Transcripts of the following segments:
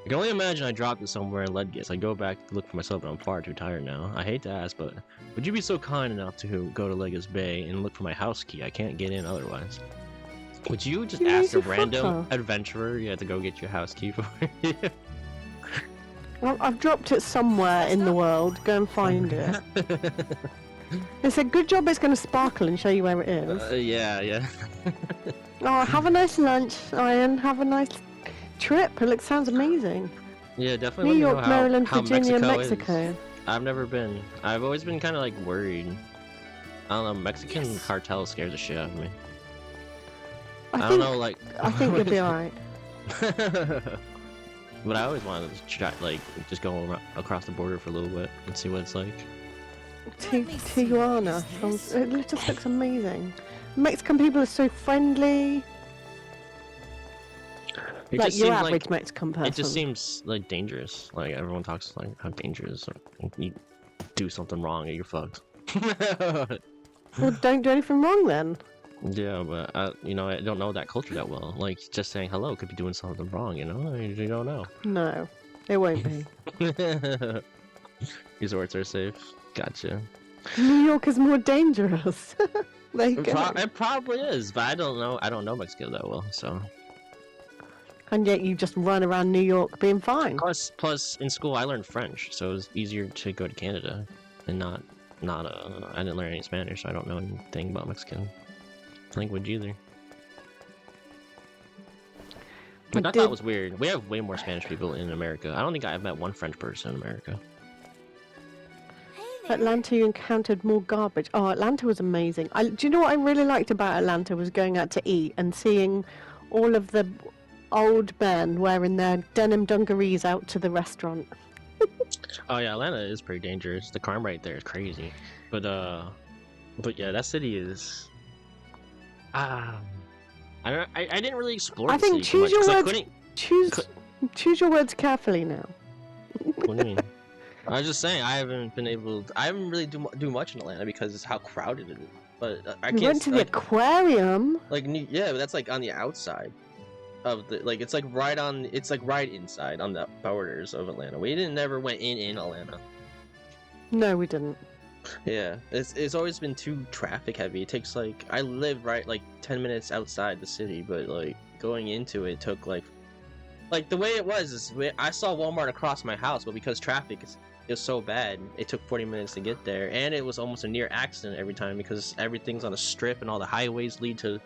I can only imagine I dropped it somewhere in Ledgis. I go back to look for myself, but I'm far too tired now. I hate to ask, but would you be so kind enough to go to Ledgis Bay and look for my house key? I can't get in otherwise. Would you just You ask a lazy random fucker. adventurer you had to go get your house key for you? Well, I've dropped it somewhere in the world. Go and find it. It's a good job it's going to sparkle and show you where it is. Yeah. Oh, have a nice lunch, Ian. Have a nice trip. It sounds amazing. Yeah, definitely. New let me York, know Maryland, how Virginia, Mexico is. Mexico. I've never been. I've always been kind of like worried. I don't know. Mexican cartel scares the shit out of me. I don't know, like. I think you'll be alright. But I always wanted to try, like, just go across the border for a little bit and see what it's like. Tijuana. It just looks amazing. Mexican people are so friendly. It Like just your seems average Mexican person. It just seems like dangerous. Like everyone talks like how dangerous. Or you do something wrong and you're fucked. Well, don't do anything wrong then. Yeah, but I don't know that culture that well. Like just saying hello could be doing something wrong. You know, you don't know. No, it won't be. Resorts are safe. Gotcha. New York is more dangerous. There you go. It probably is, but I don't know. I don't know Mexico that well, so. And yet you just run around New York being fine. Plus, in school I learned French, so it was easier to go to Canada, and not. I didn't learn any Spanish, so I don't know anything about Mexican language either. But I thought it was weird. We have way more Spanish people in America. I don't think I've met one French person in America. Atlanta, you encountered more garbage. Oh, Atlanta was amazing. Do you know what I really liked about Atlanta was going out to eat and seeing all of the old men wearing their denim dungarees out to the restaurant. Oh yeah, Atlanta is pretty dangerous. The crime rate there is crazy. But yeah, that city is. I didn't really explore. I think choose your words. Choose your words carefully now. What do you mean? I was just saying I haven't really do much in Atlanta because it's how crowded it is. But I can't. We went to the aquarium. Yeah, but that's like on the outside of the it's like right inside on the borders of Atlanta. We never went in Atlanta. No, we didn't. Yeah, it's always been too traffic heavy. It takes I live right 10 minutes outside the city, but going into it took like the way it was is I saw Walmart across my house, but because traffic is so bad, it took 40 minutes to get there, and it was almost a near accident every time because everything's on a strip and all the highways lead to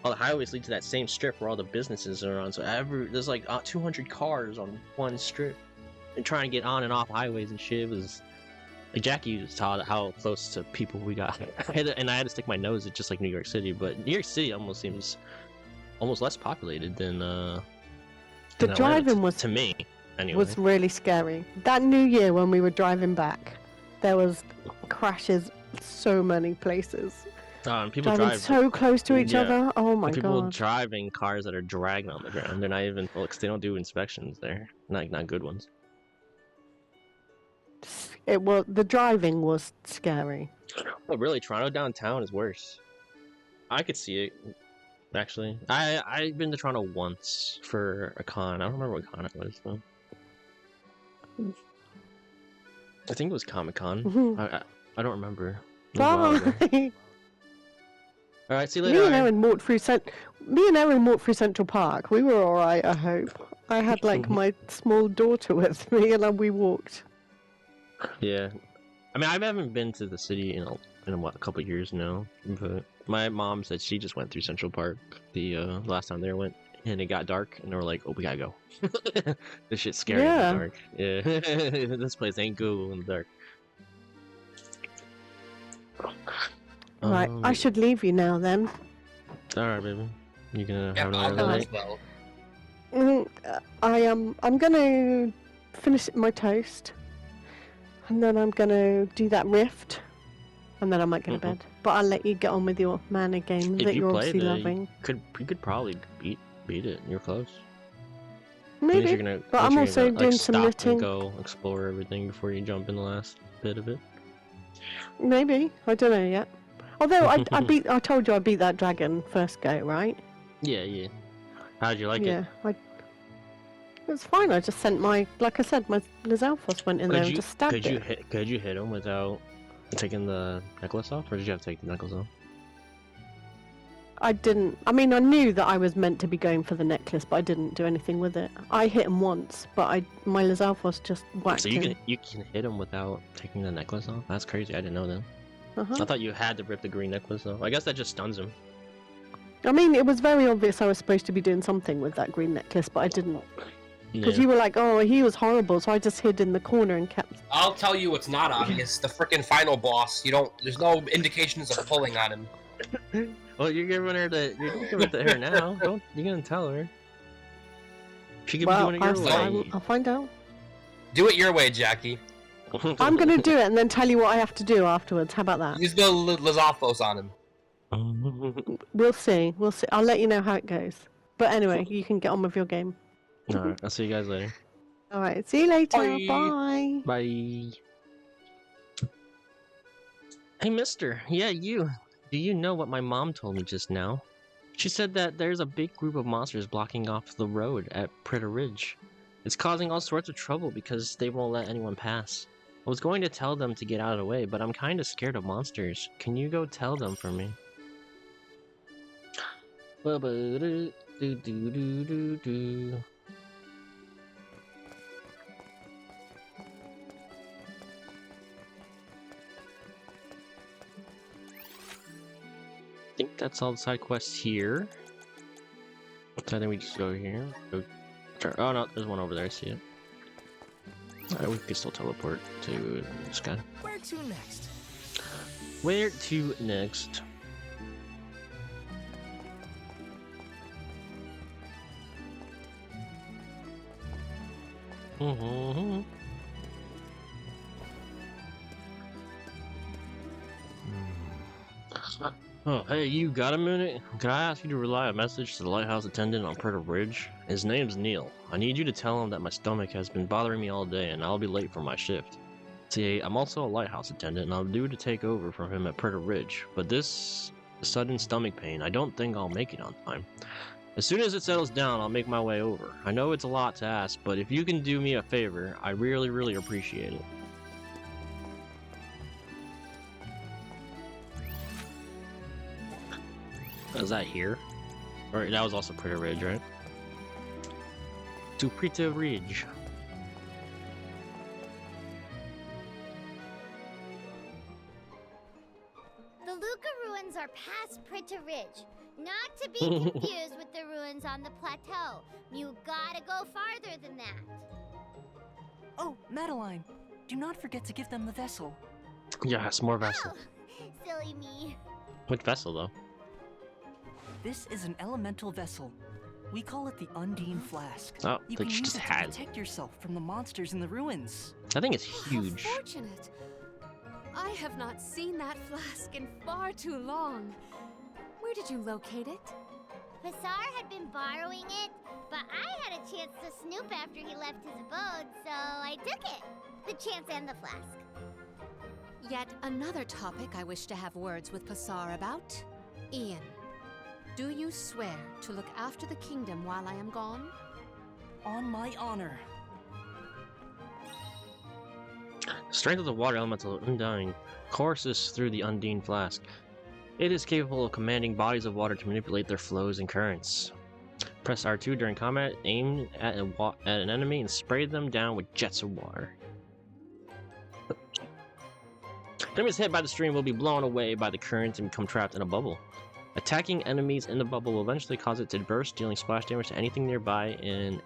that same strip where all the businesses are on. So there's 200 cars on one strip and trying to get on and off highways and shit. It was Jackie was taught how close to people we got. And I had to stick my nose at just like New York City, but New York City almost seems less populated than the driving was to me anyway. Was really scary. That New Year when we were driving back, there was crashes so many places. And people driving so close to each other. Oh my god! People driving cars that are dragged on the ground. They're not even they don't do inspections there. Not good ones. The driving was scary. Oh really? Toronto downtown is worse. I could see it. Actually, I've been to Toronto once for a con. I don't remember what con it was though. I think it was Comic-Con. I don't remember. Bye. All right, see you later. Me and Erin walked through Central Park. We were all right, I hope. I had my small daughter with me, and we walked. Yeah, I mean I haven't been to the city in a couple of years now, but my mom said she just went through Central Park the last time they went, and it got dark, and they were like, "Oh, we gotta go." This shit's scary in the dark. Yeah, this place ain't cool in the dark. Right, I should leave you now then. All right, baby. You gonna have another night? I'm gonna finish my toast, and then I'm gonna do that rift, and then I might go to bed. But I'll let you get on with your mana game that you're obviously loving. You could probably beat it. You're close. Maybe. But I'm also doing some knitting. Go explore everything before you jump in the last bit of it. Maybe. I don't know yet. Although I told you I beat that dragon first go, right? Yeah. How'd you like it? Yeah. it's fine. I just sent like I said, my Lizalfos went in there and just stabbed it. Could you hit him without taking the necklace off, or did you have to take the necklace off? I didn't. I mean, I knew that I was meant to be going for the necklace, but I didn't do anything with it. I hit him once, but my Lizalfos just whacked him. So you can hit him without taking the necklace off? That's crazy. I didn't know that. I thought you had to rip the green necklace off. I guess that just stuns him. I mean, it was very obvious I was supposed to be doing something with that green necklace, but I didn't. Because you were like, oh, he was horrible, so I just hid in the corner and kept... I'll tell you what's not obvious. The frickin' final boss. There's no indications of pulling on him. Well, you're giving her her now. You're gonna tell her. She could be doing it your way. I'll find out. Do it your way, Jackie. I'm gonna do it and then tell you what I have to do afterwards. How about that? Use the Lizalfos on him. We'll see. I'll let you know how it goes. But anyway, you can get on with your game. Alright, I'll see you guys later. Alright, see you later. Bye. Bye. Bye. Hey, mister. Yeah, you. Do you know what my mom told me just now? She said that there's a big group of monsters blocking off the road at Pritter Ridge. It's causing all sorts of trouble because they won't let anyone pass. I was going to tell them to get out of the way, but I'm kinda scared of monsters. Can you go tell them for me? I think that's all the side quests here. So I think we just go here. Oh no, there's one over there, I see it. Alright, we can still teleport to this guy. Where to next? Where to next? Oh, hey, you got a minute? Can I ask you to relay a message to the lighthouse attendant on Pritter Ridge? His name's Neil. I need you to tell him that my stomach has been bothering me all day and I'll be late for my shift. See, I'm also a lighthouse attendant and I'm due to take over from him at Pritter Ridge, but this sudden stomach pain, I don't think I'll make it on time. As soon as it settles down, I'll make my way over. I know it's a lot to ask, but if you can do me a favor, I really appreciate it. Is that here? Or that was also Pritter Ridge, right? To Pritter Ridge. The Luca ruins are past Pritter Ridge. Not to be confused with the ruins on the plateau. You gotta go farther than that. Oh, Madeline, do not forget to give them the vessel. Yes, more vessel. Oh, silly me. Which vessel, though? This is an elemental vessel. We call it the Undine Flask. Oh, you that can she use just it had. to protect yourself from the monsters in the ruins. I think it's huge. How fortunate. I have not seen that flask in far too long. Where did you locate it? Passar had been borrowing it, but I had a chance to snoop after he left his abode, so I took it. The chance and the flask. Yet another topic I wish to have words with Passar about. Ian, do you swear to look after the kingdom while I am gone? On my honor. Strength of the water elemental undying courses through the Undine Flask. It is capable of commanding bodies of water to manipulate their flows and currents. Press R2 during combat, aim at an enemy, and spray them down with jets of water. Enemies hit by the stream will be blown away by the current and become trapped in a bubble. Attacking enemies in the bubble will eventually cause it to burst, dealing splash damage to anything nearby. An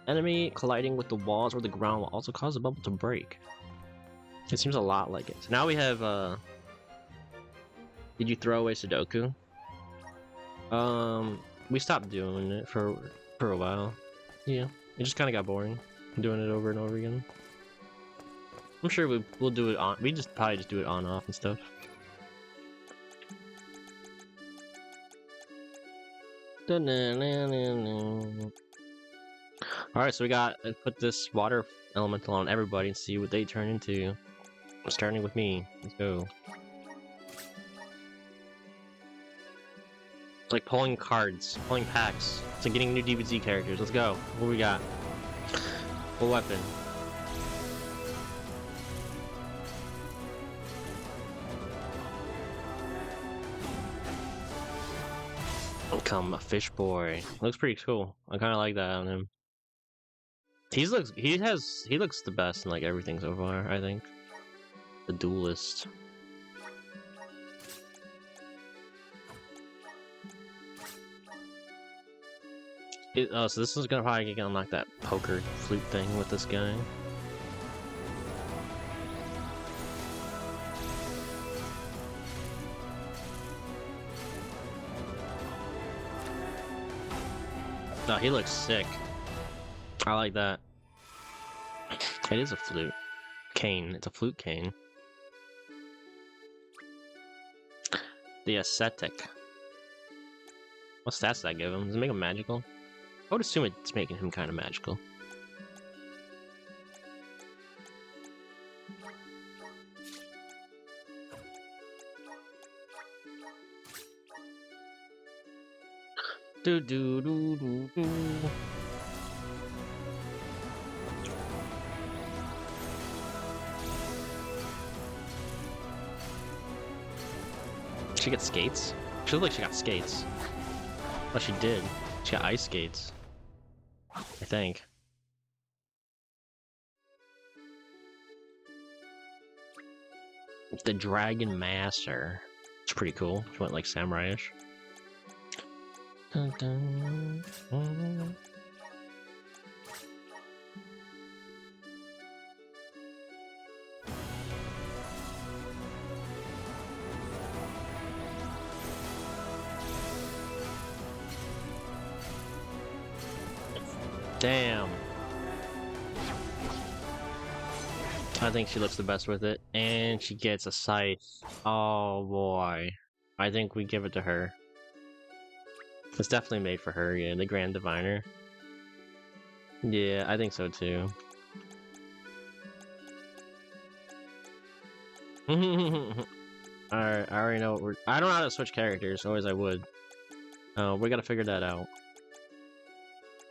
enemy colliding with the walls or the ground will also cause the bubble to break. It seems a lot like it. So now we have, did you throw away Sudoku? We stopped doing it for a while. Yeah, it just kind of got boring, doing it over and over again. I'm sure we'll do it on. We probably just do it on off and stuff. Alright, so we got put this water elemental on everybody and see what they turn into. Starting with me. Let's go. It's like pulling cards, pulling packs. It's like getting new DBZ characters. Let's go. What we got? What weapon? Become a fish boy. Looks pretty cool. I kind of like that on him. He looks the best in like everything so far. I think the duelist. So this is gonna probably get unlock that poker flute thing with this guy. No, he looks sick. I like that. It is a flute. Cane. It's a flute cane. The ascetic. What stats does that give him? Does it make him magical? I would assume it's making him kind of magical. Do do do do do. She got skates? She looked like she got skates. Oh, she did. She got ice skates. I think. The Dragon Master. It's pretty cool. She went like samurai-ish. Dun, dun, dun. Damn. I think she looks the best with it. And she gets a scythe. Oh boy. I think we give it to her. It's definitely made for her, yeah, the Grand Diviner. Yeah, I think so too. Alright, I already know what we're... I don't know how to switch characters, always I would. We gotta figure that out.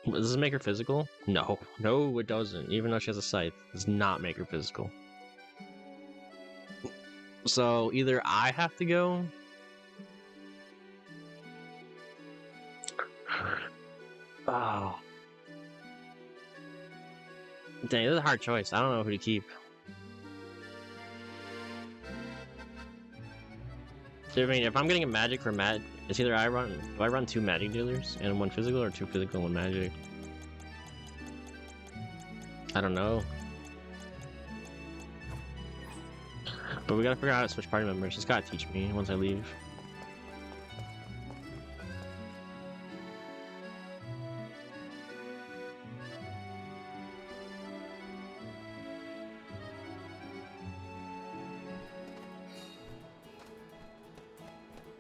Does this make her physical? No. No, it doesn't. Even though she has a scythe, it does not make her physical. So, either I have to go... Oh. Dang, this is a hard choice. I don't know who to keep. So, I mean, if I'm getting a magic for it's either do I run 2 magic dealers and 1 physical, or 2 physical and 1 magic? I don't know. But we gotta figure out how to switch party members. Just gotta teach me once I leave.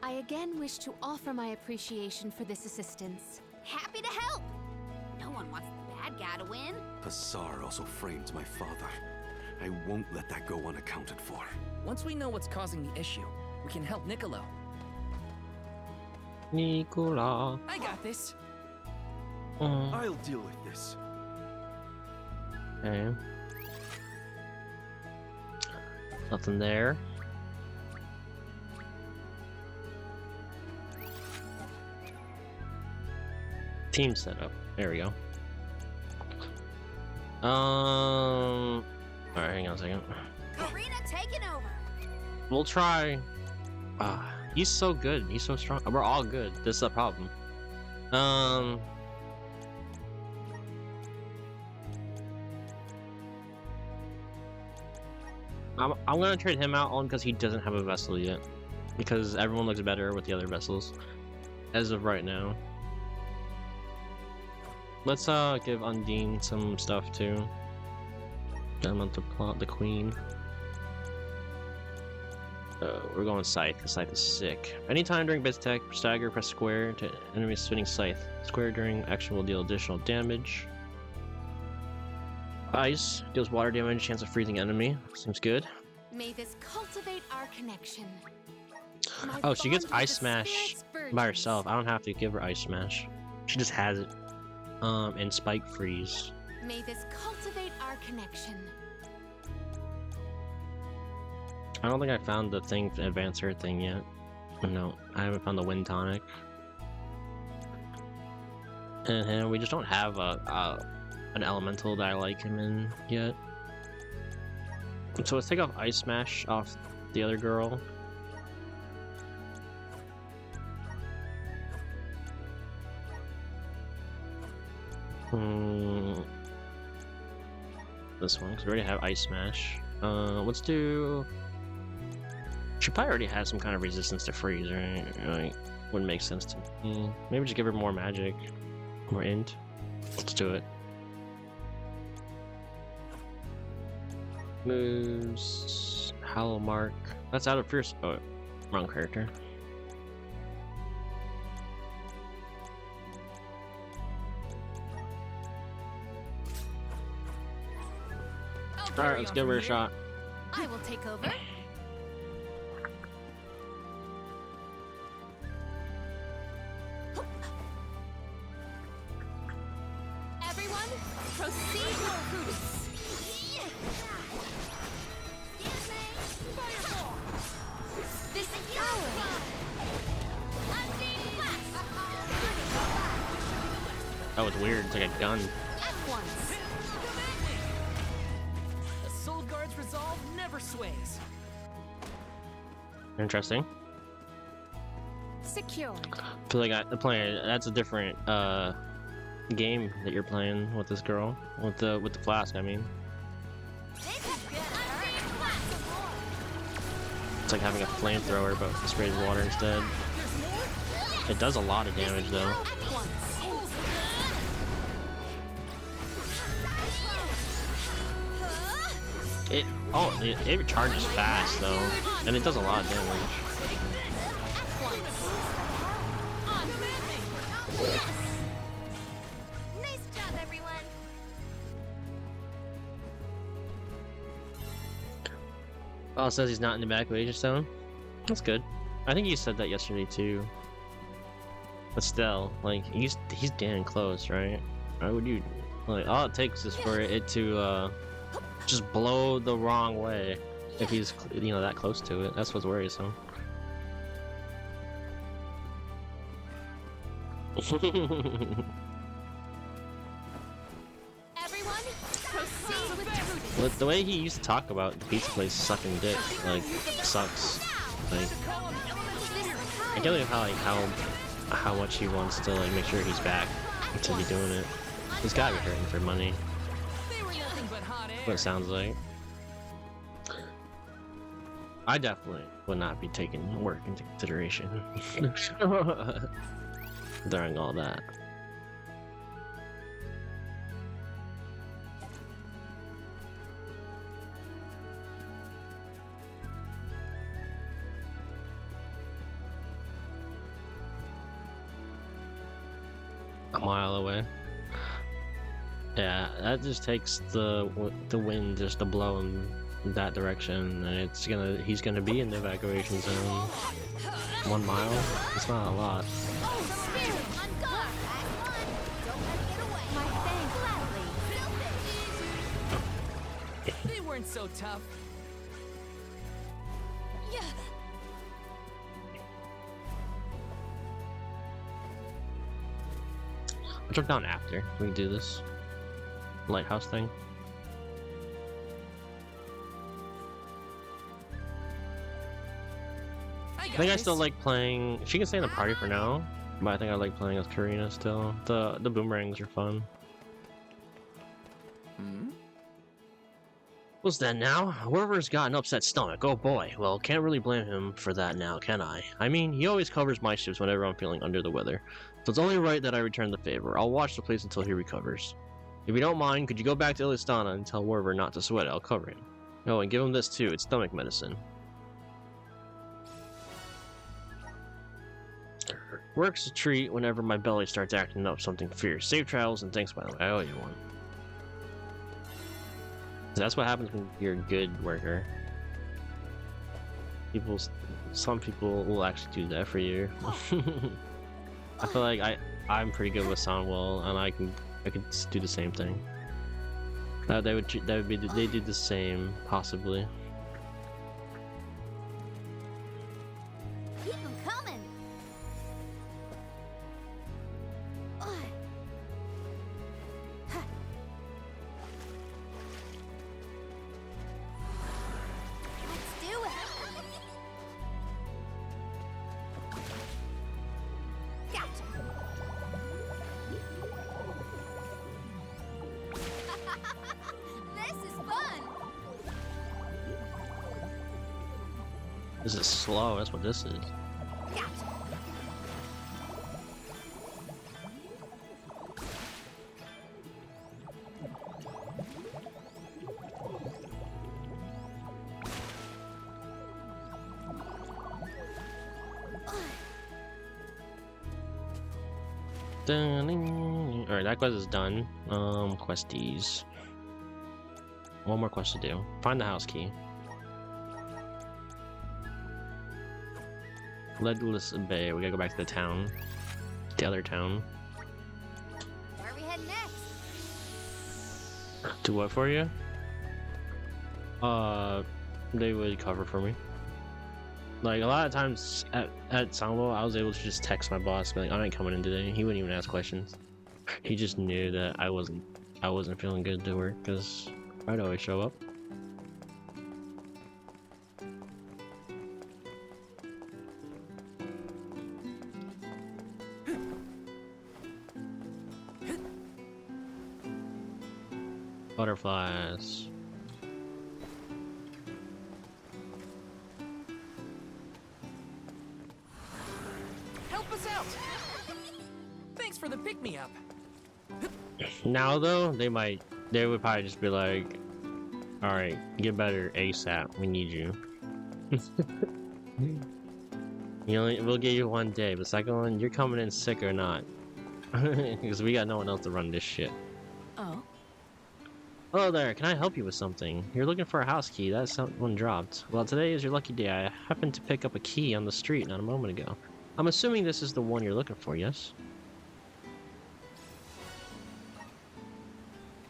I again wish to offer my appreciation for this assistance. Happy to help! No one wants the bad guy to win. Passar also framed my father. I won't let that go unaccounted for. Once we know what's causing the issue, we can help Niccolo. Nicola. I got this. I'll deal with this. Okay. Nothing there. Team setup. There we go. Alright, hang on a second. Karina taking over. We'll try. He's so good. He's so strong. We're all good. This is the problem. I'm gonna trade him out only because he doesn't have a vessel yet. Because everyone looks better with the other vessels. As of right now. Let's give Undine some stuff too. Element to plot the queen. We're going Scythe. The Scythe is sick. Anytime during Biztech, stagger, press square to enemy spinning Scythe. Square during action will deal additional damage. Ice deals water damage, chance of freezing enemy. Seems good. May this cultivate our connection. Oh, she gets Ice Smash by herself. I don't have to give her Ice Smash. She just has it. And Spike Freeze. May this cultivate our connection. I don't think I found the thing, advancer thing yet. No, I haven't found the wind tonic. And we just don't have an elemental that I like him in yet. So let's take off Ice Smash off the other girl. This one, because we already have Ice Smash. Let's do... She probably already has some kind of resistance to freeze, right? Like, wouldn't make sense to me. Maybe just give her more magic. More int. Let's do it. Moves... Hollow Mark. That's out of Fierce... Oh, wrong character. Alright, let's give her a shot. I will take over. Everyone, proceed your routes. This is ours. That was weird. It's like a gun. At once. The Soul Guard's resolve never sways. Interesting. Secured. I feel like I'm playing. That's a different game that you're playing with this girl, with the flask. I mean, it's like having a flamethrower, but it sprays water instead. It does a lot of damage though. At once. It recharges fast though, and it does a lot of damage. Nice job, everyone. Oh, it says he's not in the evacuation zone. That's good. I think you said that yesterday too. But still, like he's damn close, right? Why would you? Like all it takes is for it to just blow the wrong way if he's that close to it. That's what's worrisome. Everyone, proceed with But the way he used to talk about the pizza place sucking dick, like, sucks. Like, I can't believe how much he wants to like make sure he's back to be doing it. He's gotta be hurting for money. They were nothing but hot air. What it sounds like. I definitely would not be taking work into consideration during all that. A mile away. Yeah, that just takes the wind just to blow in that direction, and he's gonna be in the evacuation zone. 1 mile? It's not a lot. They weren't so tough. I'll jump down after we can do this lighthouse thing. I think I still like playing. She can stay in the party for now, but I think I like playing as Karina still. The boomerangs are fun. What's that now? Whoever's got an upset stomach, oh boy. Well, can't really blame him for that now, can I? I mean, he always covers my shifts whenever I'm feeling under the weather. So it's only right that I return the favor. I'll watch the place until he recovers. If you don't mind, could you go back to Illistana and tell Werver not to sweat? I'll cover him. Oh, and give him this too. It's stomach medicine. Works a treat whenever my belly starts acting up something fierce. Safe travels and thanks by the way. I owe you one. That's what happens when you're a good worker. Some people will actually do that for you. I feel like I'm pretty good with Soundwell, and I can do the same thing. They do the same, possibly. Keep 'em coming. Ugh. Ha. Let's do it. Gotcha. This is fun. This is slow. That's what this is. Gotcha. Alright, that quest is done. Questies. One more quest to do. Find the house key. Leadless Bay. We gotta go back to the town. The other town. Where are we heading next? Do what for you? They would cover for me. Like, a lot of times at Sangbo, I was able to just text my boss, be like, I ain't coming in today. He wouldn't even ask questions. He just knew that I wasn't feeling good to work, because I'd always show up. Butterflies. Help us out! Thanks for the pick-me-up. Now though, they would probably just be like, alright, get better ASAP, we need you. We'll get you one day, but second one, you're coming in sick or not. Because we got no one else to run this shit. Oh? Hello there, can I help you with something? You're looking for a house key, that someone dropped. Well, today is your lucky day. I happened to pick up a key on the street not a moment ago. I'm assuming this is the one you're looking for, yes?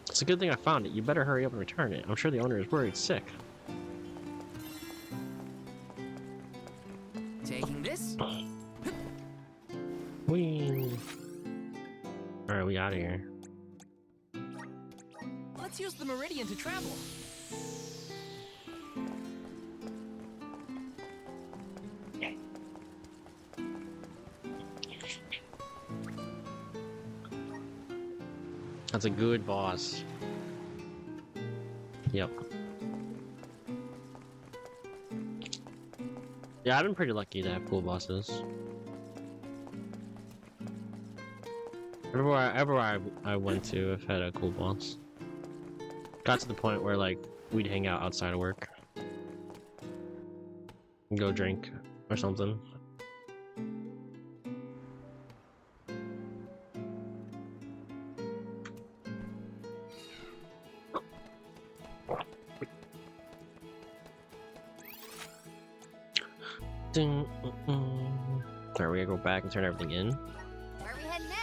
It's a good thing I found it. You better hurry up and return it. I'm sure the owner is worried sick. Taking this? Whee! Alright, we out of here. Let's use the Meridian to travel. That's a good boss. Yep. Yeah, I've been pretty lucky to have cool bosses. Everywhere I went to, I've had a cool boss. Got to the point where, like, we'd hang out outside of work. And go drink or something. Ding, Alright, we gotta go back and turn everything in. Where are we heading next?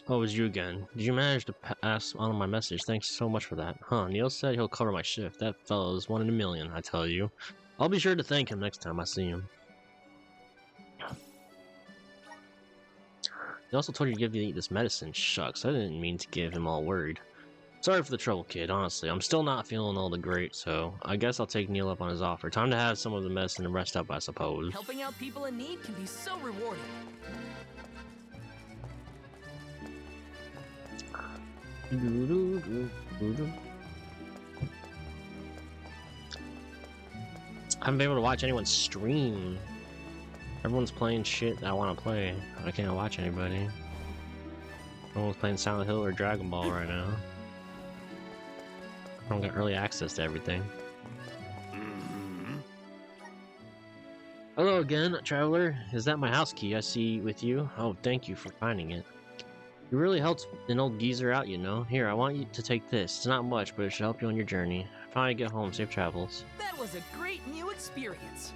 Oh, it was you again. Did you manage to pass on my message? Thanks so much for that. Huh, Neil said he'll cover my shift. That fellow is 1 in a million, I tell you. I'll be sure to thank him next time I see him. He also told you to give you to eat this medicine. Shucks, I didn't mean to give him all worried. Sorry for the trouble, kid, honestly. I'm still not feeling all the great, so I guess I'll take Neil up on his offer. Time to have some of the medicine and rest up, I suppose. Helping out people in need can be so rewarding. I haven't been able to watch anyone stream. Everyone's playing shit I want to play. I can't watch anybody. Everyone's playing Silent Hill or Dragon Ball right now. I don't get early access to everything. Mhm. Hello again, traveler. Is that my house key I see with you? Oh, thank you for finding it. You really helped an old geezer out, you know. Here, I want you to take this. It's not much, but it should help you on your journey. Finally get home, safe travels. That was a great new experience.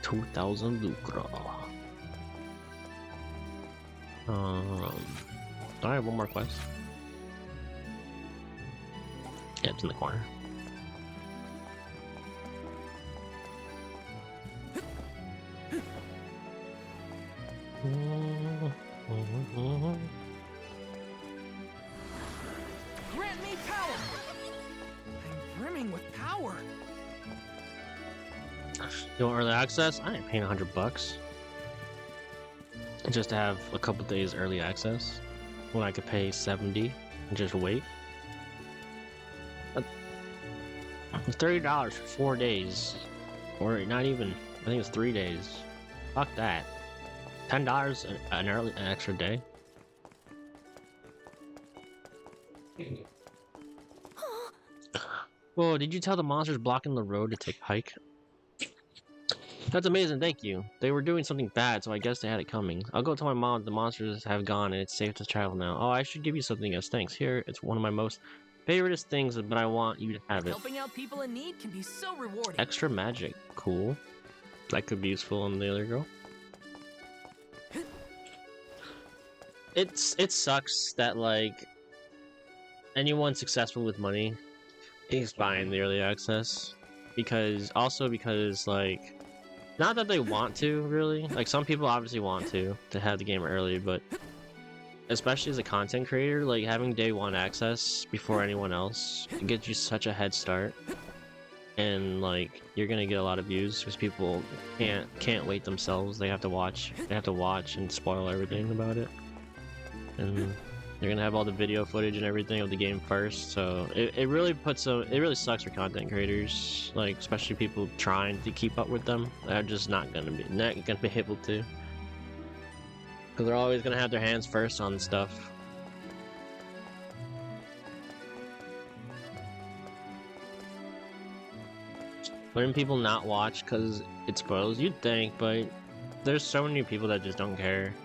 2,000 lucra. Do I have one more quest? Yeah, it's in the corner. Grant me power. I'm brimming with power. You want early access? I ain't paying $100 just to have a couple days early access when I could pay 70 and just wait. $30 for 4 days, or not even. I think it's 3 days. Fuck that. $10 an extra day. Whoa! Did you tell the monsters blocking the road to take a hike? That's amazing, thank you. They were doing something bad, so I guess they had it coming. I'll go tell my mom the monsters have gone and it's safe to travel now. Oh, I should give you something as thanks. Here, it's one of my most favoriteest things, but I want you to have it. Helping out people in need can be so rewarding. Extra magic. Cool. That could be useful on the other girl. It sucks that, like, anyone successful with money is buying the early access. Because, like, not that they want to, really. Like, some people obviously want to have the game early, but especially as a content creator, like, having day one access before anyone else, it gets you such a head start. And, like, you're gonna get a lot of views because people can't wait themselves. They have to watch and spoil everything about it. And they're gonna have all the video footage and everything of the game first, so it really sucks for content creators, like especially people trying to keep up with them. They're just not gonna be able to, because they're always gonna have their hands first on stuff. Wouldn't people not watch because it spoils? You'd think, but there's so many people that just don't care.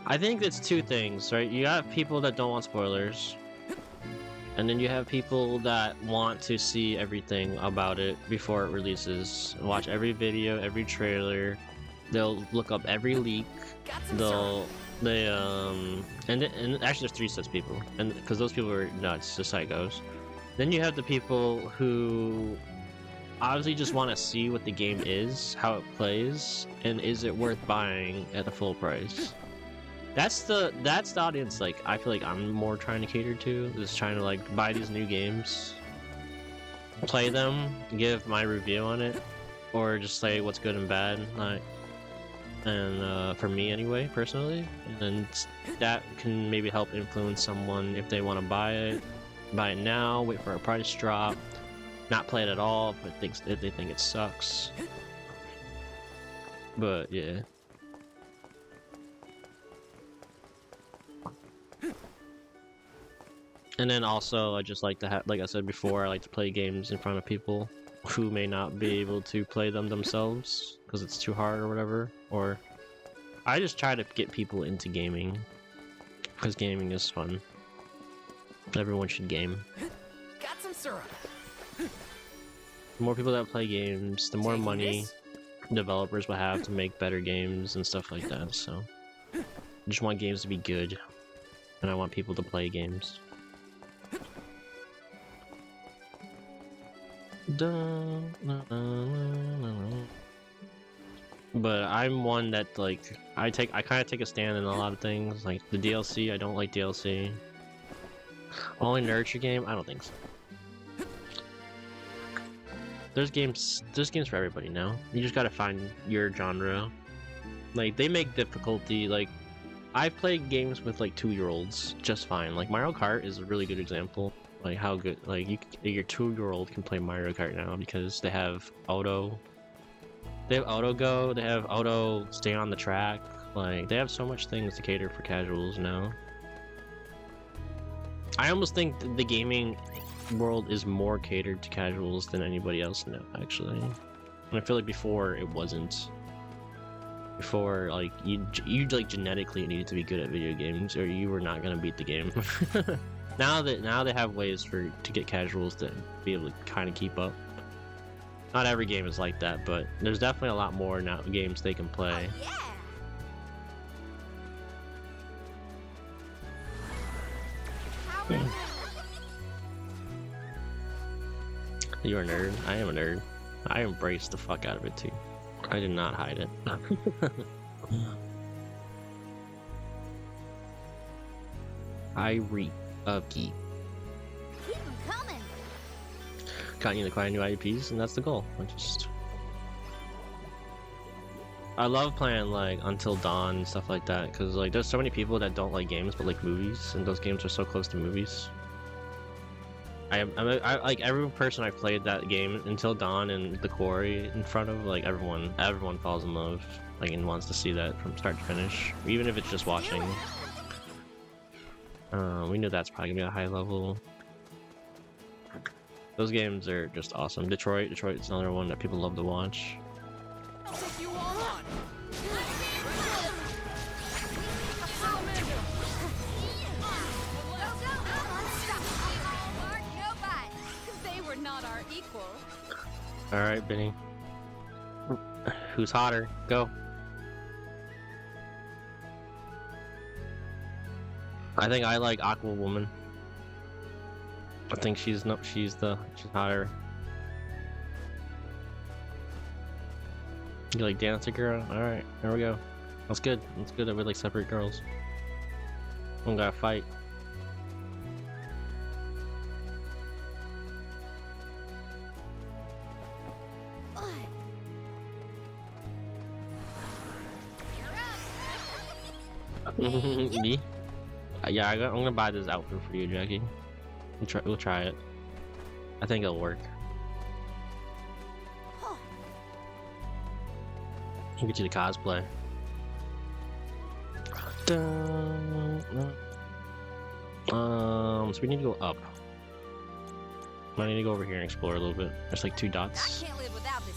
I think it's two things, right? You have people that don't want spoilers, and then you have people that want to see everything about it before it releases. Watch every video, every trailer. They'll look up every leak. And actually there's three sets of people, and because those people are nuts, just psychos. Then you have the people who obviously just want to see what the game is, how it plays, and is it worth buying at the full price. That's the audience, like, I feel like I'm more trying to cater to, is trying to, like, buy these new games, play them, give my review on it, or just say what's good and bad, like, and for me anyway, personally, and that can maybe help influence someone if they want to buy it now, wait for a price drop, not play it at all if they think it sucks. But yeah. And then also, I just like to have, like I said before, I like to play games in front of people who may not be able to play them themselves because it's too hard or whatever. Or I just try to get people into gaming because gaming is fun. Everyone should game. Got some syrup. The more people that play games, the more money developers will have to make better games and stuff like that. So I just want games to be good, and I want people to play games. But I'm one that, like, I kind of take a stand in a lot of things. Like the DLC, I don't like DLC. Only nurture game, I don't think so. There's games for everybody now. You just gotta find your genre. Like, they make difficulty, like, I've played games with like 2-year-olds just fine. Like Mario Kart is a really good example. Like how good, like your 2-year-old can play Mario Kart now because they have auto. They have auto go. They have auto stay on the track. Like, they have so much things to cater for casuals now. I almost think the gaming world is more catered to casuals than anybody else now, actually. And I feel like before it wasn't. Before, like, you like genetically needed to be good at video games, or you were not gonna beat the game. now they have ways to get casuals to be able to kind of keep up. Not every game is like that, but there's definitely a lot more now games they can play. Oh, yeah. You're a nerd. I am a nerd. I embrace the fuck out of it too. I did not hide it. I reap of geek. Keep 'em coming. Got you to acquire new IPs, and that's the goal. I love playing like Until Dawn and stuff like that, because like there's so many people that don't like games but like movies, and those games are so close to movies. I like every person I've played that game, Until Dawn and The Quarry, in front of, like everyone falls in love, like, and wants to see that from start to finish, even if it's just watching. We knew that's probably gonna be a high level. Those games are just awesome. Detroit's another one that people love to watch. I'll take you all on. They were not our equal. All right, Benny. Who's hotter? Go. I think I like Aqua Woman. I think she's hotter. You like Dancer Girl? All right, there we go. That's good. That's good that we like separate girls. We gotta fight. Me? Yeah, I'm gonna buy this outfit for you, Jackie. We'll try it. I think it'll work. I'll get you to cosplay. So we need to go up. I need to go over here and explore a little bit. There's like 2 dots. I can't live without this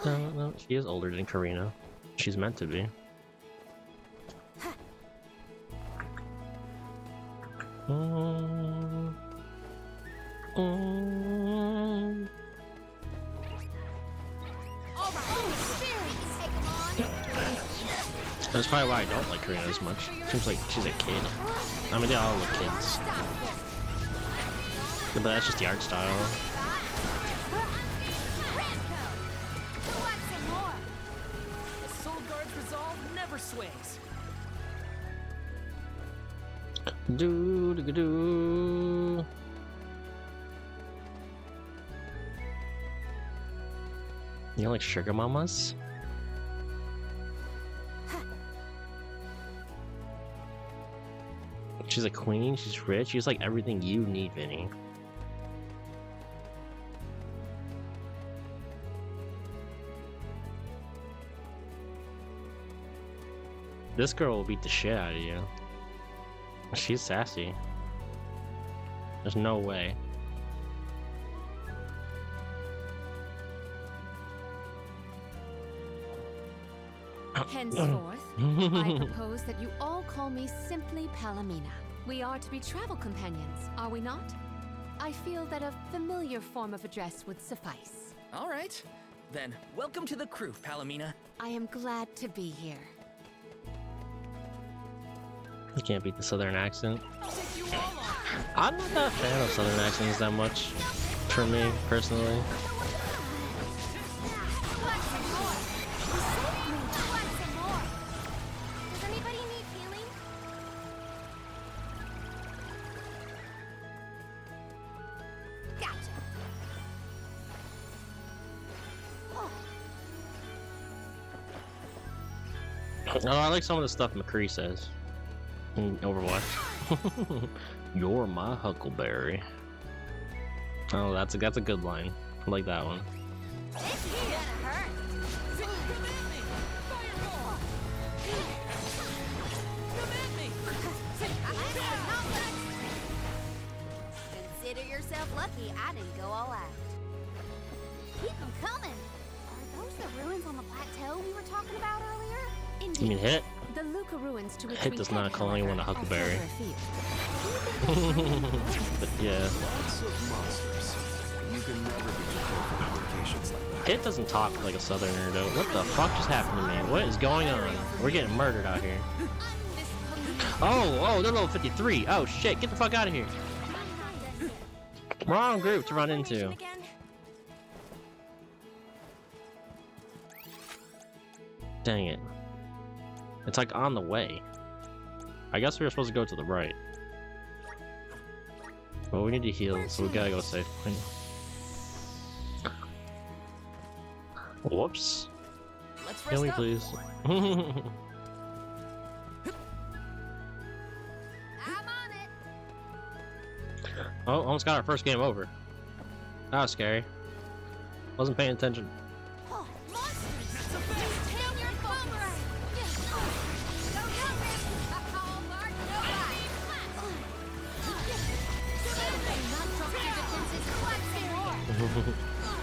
thing. No, she is older than Karina. She's meant to be. That's probably why I don't like Karina as much. Seems like she's a kid. I mean, they all look kids. But that's just the art style. The Soul Guard's resolve never sways. Do. You like sugar mamas? She's a queen, she's rich, she's like everything you need, Vinny. This girl will beat the shit out of you. She's sassy. There's no way. Henceforth, I propose that you all call me simply Palomina. We are to be travel companions, are we not? I feel that a familiar form of address would suffice. All right. Then, welcome to the crew, Palomina. I am glad to be here. You can't beat the southern accent. I'll take you all on. I'm not that fan of southern accents that much, for me, personally. Does anybody need healing? Gotcha. Oh, I like some of the stuff McCree says in Overwatch. You're my Huckleberry. Oh, that's a good line. I like that one. This is gonna hurt. myself lucky I didn't go all out. Keep them coming. Are those the ruins on the plateau we were talking about earlier? You mean Hit? The Luca ruins to which Hit we does head, not call anyone a however, are huckleberry. further afield. But yeah. Lots of monsters. You can never be prepared for complications like that. Hit doesn't talk like a southerner though. What the fuck just happened to me? What is going on? We're getting murdered out here. Oh, they're level 53. Oh shit, get the fuck out of here. Wrong group to run into. Dang it. It's like on the way. I guess we were supposed to go to the right. But we need to heal, so we gotta go safe. Whoops. Let's Heal rest me, up. please. I'm on it. Oh, almost got our first game over. That was scary. Wasn't paying attention. Oh, monsters! Tame your boomerang! Go hungry! Oh, Mark, not drop your defenses once more!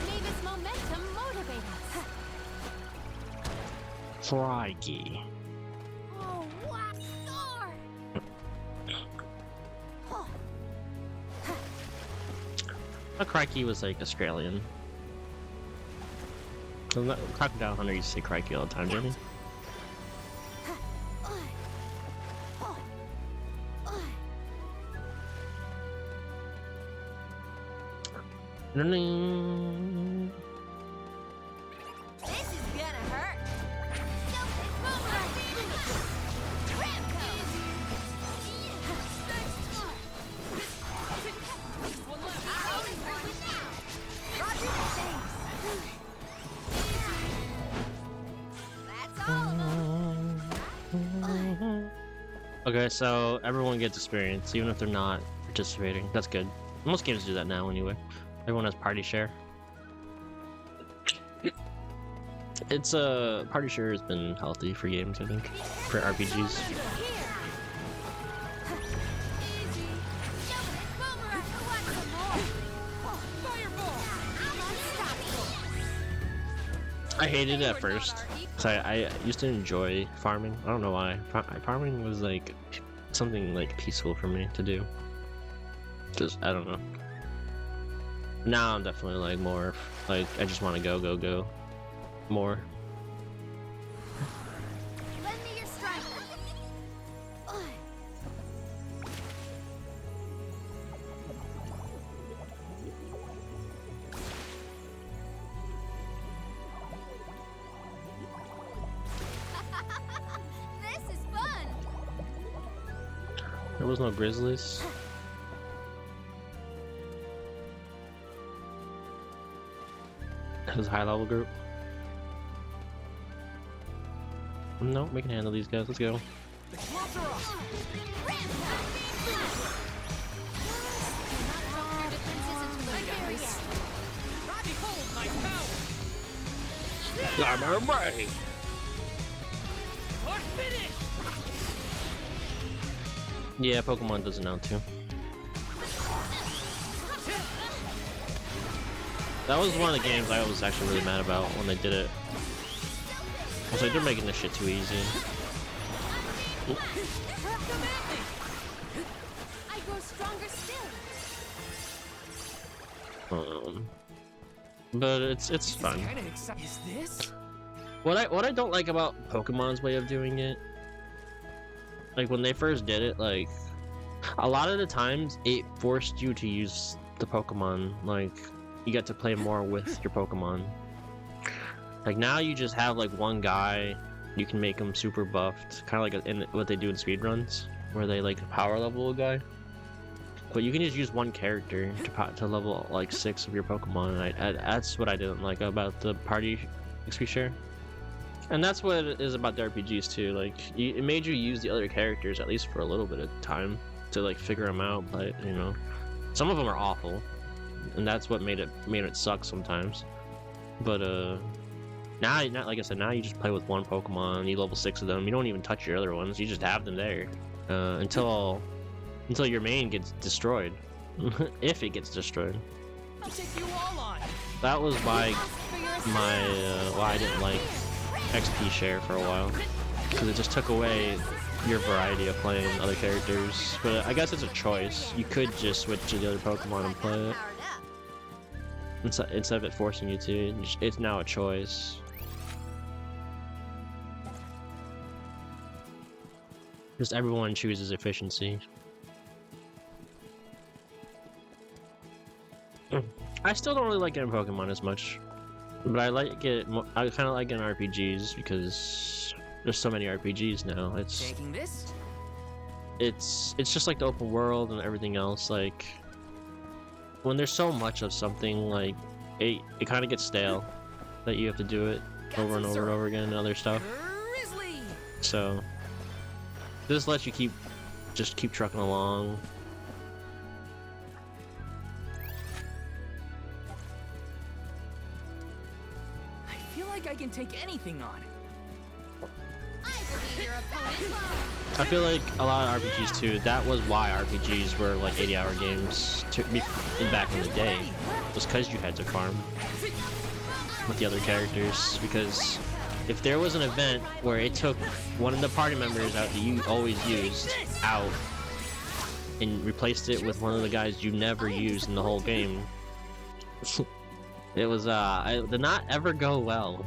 May this momentum motivate us. Crikey. Oh, what? Thor! Oh, A crikey was like Australian. Crocodile Hunter used to say crikey all the time, didn't he? this is gonna hurt! Stupid boomerang! Ramco! That's all! Okay, so everyone gets experience, even if they're not participating. That's good. Most games do that now anyway. Everyone has party share. It's party share has been healthy for games, I think, for RPGs. I hated it at first. So I used to enjoy farming. I don't know why. Farming was like something like peaceful for me to do. Just I don't know. Now I'm definitely like more like I just want to go more. Lend me your strength. This is fun. There was no grizzlies. It was a high level group. No, we can handle these guys. Let's go. The gloves are off. Behold my power. I'm ready. Or finish. Yeah, Pokemon does it now too. That was one of the games I was actually really mad about when they did it. I was like, they're making this shit too easy. I grow stronger still. But it's fun. Kinda exciting. Is this? What I don't like about Pokemon's way of doing it, like when they first did it, like a lot of the times it forced you to use the Pokemon. Like you get to play more with your Pokemon. Like now you just have like one guy, you can make him super buffed, kind of like in what they do in speedruns, where they like power level a guy. But you can just use one character to level like 6 of your Pokemon, and that's what I didn't like about the party XP share. And that's what it is about the RPGs too. Like it made you use the other characters at least for a little bit of time to like figure them out. But you know, some of them are awful, and that's what made it suck sometimes. But now, like I said, now you just play with one Pokemon. You level 6 of them. You don't even touch your other ones. You just have them there until your main gets destroyed. if it gets destroyed. I'll take you all on. That was why why I didn't like XP share for a while, because it just took away your variety of playing other characters. But I guess it's a choice. You could just switch to the other Pokemon and play it instead of it forcing you to. It's now a choice. Just everyone chooses efficiency. I still don't really like getting Pokemon as much, but I like it. I kind of like getting RPGs because there's so many RPGs now. Taking this? It's just like the open world and everything else. Like when there's so much of something, like it kind of gets stale that you have to do it over and over and over again and other stuff. Grizzly! So this lets you keep trucking along. I feel like I can take anything on. I feel like a lot of RPGs too, that was why RPGs were like 80-hour games back in the day, was because you had to farm with the other characters. Because if there was an event where it took one of the party members out that you always used out and replaced it with one of the guys you never used in the whole game, it was it did not ever go well.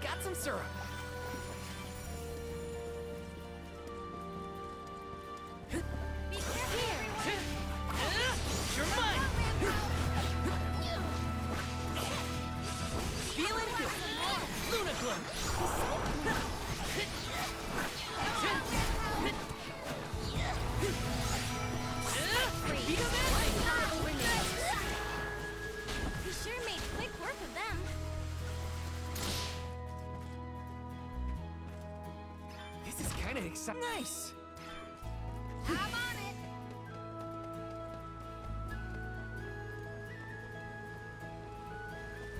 Got some syrup. You're mine. Feeling good. Luna Glow. You sure made quick work of them. This is kind of exciting. Nice. I'm on it.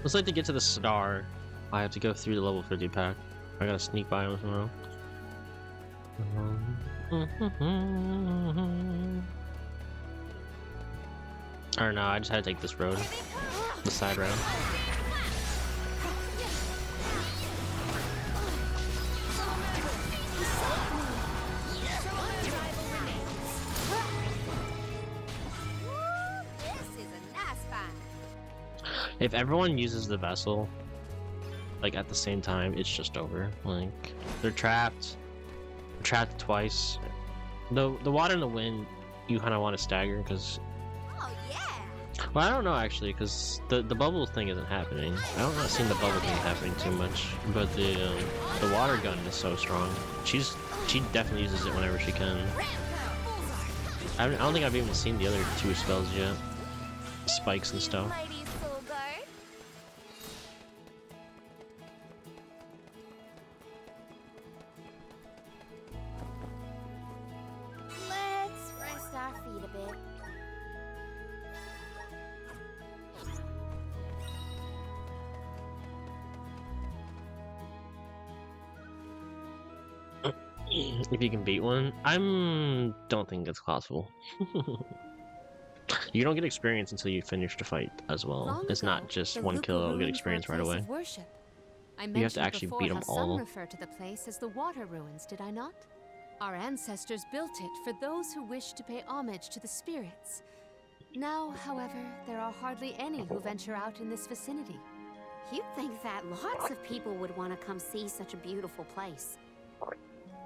Looks like to get to the star, I have to go through the level 50 pack. I gotta sneak by him somehow. Or no, I just had to take this road. The side road. This is a nice find. If everyone uses the vessel, like at the same time, it's just over. Like, they're trapped. They're trapped twice. The water and the wind, you kind of want to stagger, because... Oh yeah. Well, I don't know actually, because the bubble thing isn't happening. I don't not seeing the bubble thing happening too much, but the water gun is so strong. She definitely uses it whenever she can. I don't think I've even seen the other two spells yet. Spikes and stuff. Ladies Soulguard. Let's rest our feet a bit. If you can beat one, don't think it's possible. You don't get experience until you finish the fight as well. Long It's ago, not just the one Luca kill, you'll get ruins were a experience right place away. of worship. I You have to mentioned actually before beat 'em how all. Some refer to the place as the Water Ruins, did I not? Our ancestors built it for those who wish to pay homage to the spirits. Now, however, there are hardly any who venture out in this vicinity. You'd think that lots of people would want to come see such a beautiful place.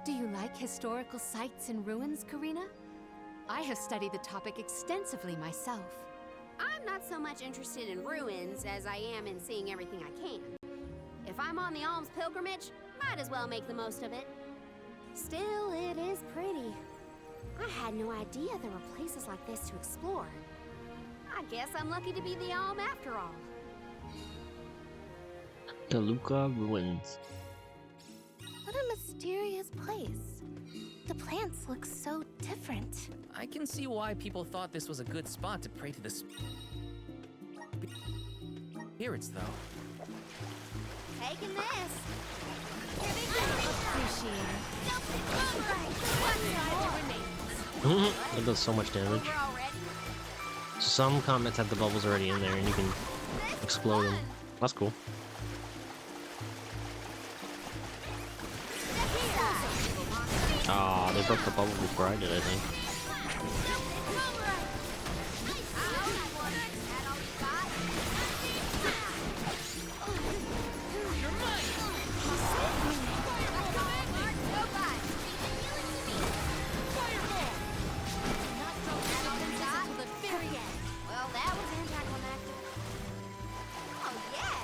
Do you like historical sites and ruins, Karina? I have studied the topic extensively myself. I'm not so much interested in ruins as I am in seeing everything I can. If I'm on the alms pilgrimage, might as well make the most of it. Still, it is pretty. I had no idea there were places like this to explore. I guess I'm lucky to be the alm after all. The Luca Ruins. What a mysterious place. The plants look so different. I can see why people thought this was a good spot to pray to the spirits, though. Taking this. Appreciate it. One side to remain. It does so much damage. Some comments have the bubbles already in there and you can explode them. That's cool. Ah, they broke the bubble before I did, I think. Well, that was anticlimactic. Oh, yeah!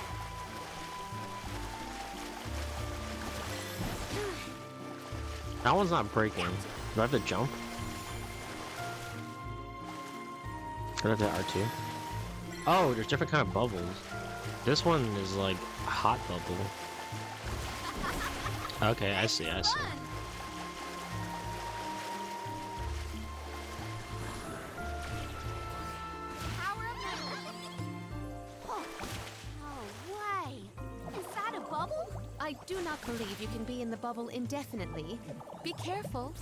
That one's not breaking. Do I have to jump? Do I have to R2? Oh, there's different kind of bubbles. This one is like a hot bubble. Okay, I see, I see. I do not believe you can be in the bubble indefinitely. Be careful.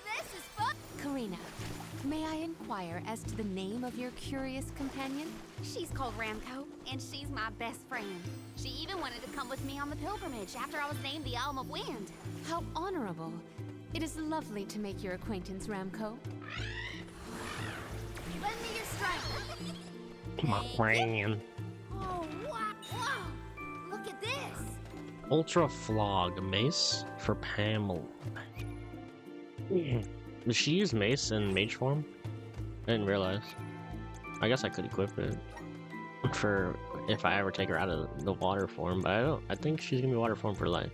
This is fun! Karina, may I inquire as to the name of your curious companion? She's called Ramco, and she's my best friend. She even wanted to come with me on the pilgrimage after I was named the Elm of Wind. How honorable. It is lovely to make your acquaintance, Ramco. Lend me your strength. My friend. Oh, wow! Whoa. Look at this! Ultra Flog Mace for Pamela. Did she use Mace in mage form? I didn't realize. I guess I could equip it for if I ever take her out of the water form, but I think she's gonna be water form for life.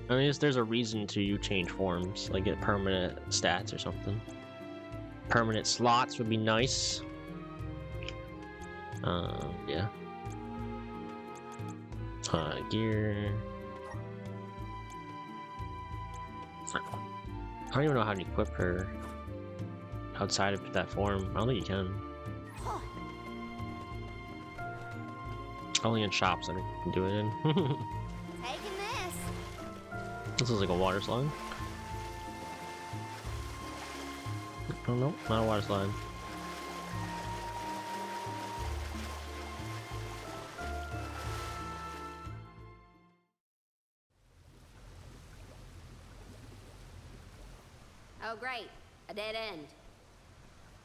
I mean, there's a reason to you change forms, like get permanent stats or something. Permanent slots would be nice. Yeah. Gear. I don't even know how to equip her outside of that form. I don't think you can. Only in shops that you can do it in. Taking this. This is like a water slide. Oh no, not a water slide. Oh, great. A dead end.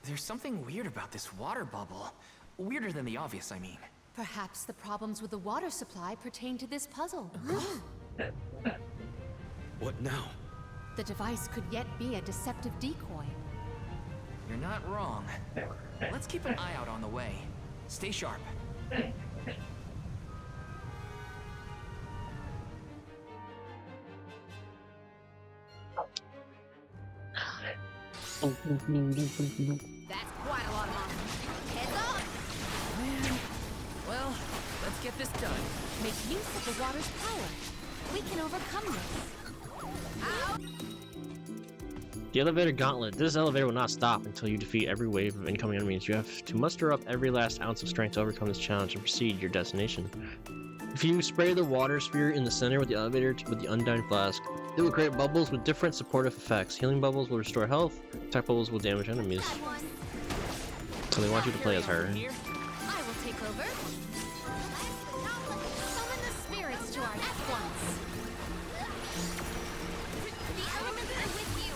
There's something weird about this water bubble. Weirder than the obvious, I mean. Perhaps the problems with the water supply pertain to this puzzle. What now? The device could yet be a deceptive decoy. You're not wrong. Let's keep an eye out on the way. Stay sharp. That's quite a lot of monsters. Heads off! Man. Well, let's get this done. Make use of the water's power. We can overcome this. The elevator gauntlet. This elevator will not stop until you defeat every wave of incoming enemies. You have to muster up every last ounce of strength to overcome this challenge and proceed to your destination. If you spray the water sphere in the center with the elevator with the Undying Flask, it will create bubbles with different supportive effects. Healing bubbles will restore health, attack bubbles will damage enemies. So they want you to play as her. I will take over. Summon the spirits to our F1s. The elements are with you.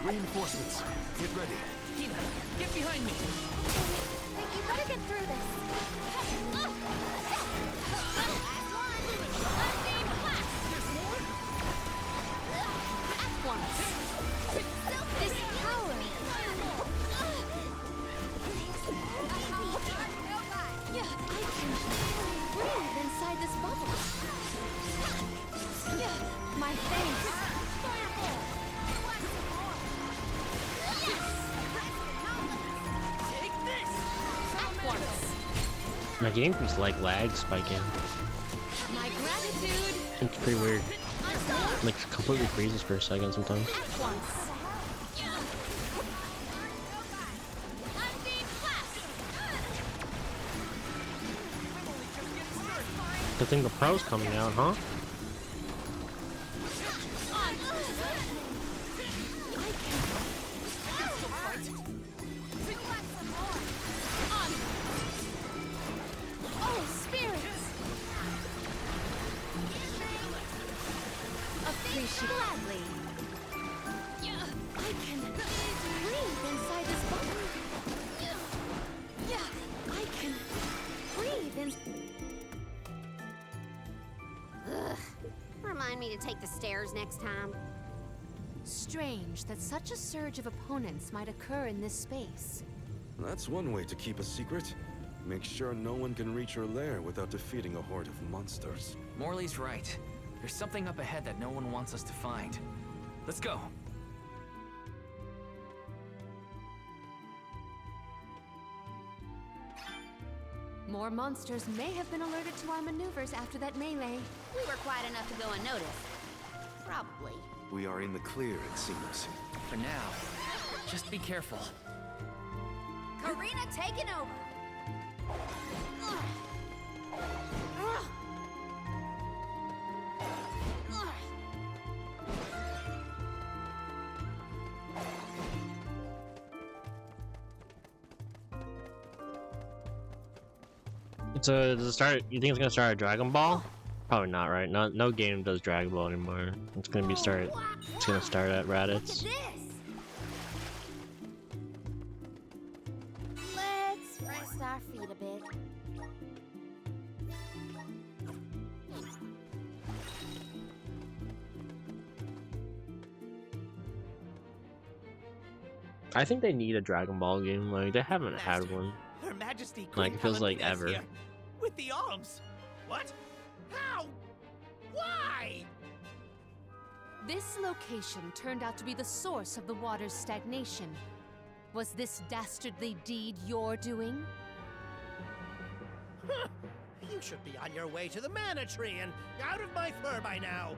Reinforcements. Get ready. Hina, get behind me. You better get through this. This power. Yeah, I can breathe inside this bubble. Yeah, my thanks. Take this! At once. My game keeps like lag spiking. My gratitude. It's pretty weird. Like completely freezes for a second sometimes. At once. Good thing the pro's coming out, huh? she gladly. I can breathe inside this bubble. I can breathe in. Ugh. Remind me to take the stairs next time. Strange that such a surge of opponents might occur in this space. That's one way to keep a secret. Make sure no one can reach your lair without defeating a horde of monsters. Morley's right. There's something up ahead that no one wants us to find. Let's go. More monsters may have been alerted to our maneuvers after that melee. We were quiet enough to go unnoticed. Probably. We are in the clear, it seems. For now, just be careful. Karina taking over. So does it start? You think it's gonna start a Dragon Ball? Probably not, right? No game does Dragon Ball anymore. It's gonna be start. It's gonna start at Raditz. Look at this. Let's rest our feet a bit. I think they need a Dragon Ball game. Like they haven't had one. Her Majesty Like it feels like Palamina's ever. here. With the alms. What? How? Why? This location turned out to be the source of the water's stagnation. Was this dastardly deed your doing? Huh. You should be on your way to the mana tree and out of my fur by now.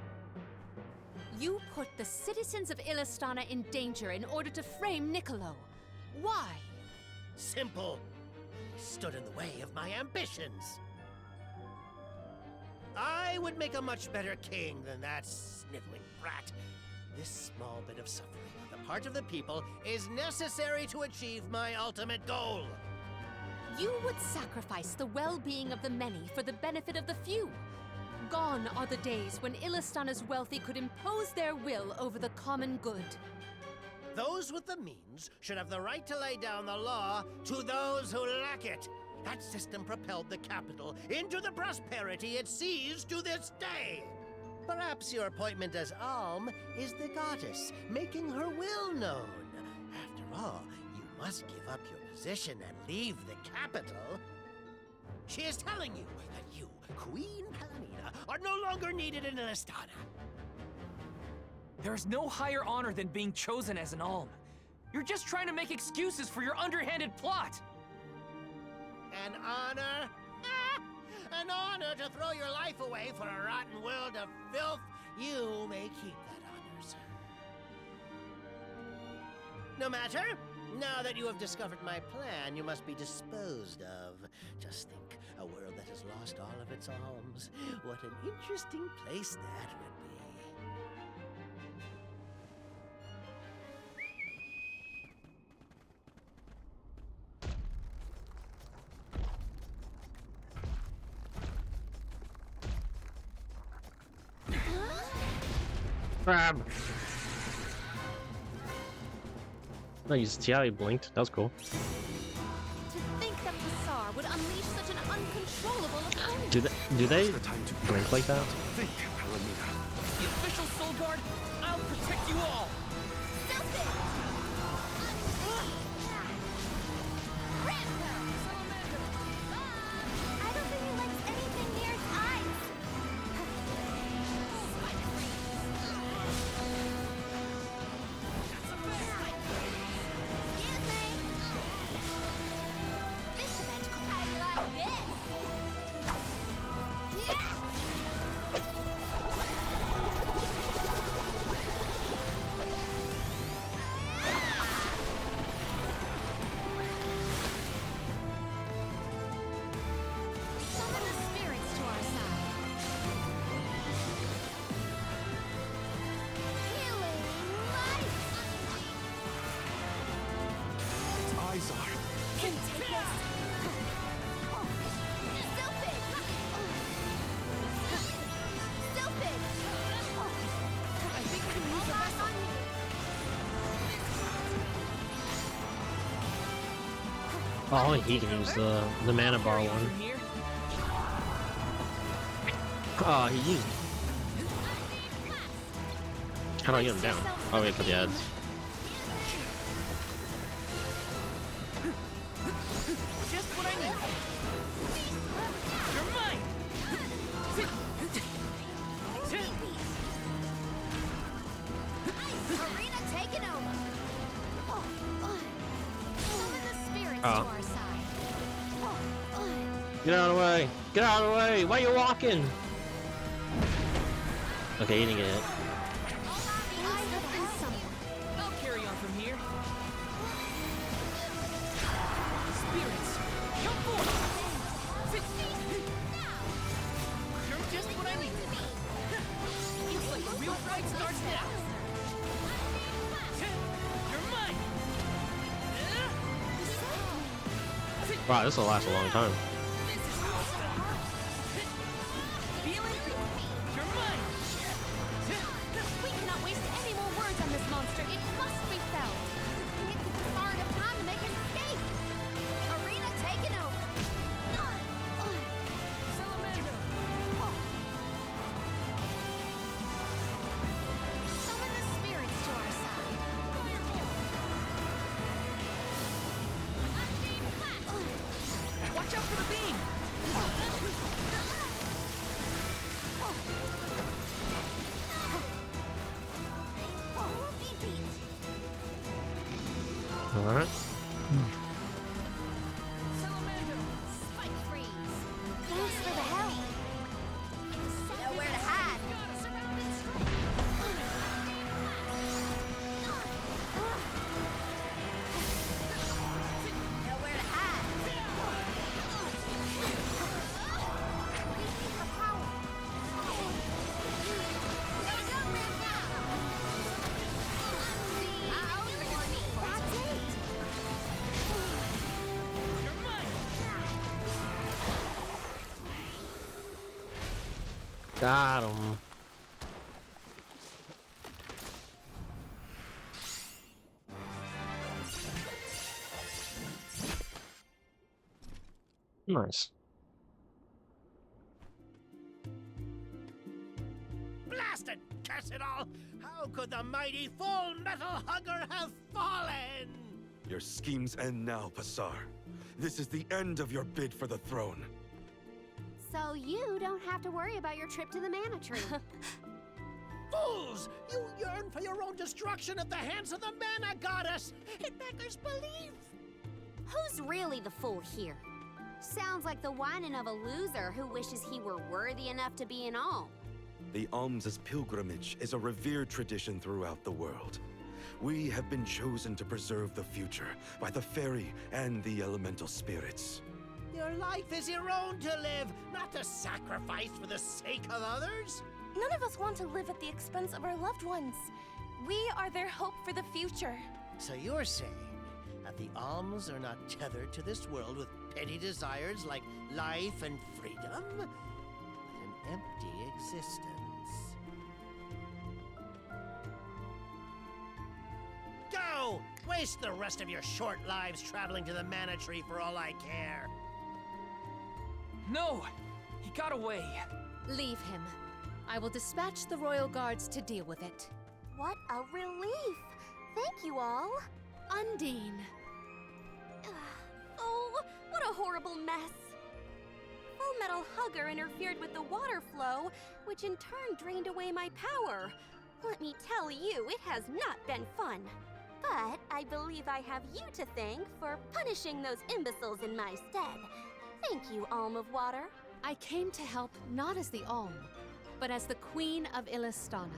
You put the citizens of Illistana in danger in order to frame Niccolo. Why? Simple. He stood in the way of my ambitions. I would make a much better king than that sniveling brat. This small bit of suffering on the part of the people is necessary to achieve my ultimate goal. You would sacrifice the well-being of the many for the benefit of the few. Gone are the days when Illistana's wealthy could impose their will over the common good. Those with the means should have the right to lay down the law to those who lack it. That system propelled the capital into the prosperity it sees to this day. Perhaps your appointment as Alm is the goddess, making her will known. After all, you must give up your position and leave the capital. She is telling you that you, Queen Palamina, are no longer needed in Illistana. There is no higher honor than being chosen as an alm. You're just trying to make excuses for your underhanded plot. An honor? Ah, an honor to throw your life away for a rotten world of filth? You may keep that honor, sir. No matter. Now that you have discovered my plan, you must be disposed of. Just think, a world that has lost all of its alms. What an interesting place that would be. Crab. No, you see how he blinked? That was cool. To think that Passar would unleash such an uncontrollable opponent. Do they blink like that? Think, Palamina. The official Soul Guard, I'll protect you all. I don't think he likes anything near his eyes. Excuse me. This event could be like this. Yeah. Oh, he can use the mana bar Carry on one. from here. Oh, he used. How do I get him down? Oh wait, for the ads. Just what I need. You're mine. Arena taken over. Summon the spirits Oh. to our side. Get out of the way! Get out of the way! Why are you walking? Okay, he didn't get it. I'll carry on from here. Spirits, come forth. You're just what I need. Looks like the real fight starts now. You're mine. Wow, this will last a long time. Feel it? You're mine. We cannot waste any more words on this monster. It must be felled. We can't give him far enough time to make an escape. Arena taken over. Salamander. Summon the spirits to our side. Watch out for the beam. Alright. Salamander. Spike freeze. Thanks for the help. Nowhere to hide. Nowhere to hide. That's it. You're mine. Got him. Nice. Blasted curse it all! How could the mighty Full Metal Hugger have fallen? Your schemes end now, Passar. This is the end of your bid for the throne. So you don't have to worry about your trip to the Mana Tree. Fools! You yearn for your own destruction at the hands of the Mana Goddess! It beggars belief! Who's really the fool here? Sounds like the whining of a loser who wishes he were worthy enough to be an alm. The alms' pilgrimage is a revered tradition throughout the world. We have been chosen to preserve the future by the fairy and the elemental spirits. Your life is your own to live, not to sacrifice for the sake of others. None of us want to live at the expense of our loved ones. We are their hope for the future. So you're saying that the alms are not tethered to this world with petty desires like life and freedom, but an empty existence. Go! Waste the rest of your short lives traveling to the Mana Tree for all I care. No, he got away. Leave him. I will dispatch the royal guards to deal with it. What a relief! Thank you all. Undine. Oh, what a horrible mess. Full Metal Hugger interfered with the water flow, which in turn drained away my power. Let me tell you, it has not been fun. But I believe I have you to thank for punishing those imbeciles in my stead. Thank you, Alm of Water. I came to help not as the Alm, but as the Queen of Illistana.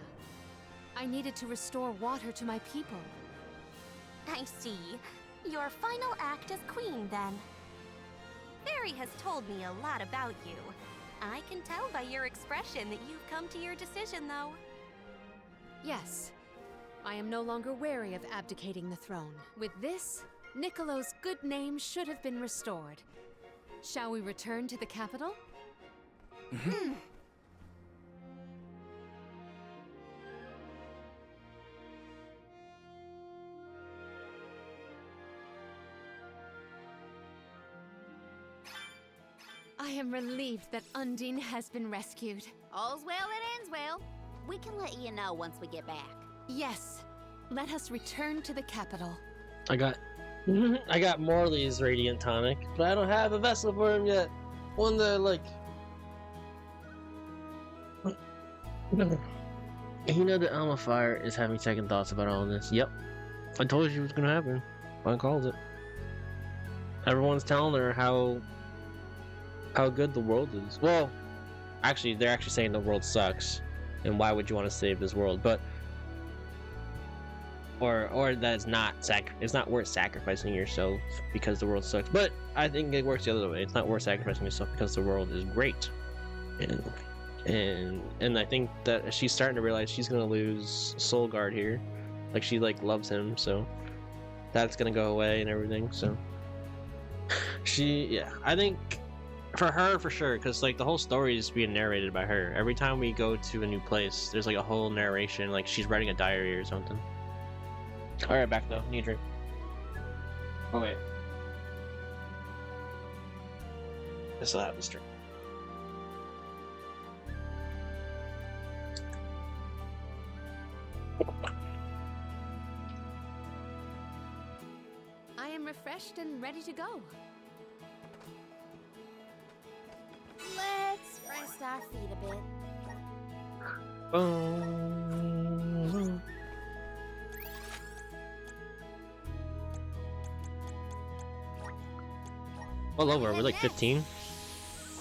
I needed to restore water to my people. I see. Your final act as queen, then. Fairy has told me a lot about you. I can tell by your expression that you've come to your decision, though. Yes, I am no longer wary of abdicating the throne. With this, Niccolo's good name should have been restored. Shall we return to the capital? I am relieved that Undine has been rescued. All's well that ends well. We can let you know once we get back. Yes, let us return to the capital. I got Morley's Radiant Tonic, but I don't have a vessel for him yet. One that, like... You know the Alma Fire is having second thoughts about all this. Yep. I told you it was gonna happen. I called it. Everyone's telling her how good the world is. Well, actually, they're actually saying the world sucks, and why would you want to save this world? But or that it's not worth sacrificing yourself because the world sucks. But I think it works the other way. It's not worth sacrificing yourself because the world is great. And I think that she's starting to realize she's gonna lose Soulguard here. Like she loves him, so that's gonna go away and everything. So I think for her for sure, because like the whole story is being narrated by her. Every time we go to a new place, there's like a whole narration, like she's writing a diary or something. All right, back though. Need a drink. Oh wait, I still have this drink. I am refreshed and ready to go. Let's rest our feet a bit. What level are we? Like 15?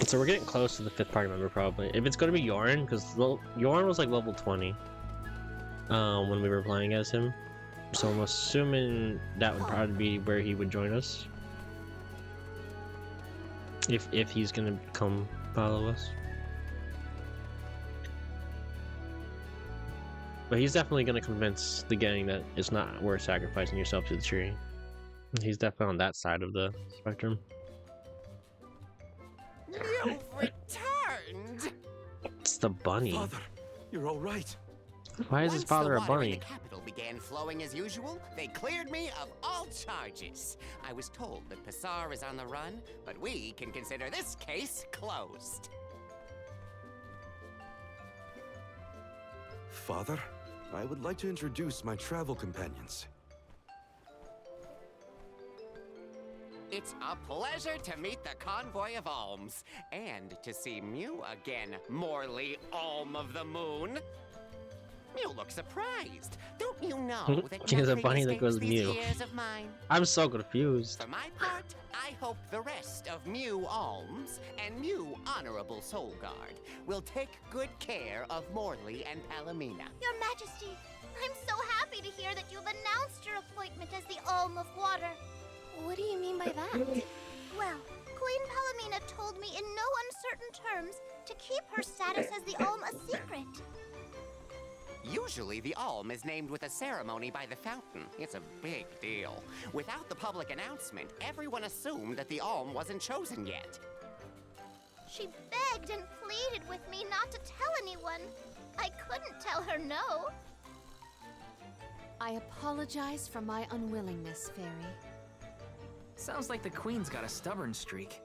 So we're getting close to the 5th party member probably. If it's gonna be Yorin, because Yorin was like level 20 when we were playing as him. So I'm assuming that would probably be where he would join us. If he's gonna come follow us. But he's definitely gonna convince the gang that it's not worth sacrificing yourself to the tree. He's definitely on that side of the spectrum. You've returned! It's the bunny. Father, you're all right. Why is his father a Once the water in bunny? the capital began flowing as usual, they cleared me of all charges. I was told that Passar is on the run, but we can consider this case closed. Father, I would like to introduce my travel companions. It's a pleasure to meet the Convoy of Alms, and to see Mew again, Morley Alm of the Moon. Mew looks surprised. Don't you know that She has a nothing bunny that escapes goes these Mew. ears of mine? I'm so confused. For my part, I hope the rest of Mew Alms and Mew Honorable Soul Guard will take good care of Morley and Palomina. Your Majesty, I'm so happy to hear that you've announced your appointment as the Alm of Water. What do you mean by that? Well, Queen Palomina told me in no uncertain terms to keep her status as the Alm a secret. Usually, the Alm is named with a ceremony by the fountain. It's a big deal. Without the public announcement, everyone assumed that the Alm wasn't chosen yet. She begged and pleaded with me not to tell anyone. I couldn't tell her no. I apologize for my unwillingness, Fairy. Sounds like the Queen's got a stubborn streak.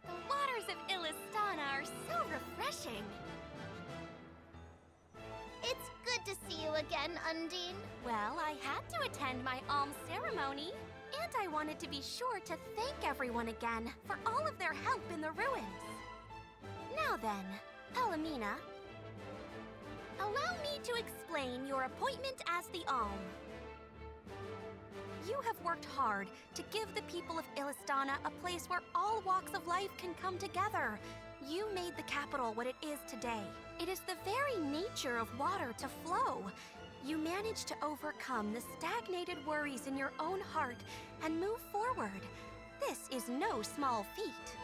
The waters of Illistana are so refreshing. It's good to see you again, Undine. Well, I had to attend my alms ceremony, and I wanted to be sure to thank everyone again for all of their help in the ruins. Now then, Palomina, allow me to explain your appointment as the Alm. You have worked hard to give the people of Illistana a place where all walks of life can come together. You made the capital what it is today. It is the very nature of water to flow. You managed to overcome the stagnated worries in your own heart and move forward. This is no small feat.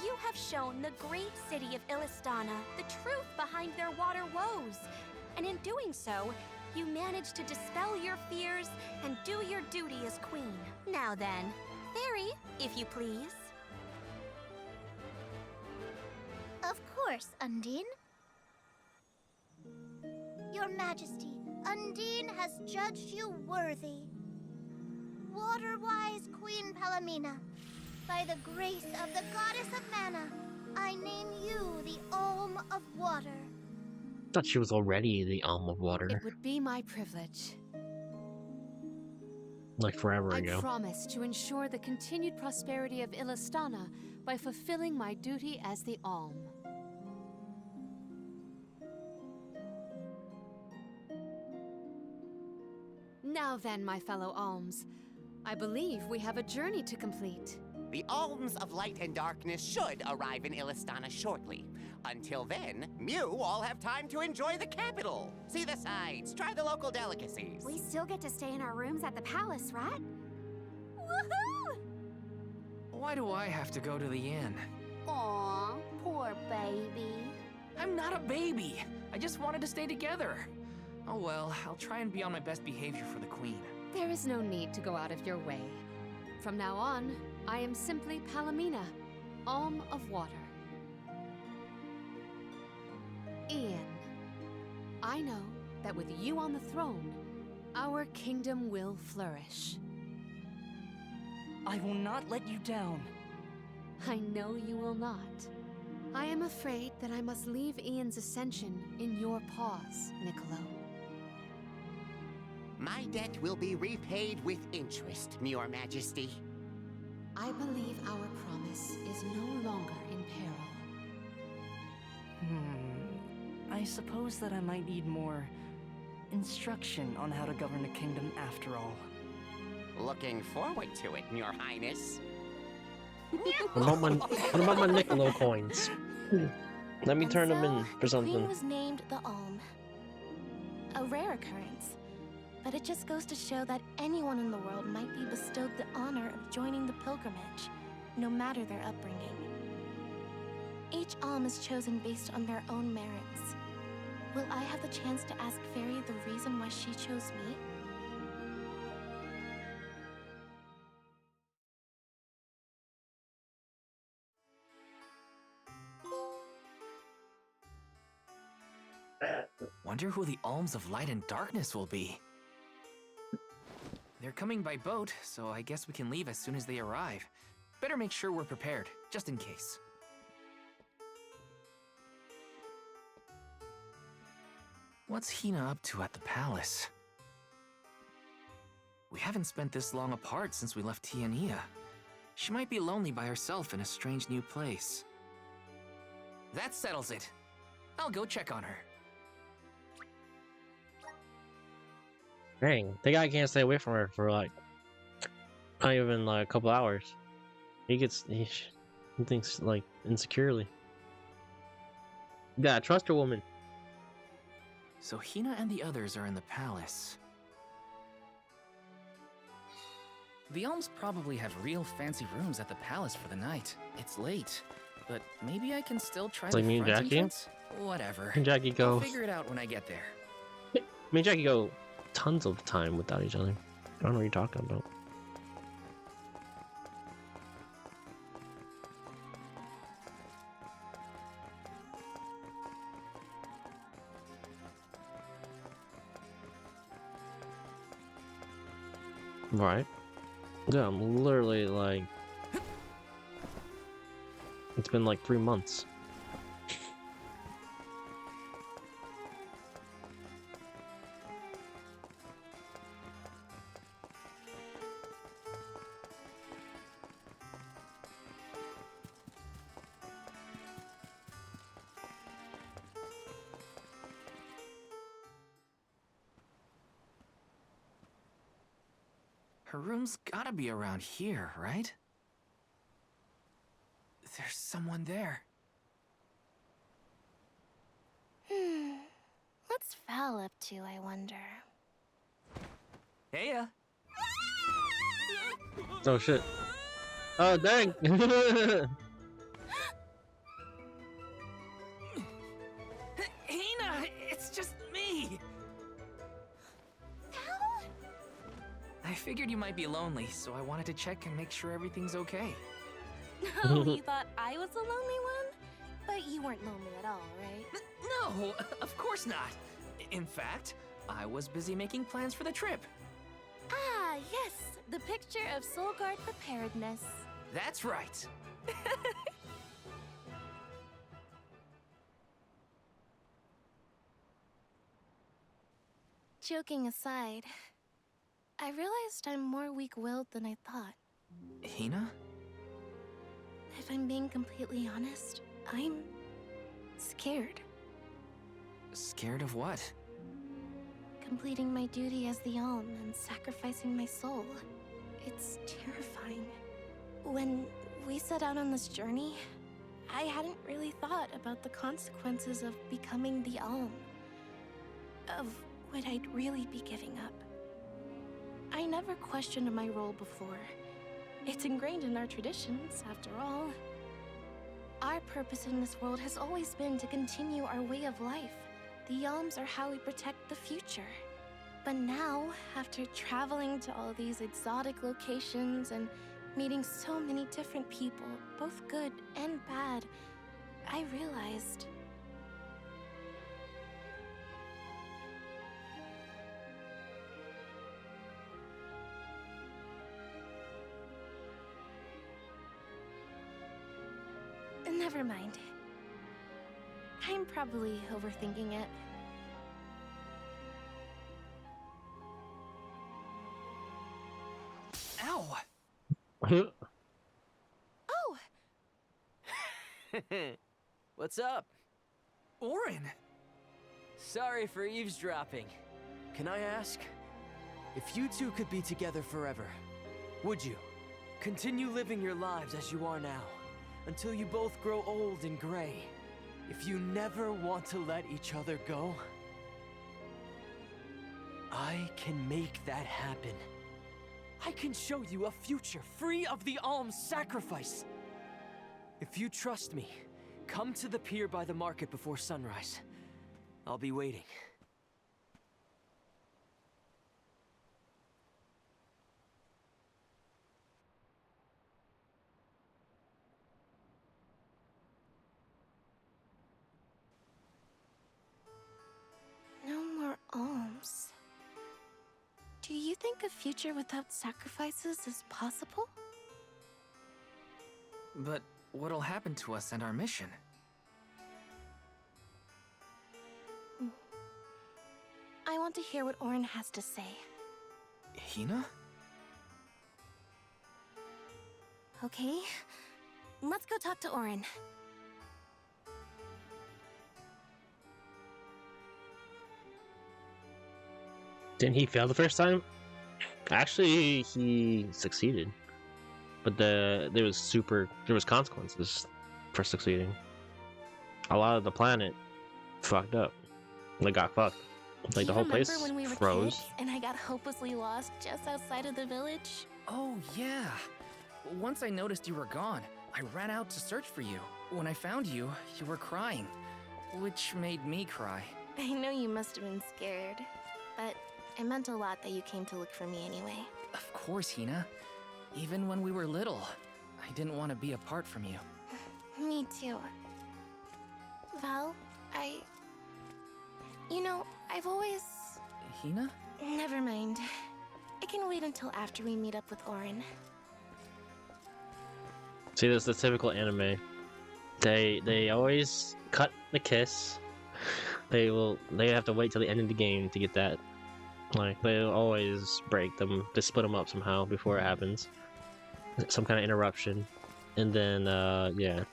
You have shown the great city of Illistana the truth behind their water woes. And in doing so, you managed to dispel your fears and do your duty as queen. Now then, Fairy, if you please. Of course, Undine. Your Majesty, Undine has judged you worthy. Water-wise Queen Palamina, by the grace of the Goddess of Mana, I name you the Alm of Water. Thought she was already the Alm of Water, It would be my privilege. like forever I ago. promise to ensure the continued prosperity of Illistana by fulfilling my duty as the Alm. Now then, my fellow Alms, I believe we have a journey to complete. The Alms of Light and Darkness should arrive in Illistana shortly. Until then, Mew all have time to enjoy the capital. See the sights, try the local delicacies. We still get to stay in our rooms at the palace, right? Woohoo! Why do I have to go to the inn? Aw, poor baby. I'm not a baby. I just wanted to stay together. Oh well, I'll try and be on my best behavior for the Queen. There is no need to go out of your way. From now on, I am simply Palamina, Alm of Water. Ian, I know that with you on the throne, our kingdom will flourish. I will not let you down. I know you will not. I am afraid that I must leave Ian's ascension in your paws, Niccolo. My debt will be repaid with interest, Your Majesty. I believe our promise is no longer in peril. I suppose that I might need more instruction on how to govern a kingdom after all. Looking forward to it, Your Highness. What about my Niccolo coins? Let me turn them in for The something. queen was named the Alm. A rare occurrence, but it just goes to show that anyone in the world might be bestowed the honor of joining the pilgrimage, no matter their upbringing. Each Alm is chosen based on their own merits. Will I have the chance to ask Fairy the reason why she chose me? Wonder who the Alms of Light and Darkness will be. They're coming by boat, so I guess we can leave as soon as they arrive. Better make sure we're prepared, just in case. What's Hina up to at the palace? We haven't spent this long apart since we left Tiania. She might be lonely by herself in a strange new place. That settles it. I'll go check on her. Dang, the guy can't stay away from her for like not even like a couple hours. He thinks like insecurely. You gotta trust a woman. So Hina and the others are in the palace. The Alms probably have real fancy rooms at the palace for the night. It's late, but maybe I can still try It's the like me and front Jackie? entrance? Whatever. Me and Jackie go. I'll figure it out when I get there. Me and Jackie go tons of time without each other. I don't know what you're talking about. Right. Yeah, I'm literally like... It's been like 3 months. Her room's gotta be around here, right? There's someone there. What's Val up to, I wonder? Heya! Oh shit. Oh dang! Hina, it's just me! I figured you might be lonely, so I wanted to check and make sure everything's okay. Oh, you thought I was the lonely one? But you weren't lonely at all, right? No, of course not. In fact, I was busy making plans for the trip. Ah, yes, the picture of Solgard preparedness. That's right. Joking aside, I realized I'm more weak-willed than I thought. Hina? If I'm being completely honest, I'm scared. Scared of what? Completing my duty as the Alm and sacrificing my soul. It's terrifying. When we set out on this journey, I hadn't really thought about the consequences of becoming the Alm. Of what I'd really be giving up. I never questioned my role before. It's ingrained in our traditions, after all. Our purpose in this world has always been to continue our way of life. The Alms are how we protect the future. But now, after traveling to all these exotic locations and meeting so many different people, both good and bad, I realized... Never mind. I'm probably overthinking it. Ow! Oh! What's up? Auron! Sorry for eavesdropping. Can I ask? If you two could be together forever, would you? Continue living your lives as you are now, until you both grow old and gray. If you never want to let each other go, I can make that happen. I can show you a future free of the Alm's sacrifice. If you trust me, come to the pier by the market before sunrise. I'll be waiting. No more alms. Do you think a future without sacrifices is possible? But what'll happen to us and our mission? I want to hear what Auron has to say. Hina? Okay, let's go talk to Auron. Didn't he fail the first time? Actually, he succeeded, but there was consequences for succeeding. A lot of the planet fucked up. Like got fucked. Like the whole place when we were froze. kids and I got hopelessly lost just outside of the village? Oh, yeah. Once I noticed you were gone, I ran out to search for you. When I found you, you were crying, which made me cry. I know you must have been scared, but it meant a lot that you came to look for me anyway. Of course, Hina. Even when we were little, I didn't want to be apart from you. Me too. Val, You know, I've always... Hina? Never mind. I can wait until after we meet up with Auron. See, that's the typical anime. They always cut the kiss. They have to wait till the end of the game to get that. Like, they'll always break them. They split them up somehow before it happens. Some kind of interruption. And then, yeah.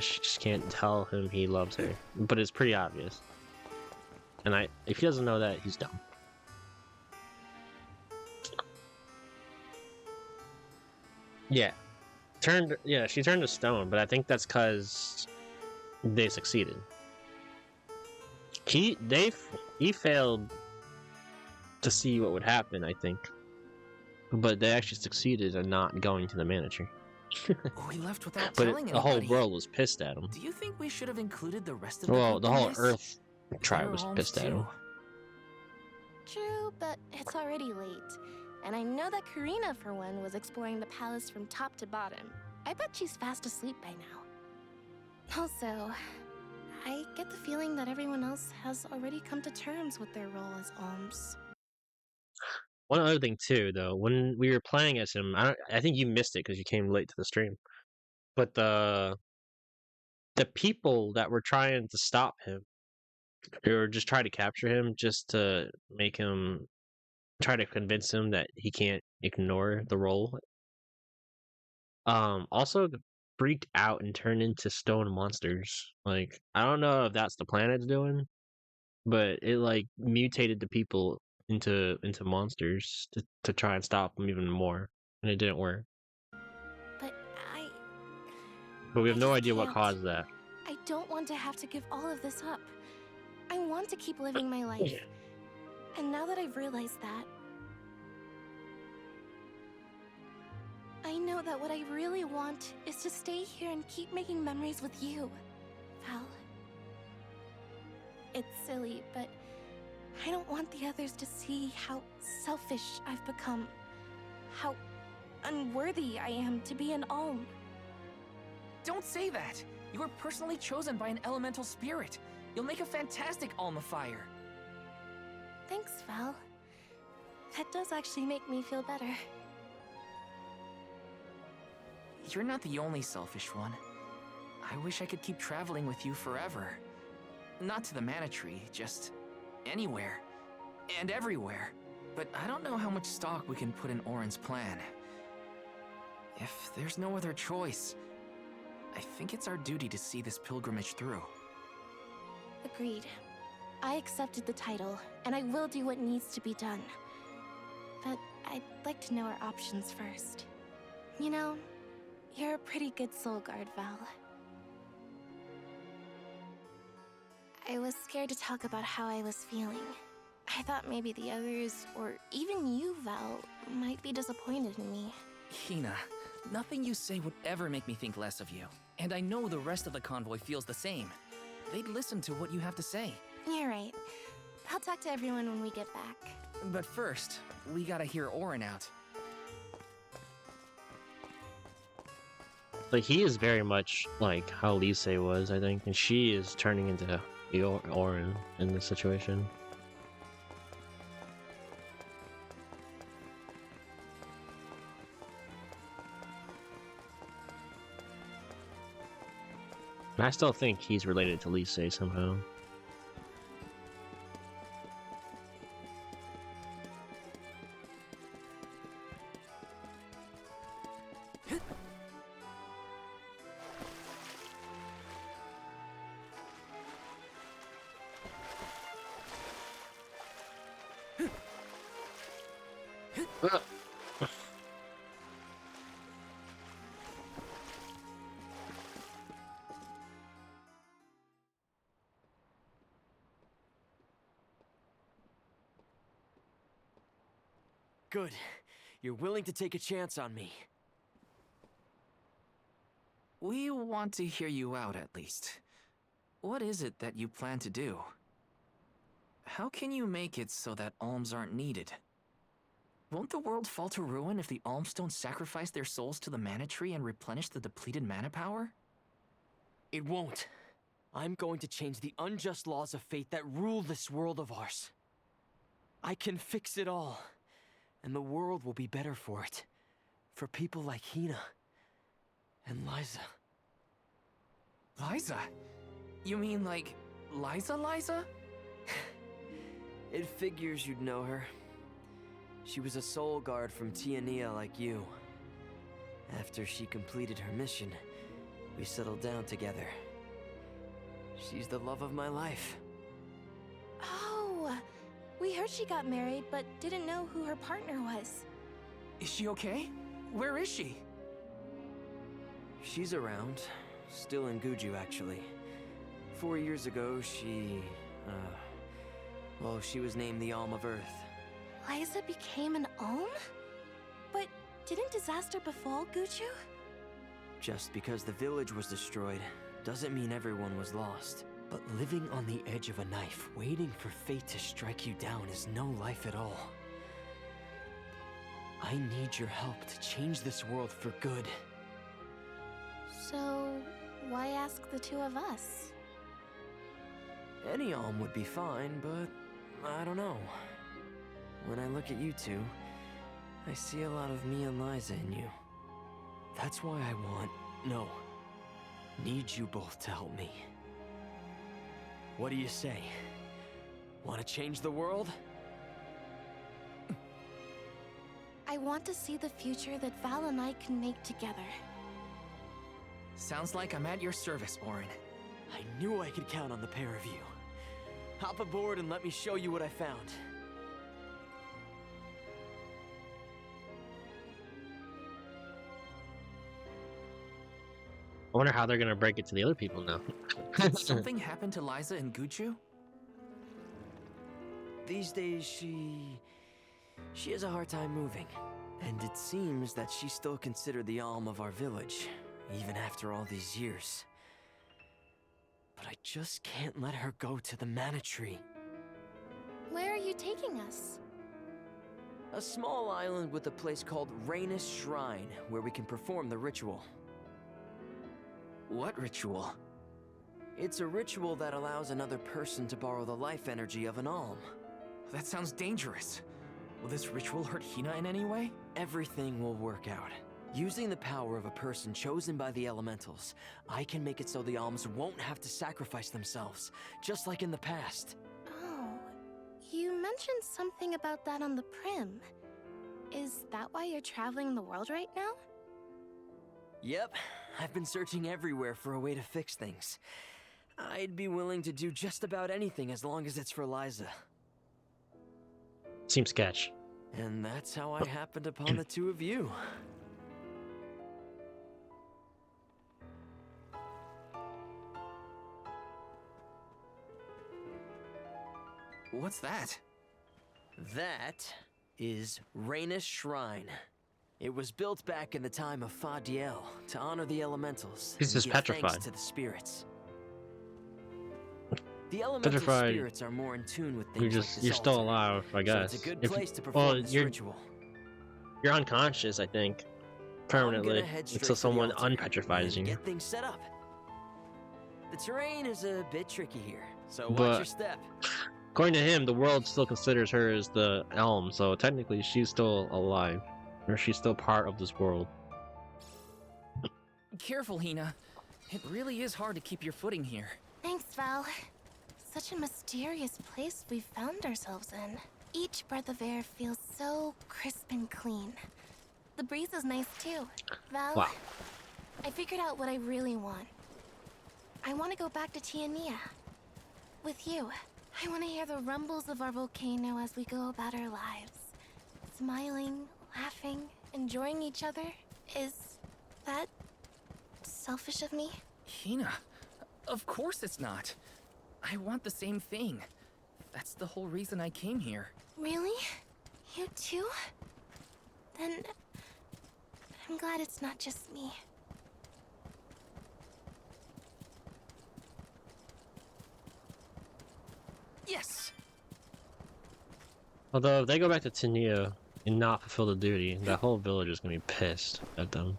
She just can't tell him he loves her. But it's pretty obvious. And if he doesn't know that, he's dumb. Yeah. She turned to stone, but I think that's because they succeeded. He failed to see what would happen, I think. But they actually succeeded in not going to the manager. We left without But telling the whole anybody. world was pissed at him. Do you think we should have included the rest of Well, the the whole group in this? Earth tribe We're was homes pissed at too. him. True, but it's already late. And I know that Karina, for one, was exploring the palace from top to bottom. I bet she's fast asleep by now. Also, I get the feeling that everyone else has already come to terms with their role as alms. One other thing too, though, when we were playing as him, I think you missed it because you came late to the stream. But the people that were trying to stop him, or just try to capture him, just to make him try to convince him that he can't ignore the role, also freaked out and turned into stone monsters. Like, I don't know if that's the plan it's doing, but it like mutated the people into monsters to try and stop them even more, and it didn't work. But we have no just idea what can't. caused that. I don't want to have to give all of this up. I want to keep living my life. And now that I've realized that, I know that what I really want is to stay here and keep making memories with you, Val. It's silly, but I don't want the others to see how selfish I've become. How unworthy I am to be an alm. Don't say that! You were personally chosen by an elemental spirit. You'll make a fantastic Alma Fire. Thanks, Val. That does actually make me feel better. You're not the only selfish one. I wish I could keep traveling with you forever. Not to the Mana Tree, just anywhere. And everywhere. But I don't know how much stock we can put in Auron's plan. If there's no other choice, I think it's our duty to see this pilgrimage through. Agreed. I accepted the title, and I will do what needs to be done. But I'd like to know our options first. You know, you're a pretty good soul guard, Val. I was scared to talk about how I was feeling. I thought maybe the others, or even you, Val, might be disappointed in me. Hina, nothing you say would ever make me think less of you. And I know the rest of the convoy feels the same. They'd listen to what you have to say. You're right. I'll talk to everyone when we get back. But first, we gotta hear Auron out. Like, he is very much like how Lise was, I think, and she is turning into Auron in this situation. And I still think he's related to Lise somehow. Good. You're willing to take a chance on me. We want to hear you out, at least. What is it that you plan to do? How can you make it so that alms aren't needed? Won't the world fall to ruin if the alms don't sacrifice their souls to the Mana Tree and replenish the depleted mana power? It won't. I'm going to change the unjust laws of fate that rule this world of ours. I can fix it all. And the world will be better for it. For people like Hina. And Liza. Liza? You mean like Liza? It figures you'd know her. She was a soul guard from Tiania like you. After she completed her mission, we settled down together. She's the love of my life. Oh, we heard she got married, but didn't know who her partner was. Is she okay? Where is she? She's around. Still in Guju, actually. 4 years ago, she was named the Alm of Earth. Liza became an alm? But didn't disaster befall Guju? Just because the village was destroyed doesn't mean everyone was lost. But living on the edge of a knife, waiting for fate to strike you down is no life at all. I need your help to change this world for good. So, why ask the two of us? Any Alm would be fine, but I don't know. When I look at you two, I see a lot of me and Liza in you. That's why I need you both to help me. What do you say? Want to change the world? I want to see the future that Val and I can make together. Sounds like I'm at your service, Orin. I knew I could count on the pair of you. Hop aboard and let me show you what I found. I wonder how they're gonna break it to the other people now. Did something happen to Liza and Guchu? These days, she has a hard time moving. And it seems that she's still considered the Alm of our village, even after all these years. But I just can't let her go to the Mana Tree. Where are you taking us? A small island with a place called Rhaenys Shrine, where we can perform the ritual. What ritual? It's a ritual that allows another person to borrow the life energy of an Alm. That sounds dangerous. Will this ritual hurt Hina in any way? Everything will work out. Using the power of a person chosen by the elementals, I can make it so the Alms won't have to sacrifice themselves, just like in the past. Oh, you mentioned something about that on the Prim. Is that why you're traveling the world right now? Yep, I've been searching everywhere for a way to fix things. I'd be willing to do just about anything as long as it's for Liza. Seems sketch. And that's how I happened upon the two of you. What's that? That is Rhaenys Shrine. It was built back in the time of Fadiel to honor the elementals. He's just give petrified. Thanks to the spirits. The elemental Petrified. spirits are more in tune with things like this You're still altar. alive, I guess. So it's a good If- place to perform this ritual. You're unconscious, I think, permanently, head straight until to the someone altar unpetrifies and you. get things set up. The terrain is a bit tricky here, so watch But- your step. According to him, the world still considers her as the Elm, so technically she's still alive, or she's still part of this world. Careful, Hina. It really is hard to keep your footing here. Thanks, Val. Such a mysterious place we've found ourselves in. Each breath of air feels so crisp and clean. The breeze is nice too. Val, Wow. I figured out what I really want. I want to go back to Tiania. With you. I want to hear the rumbles of our volcano as we go about our lives. Smiling, laughing, enjoying each other. Is that selfish of me? Hina, of course it's not. I want the same thing. That's the whole reason I came here. Really? You too? Then I'm glad it's not just me. Yes! Although if they go back to Tania and not fulfill the duty, that whole village is gonna be pissed at them.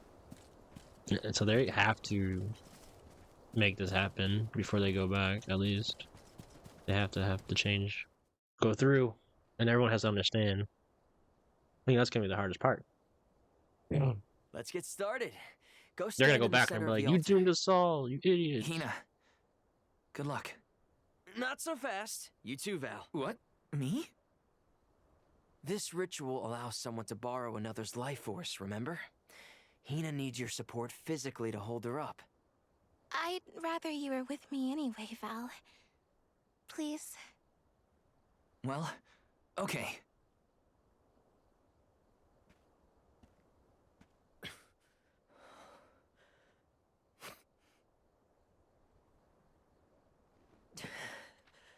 And so they have to make this happen before they go back, at least. They have to change. Go through. And everyone has to understand. I think that's gonna be the hardest part. Let's get started. Go They're stand gonna go in the back and center be of like, the you altar. doomed us all, you idiots. Hina, good luck. Not so fast. You too, Val. What? Me? This ritual allows someone to borrow another's life force, remember? Hina needs your support physically to hold her up. I'd rather you were with me anyway, Val. Please. Well, okay.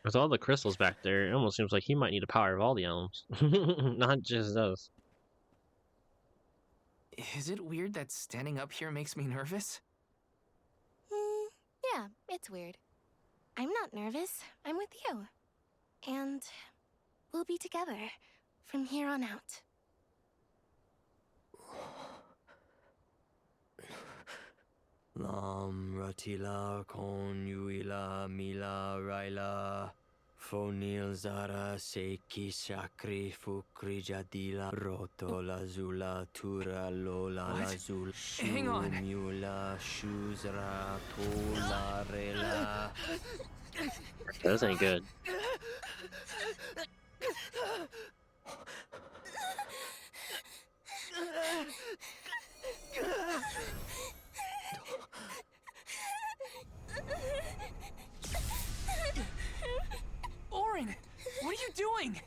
With all the crystals back there, it almost seems like he might need the power of all the elms. Not just us. Is it weird that standing up here makes me nervous? Yeah, it's weird. I'm not nervous. I'm with you. And we'll be together from here on out. Lam Ratila Kon Yuila Mila Raila Fonil Zara Seki Shakri Fukri Jadila Roto Lazula Tura Lola Lazul Hang on. Mula Shuzra Tola Rela. Those ain't good. Orin, what are you doing?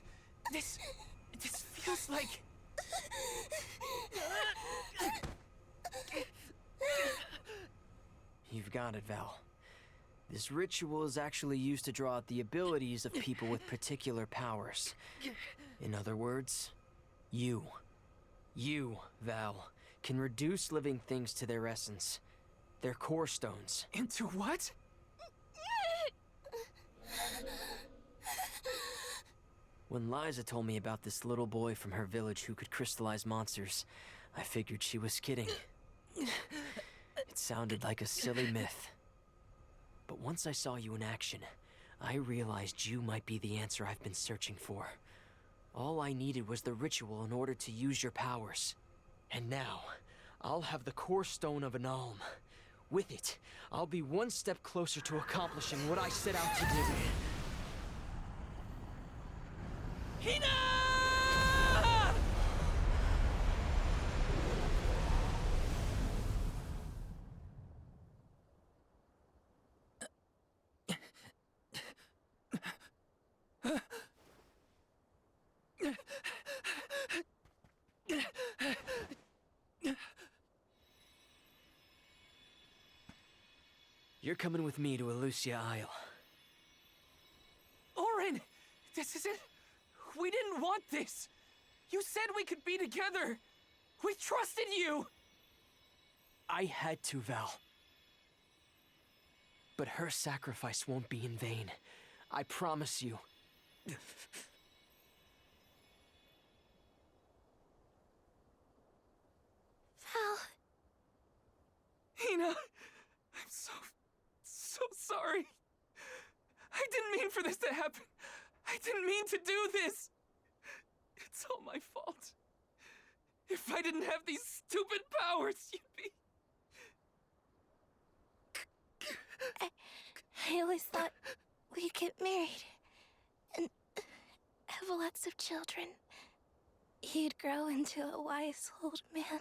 This feels like... You've got it, Val. This ritual is actually used to draw out the abilities of people with particular powers. In other words, you, Val, can reduce living things to their essence, their core stones. Into what? When Liza told me about this little boy from her village who could crystallize monsters, I figured she was kidding. It sounded like a silly myth. But once I saw you in action, I realized you might be the answer I've been searching for. All I needed was the ritual in order to use your powers. And now, I'll have the core stone of an Alm. With it, I'll be one step closer to accomplishing what I set out to do. Hina! You're coming with me to Elusia Isle. Orin! This isn't... We didn't want this! You said we could be together! We trusted you! I had to, Val. But her sacrifice won't be in vain. I promise you. Val. Hina, I'm so sorry. I didn't mean for this to happen. I didn't mean to do this. It's all my fault. If I didn't have these stupid powers, you'd be... I always thought we'd get married and have lots of children. You'd grow into a wise old man,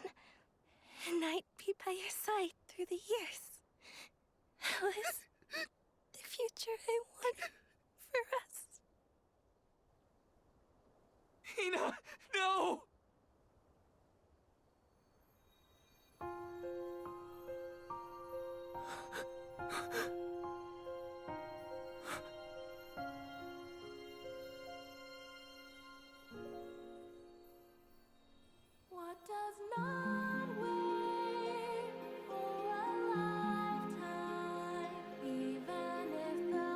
and I'd be by your side through the years. That was the future I wanted for us. Hina, no! What does not wait for a lifetime, even if the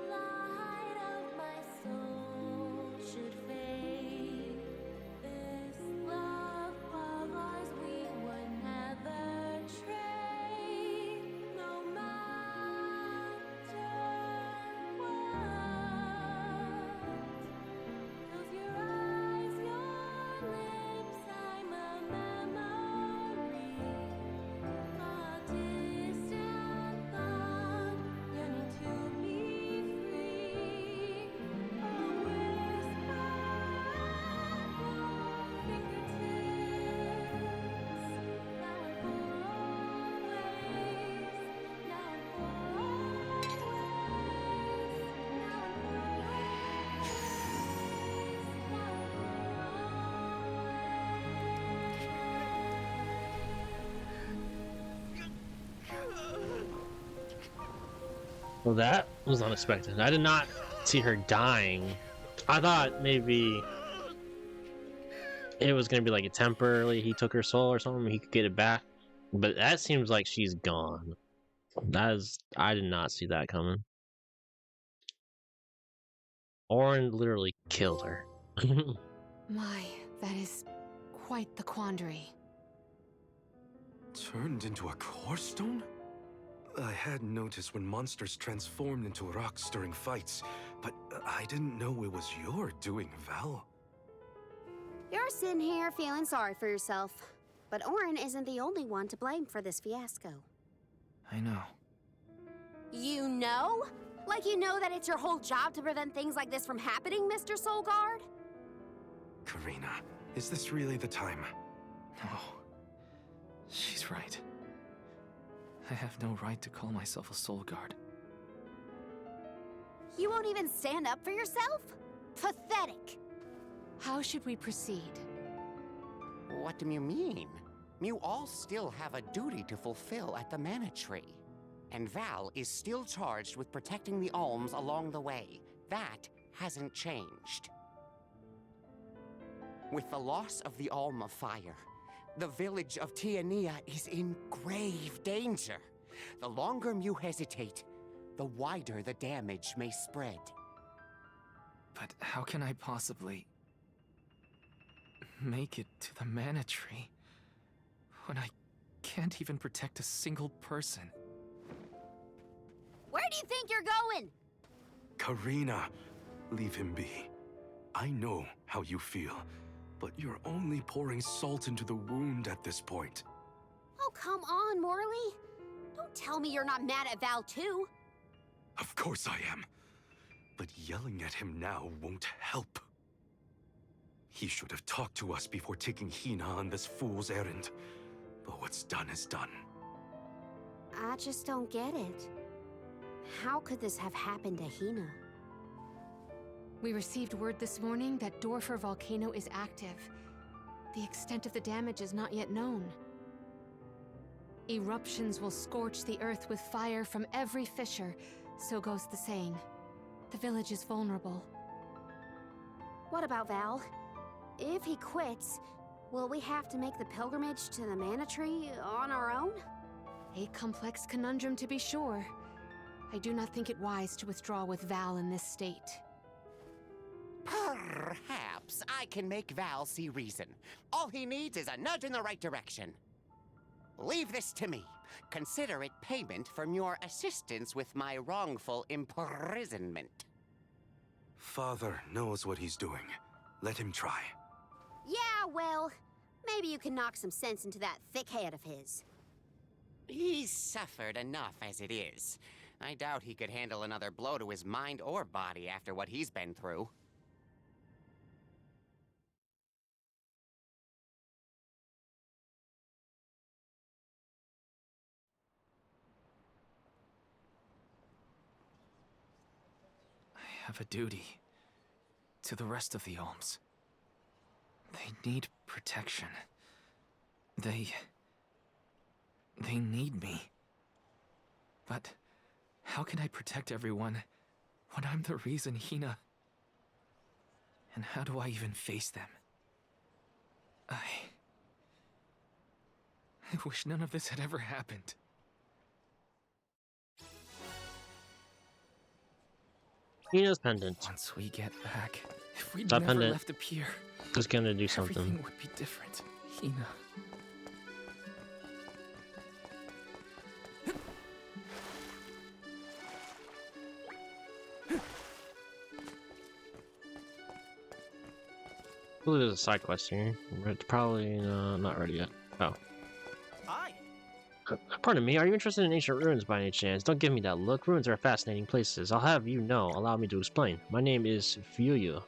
light of my soul should fade? This love of ours we would never trade, no matter what. Close your eyes, your lips, I'm a memory, a distant thought, yearning to be free, a whisper at your fingertips, now and for always, now and for always, now and for Well, that was unexpected. I did not see her dying. I thought maybe it was gonna be like a temporarily he took her soul or something, he could get it back. But that seems like she's gone. I did not see that coming. Orin literally killed her. My, that is quite the quandary. Turned into a core stone? I had noticed when monsters transformed into rocks during fights, but I didn't know it was your doing, Val. You're sitting here feeling sorry for yourself. But Orin isn't the only one to blame for this fiasco. I know. You know? Like you know that it's your whole job to prevent things like this from happening, Mr. Soulguard? Karina, is this really the time? No. She's right. I have no right to call myself a soul guard. You won't even stand up for yourself? Pathetic. How should we proceed? What do you mean? You all still have a duty to fulfill at the Mana Tree. And Val is still charged with protecting the Alms along the way. That hasn't changed. With the loss of the Alm of Fire, the village of Tiania is in grave danger. The longer you hesitate, the wider the damage may spread. But how can I possibly make it to the Mana Tree when I can't even protect a single person? Where do you think you're going? Karina, leave him be. I know how you feel, but you're only pouring salt into the wound at this point. Oh, come on, Morley. Don't tell me you're not mad at Val, too. Of course I am. But yelling at him now won't help. He should have talked to us before taking Hina on this fool's errand. But what's done is done. I just don't get it. How could this have happened to Hina? We received word this morning that Dorfer Volcano is active. The extent of the damage is not yet known. Eruptions will scorch the earth with fire from every fissure, so goes the saying. The village is vulnerable. What about Val? If he quits, will we have to make the pilgrimage to the Mana Tree on our own? A complex conundrum to be sure. I do not think it wise to withdraw with Val in this state. Perhaps I can make Val see reason. All he needs is a nudge in the right direction. Leave this to me. Consider it payment from your assistance with my wrongful imprisonment. Father knows what he's doing. Let him try. Yeah, well, maybe you can knock some sense into that thick head of his. He's suffered enough as it is. I doubt he could handle another blow to his mind or body after what he's been through. I have a duty to the rest of the Alms. They need protection. They need me. But how can I protect everyone when I'm the reason Hina... And how do I even face them? I wish none of this had ever happened. Hina's pendant. Once we get back, if we'd That never pendant left the pier, is gonna do something. everything would be different. Hina. Ooh, there's a side quest here. It's probably not ready yet. Oh. Aye. Pardon me, are you interested in ancient ruins by any chance? Don't give me that look. Ruins are fascinating places. I'll have you know. Allow me to explain. My name is Fuyu.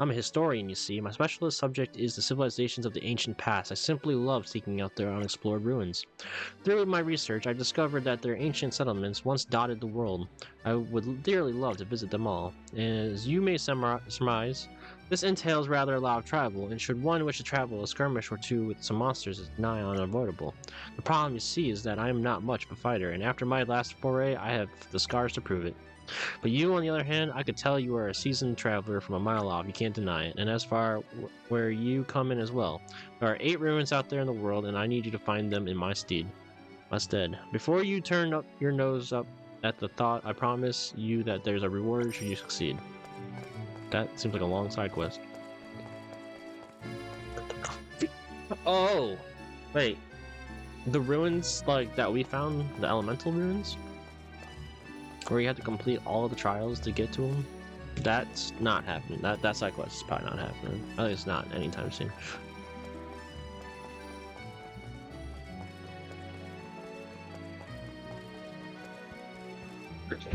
I'm a historian, you see. My specialist subject is the civilizations of the ancient past. I simply love seeking out their unexplored ruins. Through my research, I discovered that their ancient settlements once dotted the world. I would dearly love to visit them all. As you may surmise, this entails rather a lot of travel, and should one wish to travel a skirmish or two with some monsters is nigh unavoidable. The problem, you see, is that I am not much of a fighter, and after my last foray, I have the scars to prove it. But you, on the other hand, I could tell you are a seasoned traveler from a mile off, you can't deny it, and as far where you come in as well. There are 8 ruins out there in the world, and I need you to find them in my stead. Before you turn up your nose up at the thought, I promise you that there's a reward should you succeed. That seems like a long side quest. Oh! Wait. The ruins like that we found, the elemental ruins, where you had to complete all of the trials to get to them. That's not happening. That side quest is probably not happening. At least not anytime soon.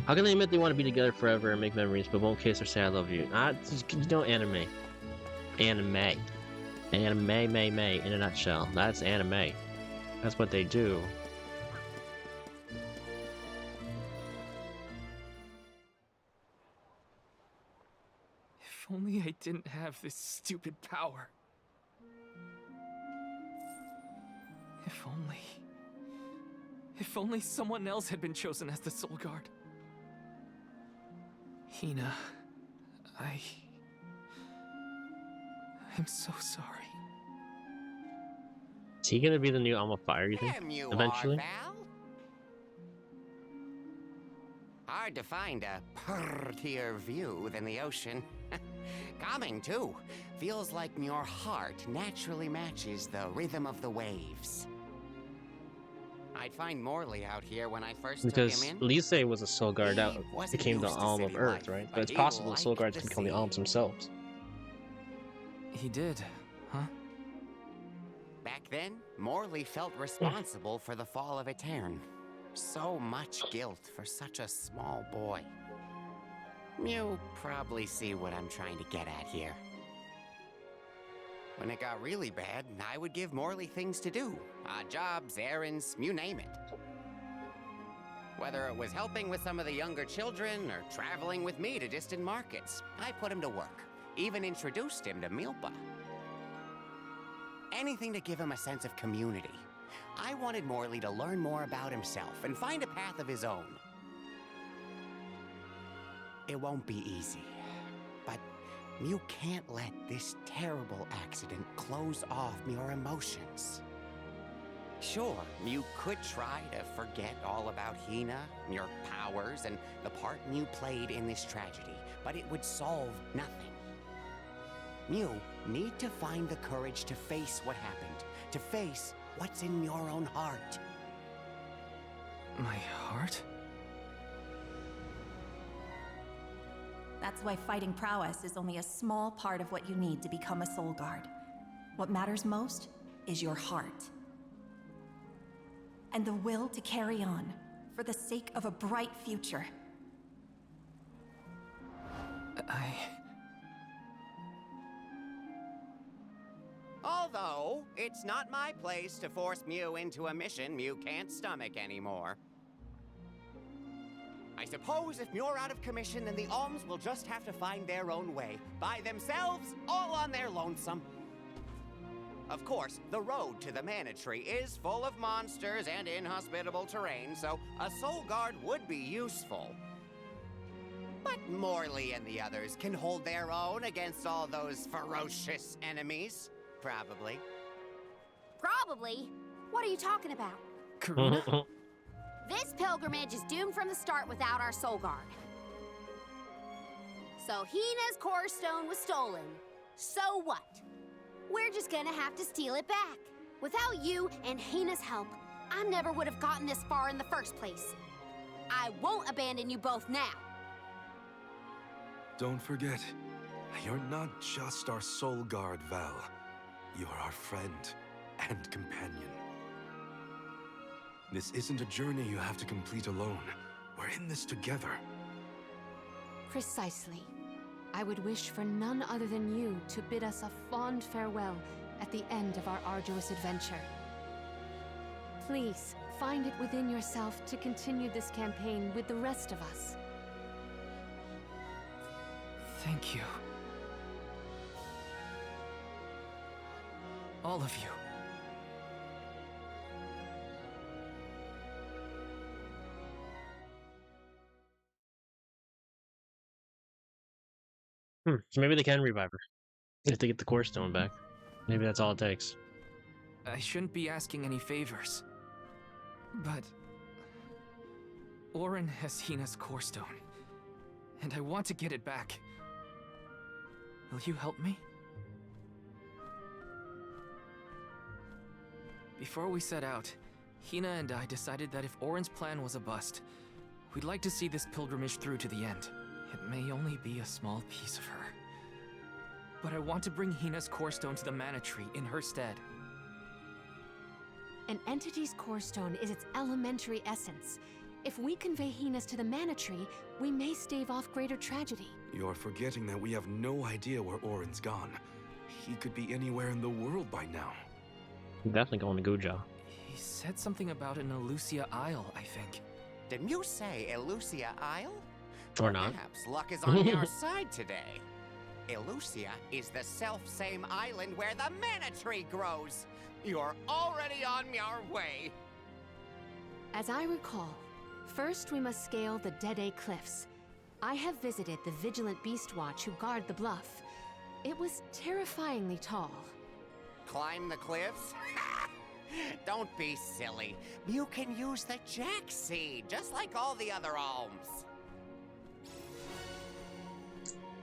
How can they admit they want to be together forever and make memories, but won't kiss or say I love you? You know, anime. Anime. Anime, may, in a nutshell. That's anime. That's what they do. If only I didn't have this stupid power. If only... If only someone else had been chosen as the Soul Guard. Hina, I'm so sorry. Is he gonna be the new Alma Fire, you think? Damn you Eventually? are, Val. Hard to find a prettier view than the ocean. Calming, too. Feels like your heart naturally matches the rhythm of the waves. I'd find Morley out here when I first Because took him in. Lise was a Soul Guard that wasn't became the used to Alm of city Earth, life, right? but But it's he possible the Soul liked Guards the can become the sea. Alms themselves. He did, huh? Back then, Morley felt responsible for the fall of Etern. So much guilt for such a small boy. You probably see what I'm trying to get at here. When it got really bad, I would give Morley things to do. Jobs, errands, you name it. Whether it was helping with some of the younger children or traveling with me to distant markets, I put him to work. Even introduced him to Milpa. Anything to give him a sense of community. I wanted Morley to learn more about himself and find a path of his own. It won't be easy, but you can't let this terrible accident close off your emotions. Sure, you could try to forget all about Hina, your powers, and the part you played in this tragedy, but it would solve nothing. You need to find the courage to face what happened, to face what's in your own heart. My heart? That's why fighting prowess is only a small part of what you need to become a Soul Guard. What matters most is your heart. And the will to carry on, for the sake of a bright future. Although, it's not my place to force Mew into a mission Mew can't stomach anymore. I suppose if Muir out of commission, then the Alms will just have to find their own way. By themselves, all on their lonesome. Of course, the road to the Mana Tree is full of monsters and inhospitable terrain, so a Soul Guard would be useful. But Morley and the others can hold their own against all those ferocious enemies. Probably. Probably? What are you talking about? Karina? This pilgrimage is doomed from the start without our Soul Guard. So Hina's core stone was stolen. So what? We're just gonna have to steal it back. Without you and Hina's help, I never would have gotten this far in the first place. I won't abandon you both now. Don't forget, you're not just our Soul Guard, Val. You're our friend and companion. This isn't a journey you have to complete alone. We're in this together. Precisely. I would wish for none other than you to bid us a fond farewell at the end of our arduous adventure. Please, find it within yourself to continue this campaign with the rest of us. Thank you. All of you. So maybe they can revive her. If they get the core stone back. Maybe that's all it takes. I shouldn't be asking any favors. But... Orin has Hina's core stone. And I want to get it back. Will you help me? Before we set out, Hina and I decided that if Orin's plan was a bust, we'd like to see this pilgrimage through to the end. It may only be a small piece of her. But I want to bring Hina's core stone to the Mana Tree in her stead. An entity's core stone is its elementary essence. If we convey Hina's to the Mana Tree, we may stave off greater tragedy. You're forgetting that we have no idea where Orin's gone. He could be anywhere in the world by now. I'm definitely going to Guja. He said something about an Elusia Isle, I think. Didn't you say Elusia Isle? Or not. Perhaps luck is on our side today. Elusia is the self-same island where the Mana Tree grows. You're already on your way. As I recall, first we must scale the Dede Cliffs. I have visited the Vigilant Beast Watch who guard the bluff. It was terrifyingly tall. Climb the cliffs? Don't be silly. You can use the Jack Seed, just like all the other alms.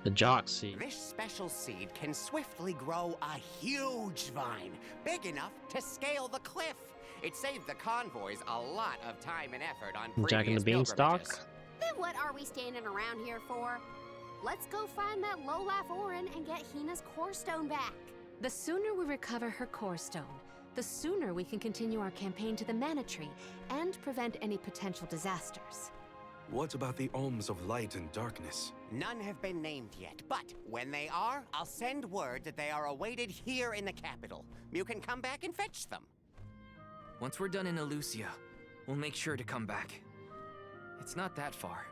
The Jock Seed. This special seed can swiftly grow a huge vine, big enough to scale the cliff. It saved the convoys a lot of time and effort on previous Jack and the Beanstalk. pilgrimages. Then what are we standing around here for? Let's go find that Lolaf Orin and get Hina's core stone back. The sooner we recover her core stone, the sooner we can continue our campaign to the Mana Tree and prevent any potential disasters. What about the alms of light and darkness? None have been named yet, but when they are, I'll send word that they are awaited here in the capital. You can come back and fetch them. Once we're done in Elusia, we'll make sure to come back. It's not that far.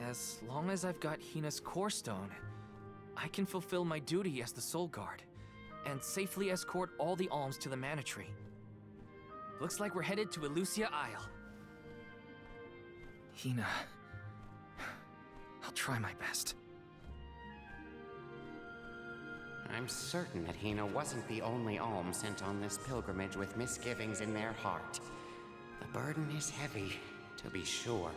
As long as I've got Hina's core stone, I can fulfill my duty as the Soul Guard and safely escort all the alms to the Mana Tree. Looks like we're headed to Elusia Isle. Hina, I'll try my best. I'm certain that Hina wasn't the only alm sent on this pilgrimage with misgivings in their heart. The burden is heavy, to be sure.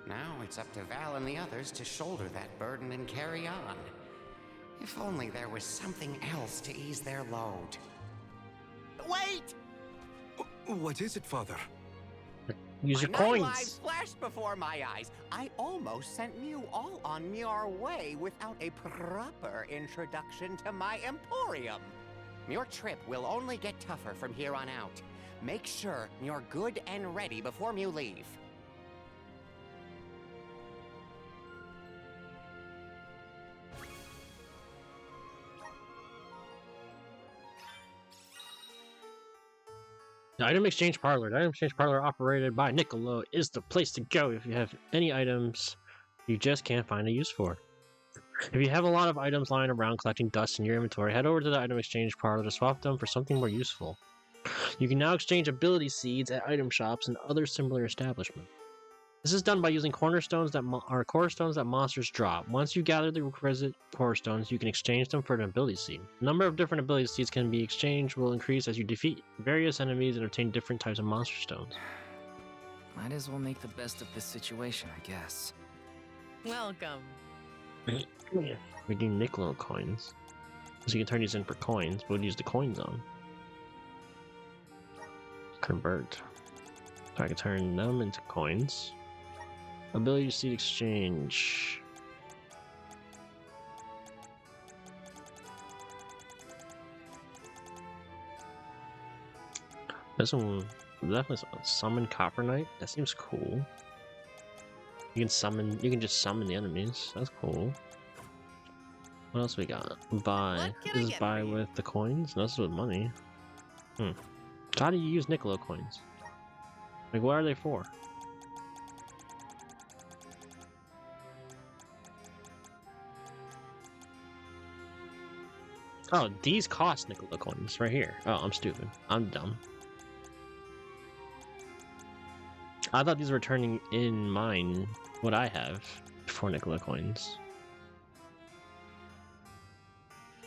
Now it's up to Val and the others to shoulder that burden and carry on. If only there was something else to ease their load. Wait! What is it, Father? Use your My coins. lives flashed before my eyes. I almost sent you all on your way without a proper introduction to my Emporium. Your trip will only get tougher from here on out. Make sure you're good and ready before you leave. The Item Exchange Parlor. The Item Exchange Parlor, operated by Niccolo, is the place to go if you have any items you just can't find a use for. If you have a lot of items lying around collecting dust in your inventory, head over to the Item Exchange Parlor to swap them for something more useful. You can now exchange ability seeds at item shops and other similar establishments. This is done by using cornerstones that cornerstones that monsters drop. Once you gather the requisite cornerstones, you can exchange them for an ability seed. The number of different ability seeds can be exchanged will increase as you defeat various enemies and obtain different types of monster stones. Might as well make the best of this situation, I guess. Welcome. We do Niccolo coins. So you can turn these in for coins, but we'll use the coins on. Convert. So I can turn them into coins. Ability seed exchange. This one definitely summon Copper Knight. That seems cool. You can just summon the enemies. That's cool. What else we got? Buy. This is buy with the coins? No, this is with money. So how do you use Niccolo coins? Like, what are they for? Oh, these cost Niccolo coins right here. Oh, I'm stupid. I'm dumb. I thought these were turning in mine, what I have, for Niccolo coins.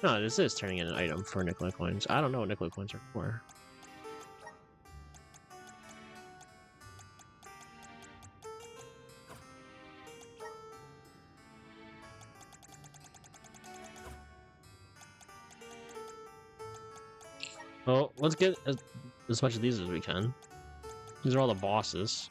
No, this is turning in an item for Niccolo coins. I don't know what Niccolo coins are for. Oh, let's get as much of these as we can. These are all the bosses.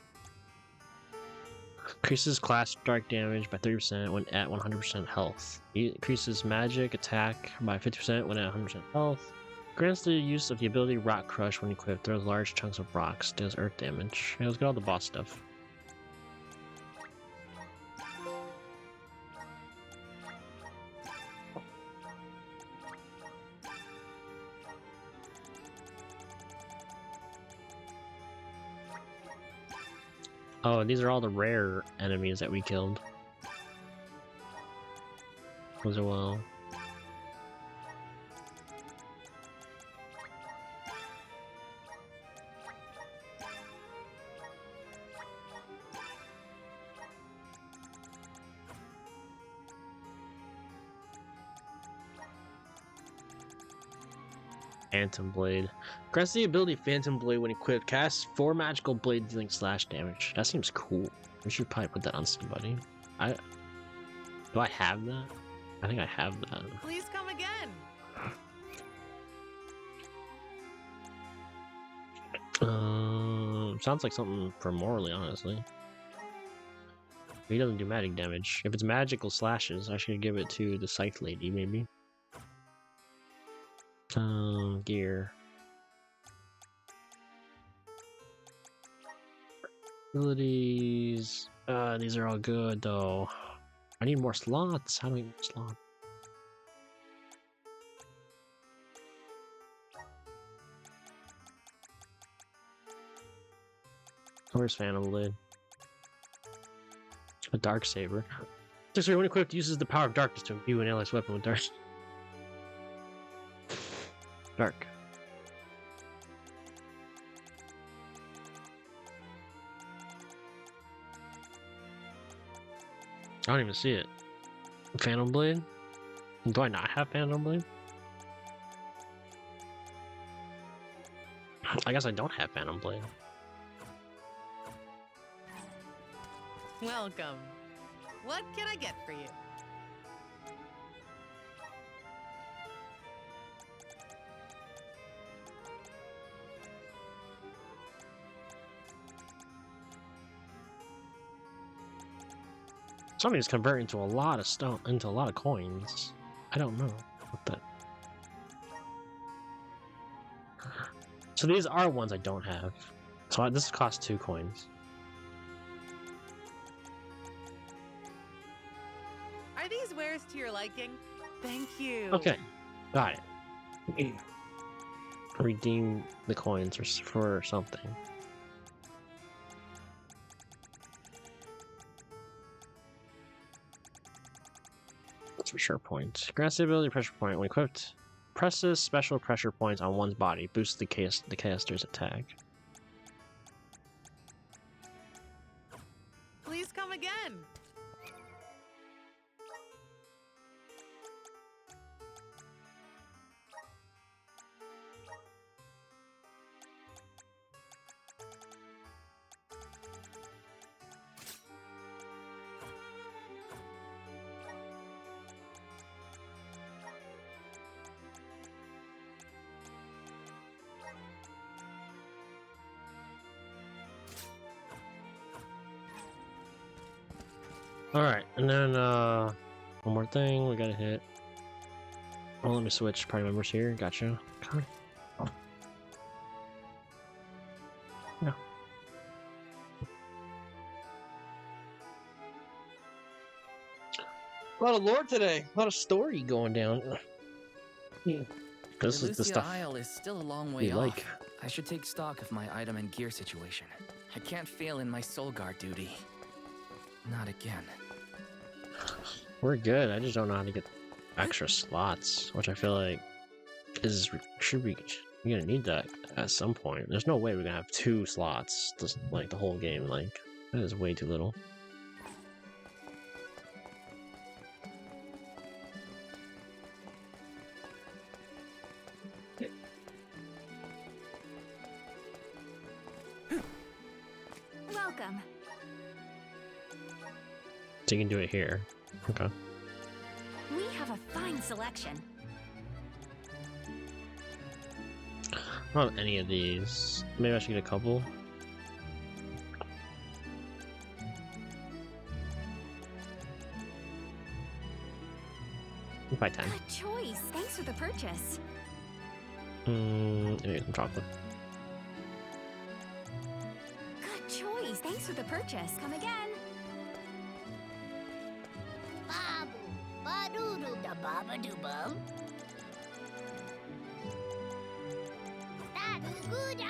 Increases class dark damage by 30% when at 100% health. Increases magic attack by 50% when at 100% health. Grants the use of the ability Rock Crush when equipped. Throws large chunks of rocks. Deals earth damage. Yeah, let's get all the boss stuff. Oh, these are all the rare enemies that we killed. As well. Phantom Blade. Grants the ability Phantom Blade when equipped. Casts 4 magical blade dealing slash damage. That seems cool. We should probably put that on somebody. Do I have that? I think I have that. Please come again. Sounds like something for Morley, honestly. He doesn't do magic damage. If it's magical slashes, I should give it to the Scythe Lady, maybe. Gear. Abilities. These are all good though. I need more slots. How do I get more slots? Where's Phantom Blade? A Dark Saber. When equipped, uses the power of darkness to imbue an ally's weapon with dark. Dark. I don't even see it. Phantom Blade? Do I not have Phantom Blade? I guess I don't have Phantom Blade. Welcome. What can I get for you? Somebody's converting into a lot of stone, into a lot of coins. I don't know what that. So these are ones I don't have. So this costs 2 coins. Are these wares to your liking? Thank you. Okay, got it. Redeem the coins for something. Pressure points. Grants the ability pressure point when equipped. Presses special pressure points on one's body. Boosts the caster's attack. Please come again. Alright, and then one more thing we gotta hit. Oh, let me switch party members here. Gotcha. Okay. Oh. No. A lot of lore today. A lot of story going down. Yeah. This is the stuff Isle is still a long we way off. like. I should take stock of my item and gear situation. I can't fail in my soul guard duty. Not again. We're good. I just don't know how to get extra slots, which I feel like you're gonna need that at some point. There's no way we're gonna have 2 slots like the whole game. Like that is way too little. Welcome. So you can do it here. Okay. We have a fine selection. I don't have any of these. Maybe I should get a couple. Buy 10. Good choice. Thanks for the purchase. Maybe some chocolate. Good choice. Thanks for the purchase. Come again. Babu, ba-doo-doo, da ba-ba-doo-bum. Da-doo-goo-da.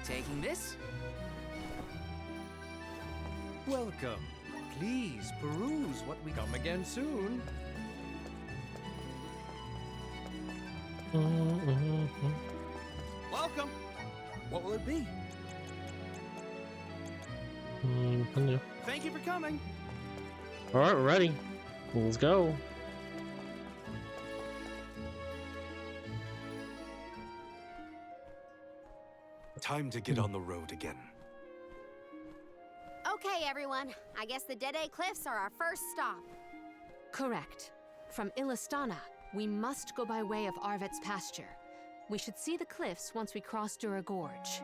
Taking this? Welcome. Please peruse what we come again soon. Welcome. What will it be? Thank you for coming. Alright, we're ready. Let's go. Time to get on the road again. Okay, everyone. I guess the Dede Cliffs are our first stop. Correct. From Illistana, we must go by way of Arvet's pasture. We should see the cliffs once we cross Dura Gorge.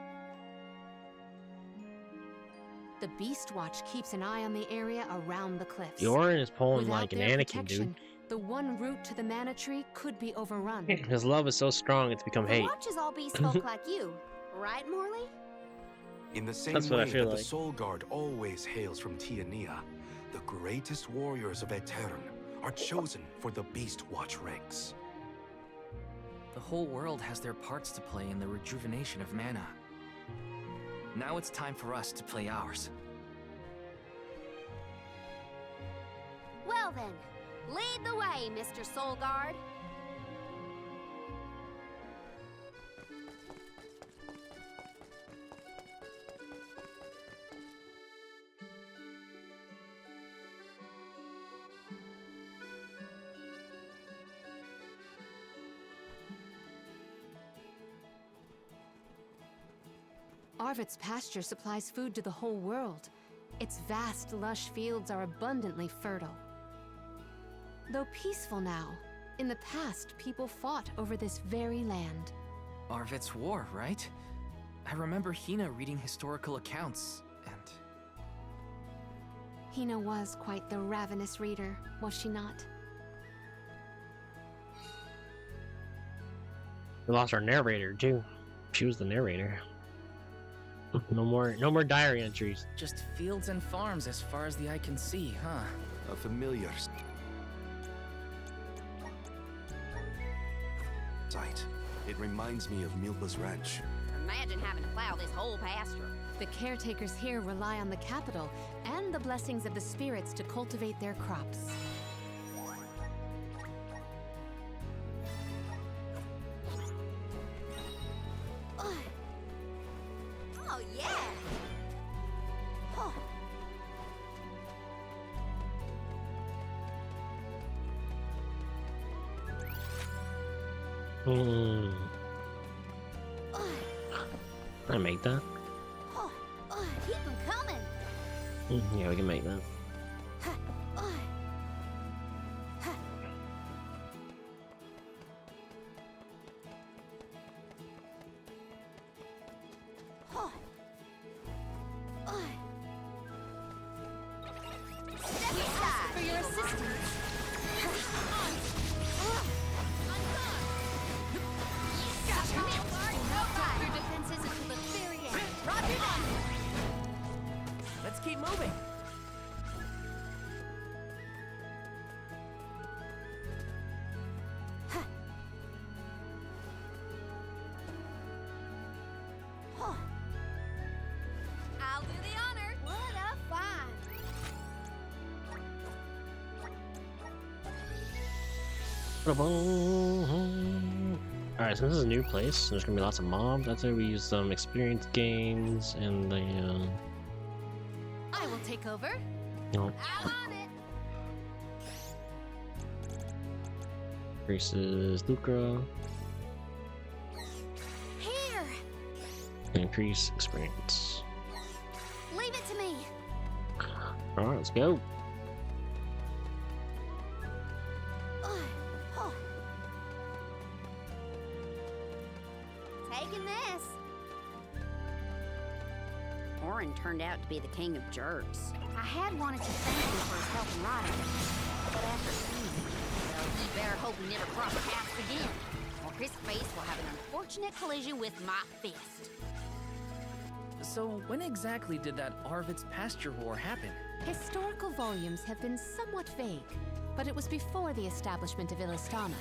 The Beast Watch keeps an eye on the area around the cliffs. Yorin is pulling Without like an their Anakin, protection, dude. the one route to the Mana Tree could be overrun. His love is so strong, it's become The hate. Watch is all beast folk like you, right, Morley? In the same That's what I way feel that like. the Soul Guard always hails from Tiania, the greatest warriors of Aetern are chosen for the Beast Watch ranks. The whole world has their parts to play in the rejuvenation of mana. Now it's time for us to play ours. Well then, lead the way, Mr. Soul Guard. Arvet's pasture supplies food to the whole world. Its vast, lush fields are abundantly fertile. Though peaceful now, in the past people fought over this very land. Arvet's war, right? I remember Hina reading historical accounts, and... Hina was quite the ravenous reader, was she not? We lost our narrator too. She was the narrator. No more diary entries. Just fields and farms as far as the eye can see, huh? A familiar sight. It reminds me of Milpa's ranch. Imagine having to plow this whole pasture. The caretakers here rely on the capital and the blessings of the spirits to cultivate their crops. Oh, yeah! Oh. Can I make that? Oh, keep them coming! Yeah, we can make that. For your assistance. Your defenses until the very end. Roger that. Let's keep moving. I'll do the honor. What a find. Alright, so this is a new place. There's gonna be lots of mobs. That's why we use some experience gains and the I will take over. no, I'm on it. increases Lucra, Here. increase experience. Leave it to me. Alright, let's go. Orin turned out to be the king of jerks. I had wanted to thank him for his help in Rotting, but after seeing him, well, he better hope we never cross paths again, or his face will have an unfortunate collision with my fist. So, when exactly did that Arvid's pasture war happen? Historical volumes have been somewhat vague, but it was before the establishment of Illistana.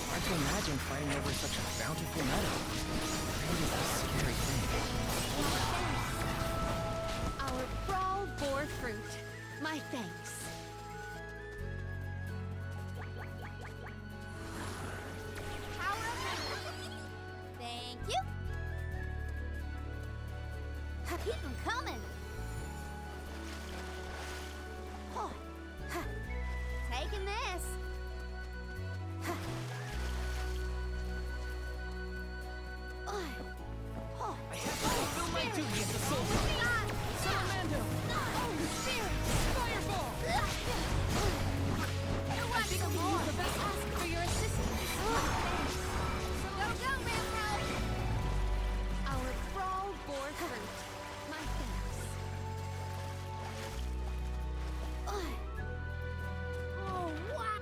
Hard to imagine fighting over such a bountiful meadow. It is a scary thing. Our brawl bore fruit. My thanks. Power up. Thank you. Keep them coming. Oh. Taking this. I have to fulfill my duty as a soldier. Salamando! Fireball! I think we can use the best ask for your assistance. Go, Rambo! Our brawl bore fruit. My thanks. Oh, what?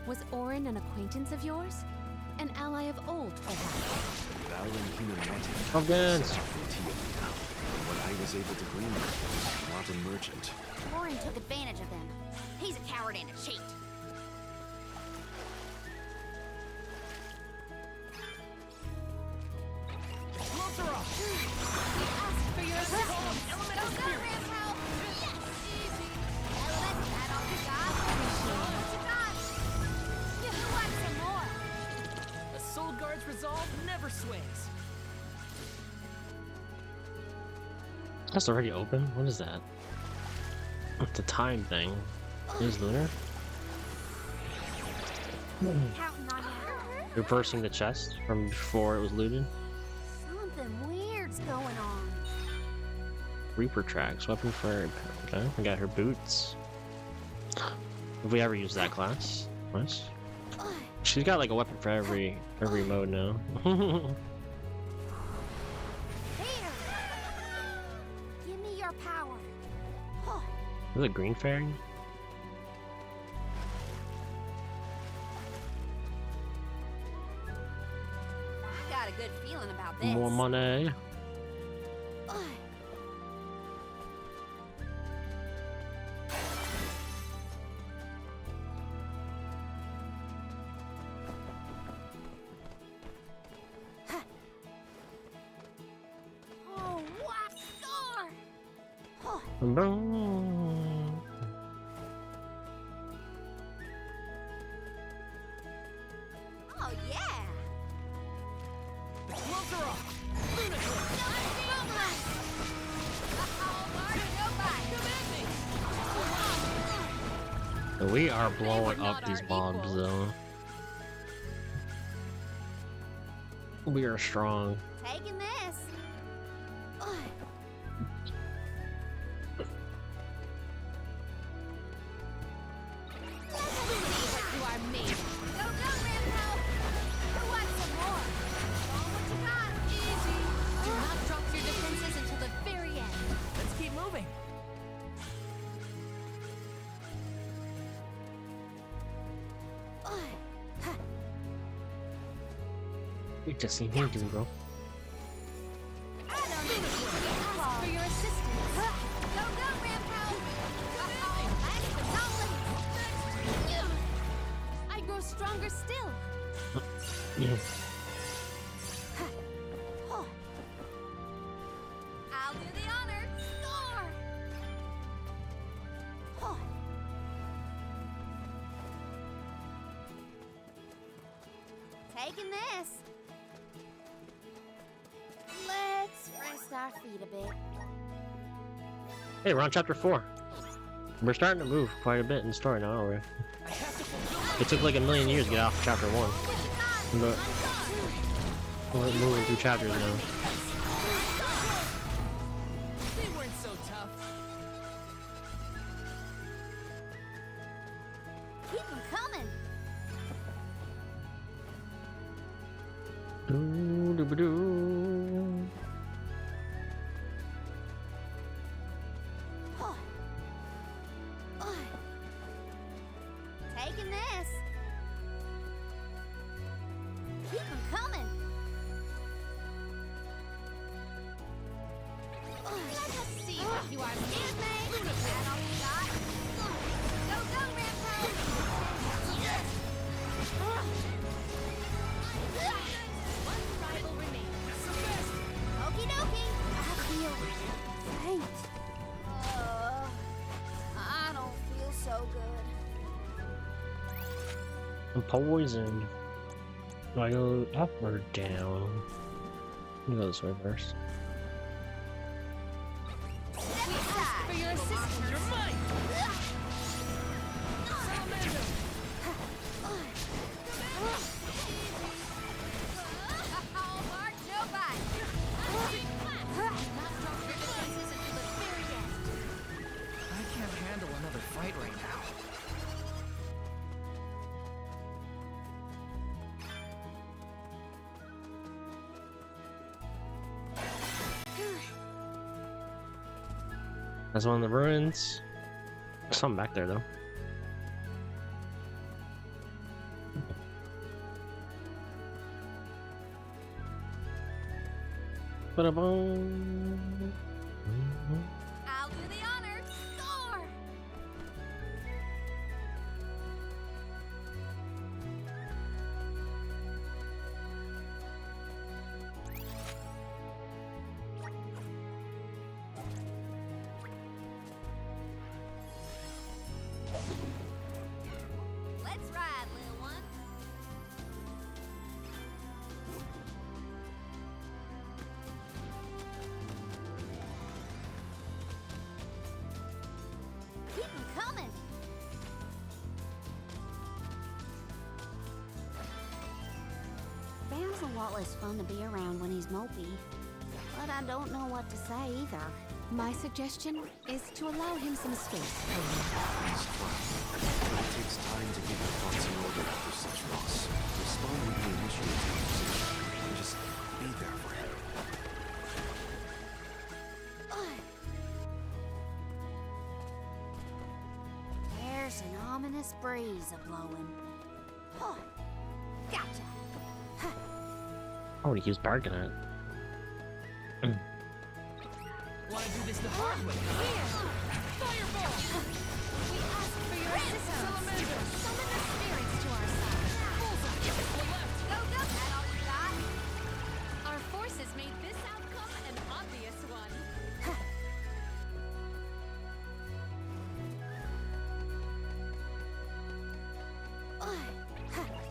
Was Orin an acquaintance of yours? An ally of old, perhaps? Val and Hina met him. Pumpkins! Sovereignty of the town. What I was able to glean was not a merchant. Orin took advantage of them. He's a coward and a cheat. Closer up! Ask for your assistance. Elemental spirit. Help! Yes! Easy. Elements, that all you got? What you got? You want some more? A soul guard's resolve never sways. That's already open? What is that? It's a time thing. Is Lunar? Counting on you. Reversing the chest from before it was looted. Something weird's going on. Reaper tracks, weapon for... Okay, we got her boots. Have we ever used that class? Nice. She's got like a weapon for every mode now. Here. Give me your power. Is it a green fairy? I got a good feeling about this. More money. Oh, what score? Oh, yeah. Closer up! We are blowing up these mobs though. We are strong. Taking this. You are me. Go, Rambo! Who wants some more? All what you got. Easy. Do not drop your defenses until the very end. Let's keep moving. You just seen him, bro. Ask for your assistance. Go, Rambo! I grow stronger still. Yeah. I'll do the honor. Score! Taking this. Let's rest our feet a bit. Hey, we're on chapter 4. We're starting to move quite a bit in the story now, aren't we? It took like a million years to get off chapter 1. But we're moving through chapters now. They weren't so tough. Keep them coming. Ba-do-ba-doo. Taking this. Keep 'em coming. Let us see what you are made of. That all you got? Go, go, Rampo! One rival remains. Okie dokie. I feel faint. I don't feel so good. I'm poisoned. Do I go up or down? I'm gonna go this way first. For your assistance. You're mine. I can't handle another fight right now. That's one of the ruins. There's something back there though. Ba-da-boom. I'll do the honor. Score! Let's ride, little one. Keep 'em coming. Bam's a lot less fun to be around when he's mopey. But I don't know what to say either. My suggestion is to allow him some space. But it takes time to get your thoughts in order after such loss. Respond when he initiates a conversation, and just be there for him. There's an ominous breeze a-blowing. Oh, gotcha. I would use bargain it. Wanna do this the hard way? Fireball! We ask for your assistance. Salamander! Summon the spirits to our side. Bullseye! To the left! Go, go! That all you got? Our forces made this outcome an obvious one.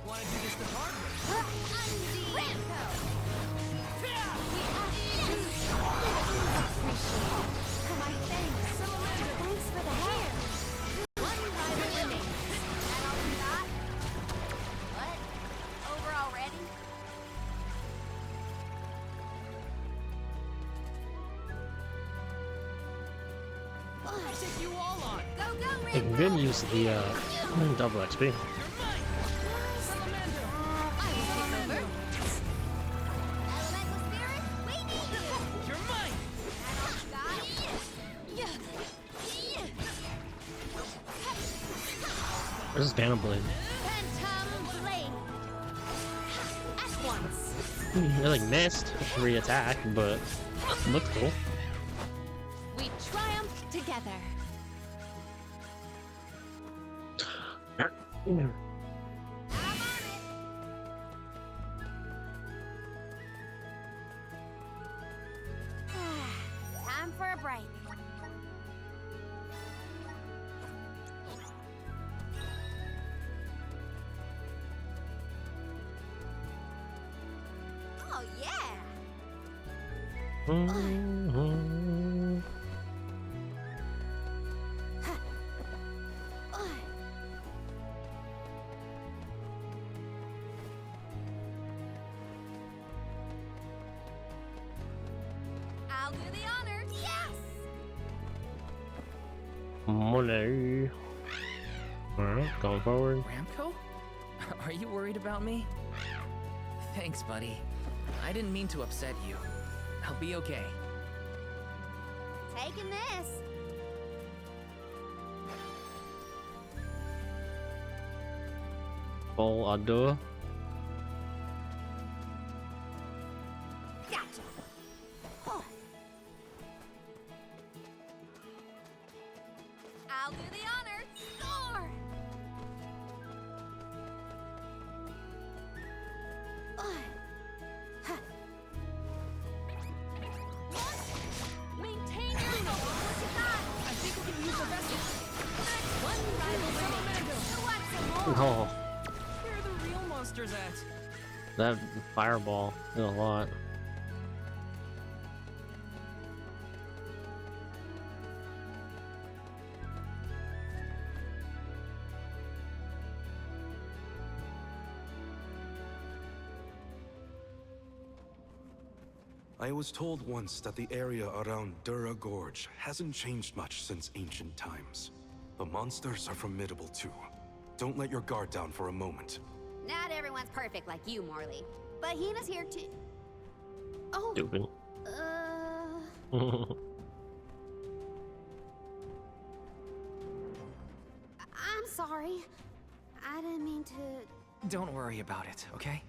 Wanna do this the hard way? Rampo! My thanks. Thanks for the help. One rival remains. That all you got? What? Over already? I take you all on. Go, go, You can Rampo! good use the double XP. You're mine. Salamander. I will take over. Elemental spirit, we need you! You're mine. That all you got? This is Phantom Blade. Phantom Blade! At once! It like missed re-attack, but looks cool. We triumph together. I'm on it! Time for a break. Oh yeah! Mhm. I'll do the honor. Yes! Money. Alright, going forward. Ramco? Are you worried about me? Thanks, buddy. I didn't mean to upset you. I'll be okay. Taking this. Full ado. Gotcha. Oh. I'll do the honor. Score. Maintain your focus. What you got? I think we can use the vessel. One rival remaining. Who wants some more? Oh, Where are the real monsters at? that fireball did a lot. I was told once that the area around Dura Gorge hasn't changed much since ancient times. The monsters are formidable too. Don't let your guard down for a moment. Not everyone's perfect like you, Morley. But Hina's here too. Oh. Stupid. I'm sorry. I didn't mean to. Don't worry about it, okay?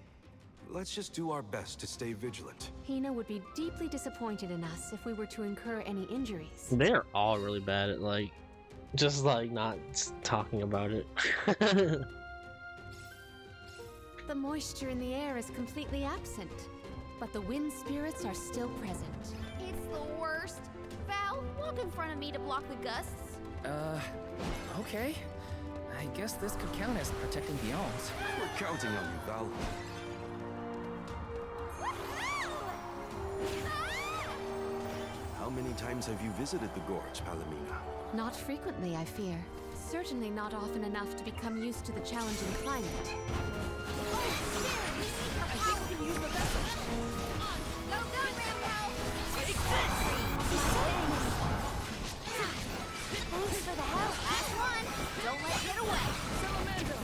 Let's just do our best to stay vigilant. Hina would be deeply disappointed in us if we were to incur any injuries. They're all really bad at like, just like not talking about it. The moisture in the air is completely absent, but the wind spirits are still present. It's the worst. Val, walk in front of me to block the gusts. Okay. I guess this could count as protecting the Alms. We're counting on you, Val. How many times have you visited the gorge, Palomina? Not frequently, I fear. Certainly not often enough to become used to the challenging climate. I think we can use the vessel. Go, go, Rambo! Take this! Thanks for the help. Last one. Don't let it get away. Salamando!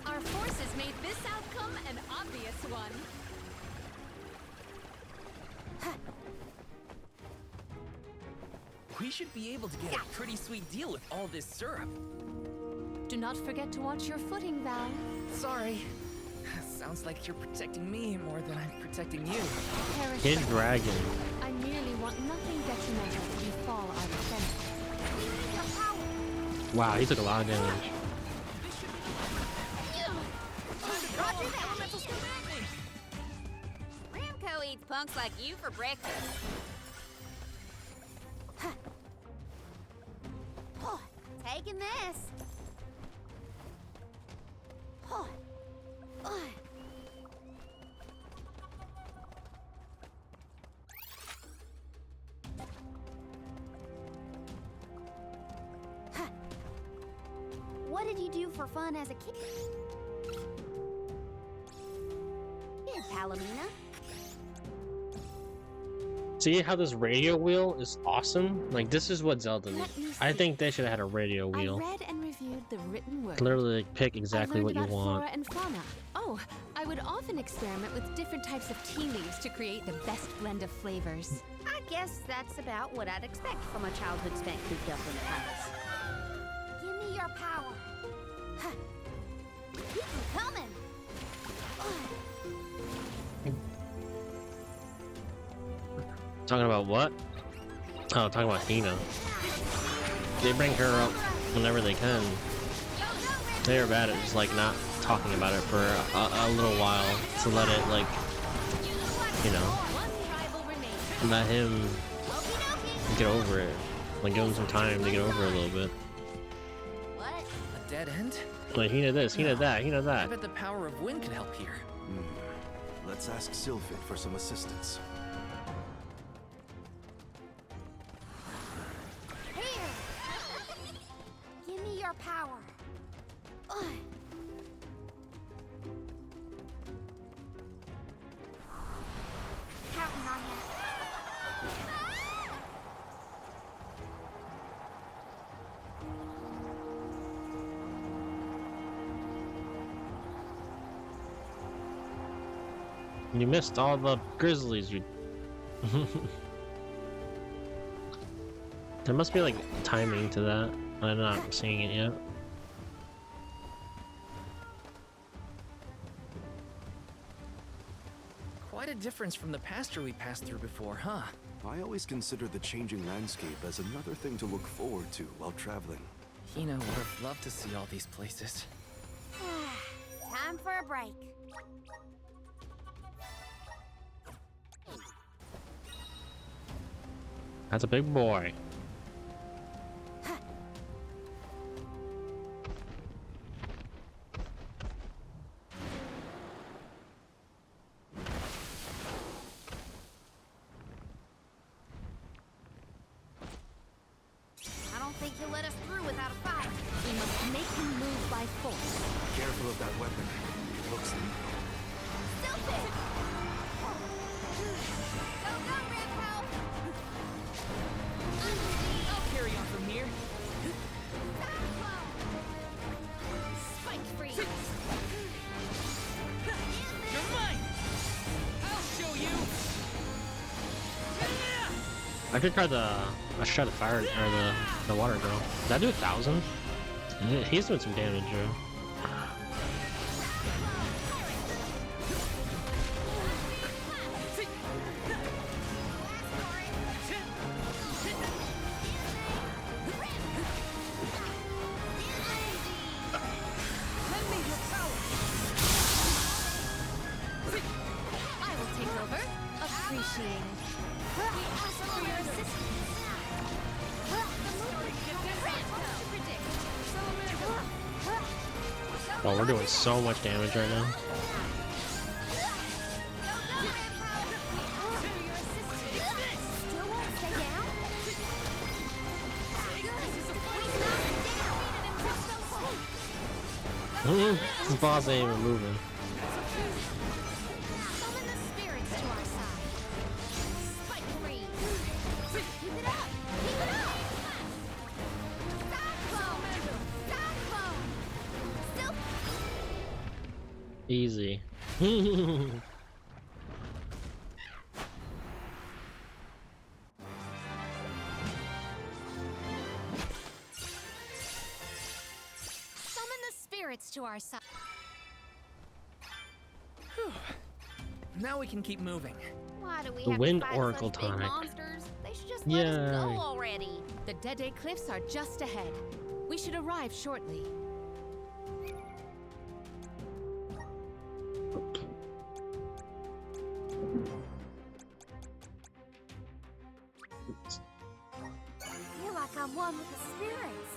Our forces made this outcome an obvious one. We should be able to get a pretty sweet deal with all this syrup. Do not forget to watch your footing, Val. Sorry. Sounds like you're protecting me more than I'm protecting you. Perish Kid by- Dragon. I merely want nothing detrimental to befall our defense. Wow, he took a lot of damage. Roger that. Ramco eats punks like you for breakfast. Oh, taking this. Oh. Oh. What did you do for fun as a kid? Here, Palomina. See how this radio wheel is awesome? Like, this is what Zelda needs. Let me I see. think they should have had a radio I wheel. read and reviewed the written word. Literally, like, pick I exactly learned what you about want. flora and fauna. Oh, I would often experiment with different types of tea leaves to create the best blend of flavors. I guess that's about what I'd expect from a childhood spent cooped up in a palace. Give me your power. Huh. Keep them coming. Talking about what? Oh, talking about Hina. They bring her up whenever they can. They are bad at just like not talking about it for a little while to let it like, you know, let him get over it. Like give him some time to get over it a little bit. A dead end? Like Hina this, Hina that, Hina I that. bet the power of wind could help here. Let's ask Sylphid for some assistance. Here. Give me your power. Ugh. Counting on you. You missed all the grizzlies. You. There must be like timing to that. I'm not seeing it yet. Quite a difference from the pasture we passed through before, huh? I always consider the changing landscape as another thing to look forward to while traveling. Hina would have loved to see all these places. Time for a break. That's a big boy. I don't think he'll let us through without a fight. We must make him move by force. Careful of that weapon. It looks lethal. Stupid! Go, go, Rampo! I'll carry on from here. Spike freeze! You're mine! I'll show you! I could try the. I should try the fire or the water girl. Did I do 1,000? He's doing some damage, Joe. I will take over. Appreciate it. We ask for your assistance. Oh, we're doing so much damage right now. This boss ain't even moving. Summon the spirits to our side. Spike freeze! Keep it up! Keep it up! Cyclone! Cyclone! Still Easy. summon the spirits to our side. Now we can keep moving. Why do we The have Wind to fight Oracle such big tonic. monsters? They should just let us go Yay. already. The Dede Cliffs are just ahead. We should arrive shortly. I feel like I'm one with the spirits.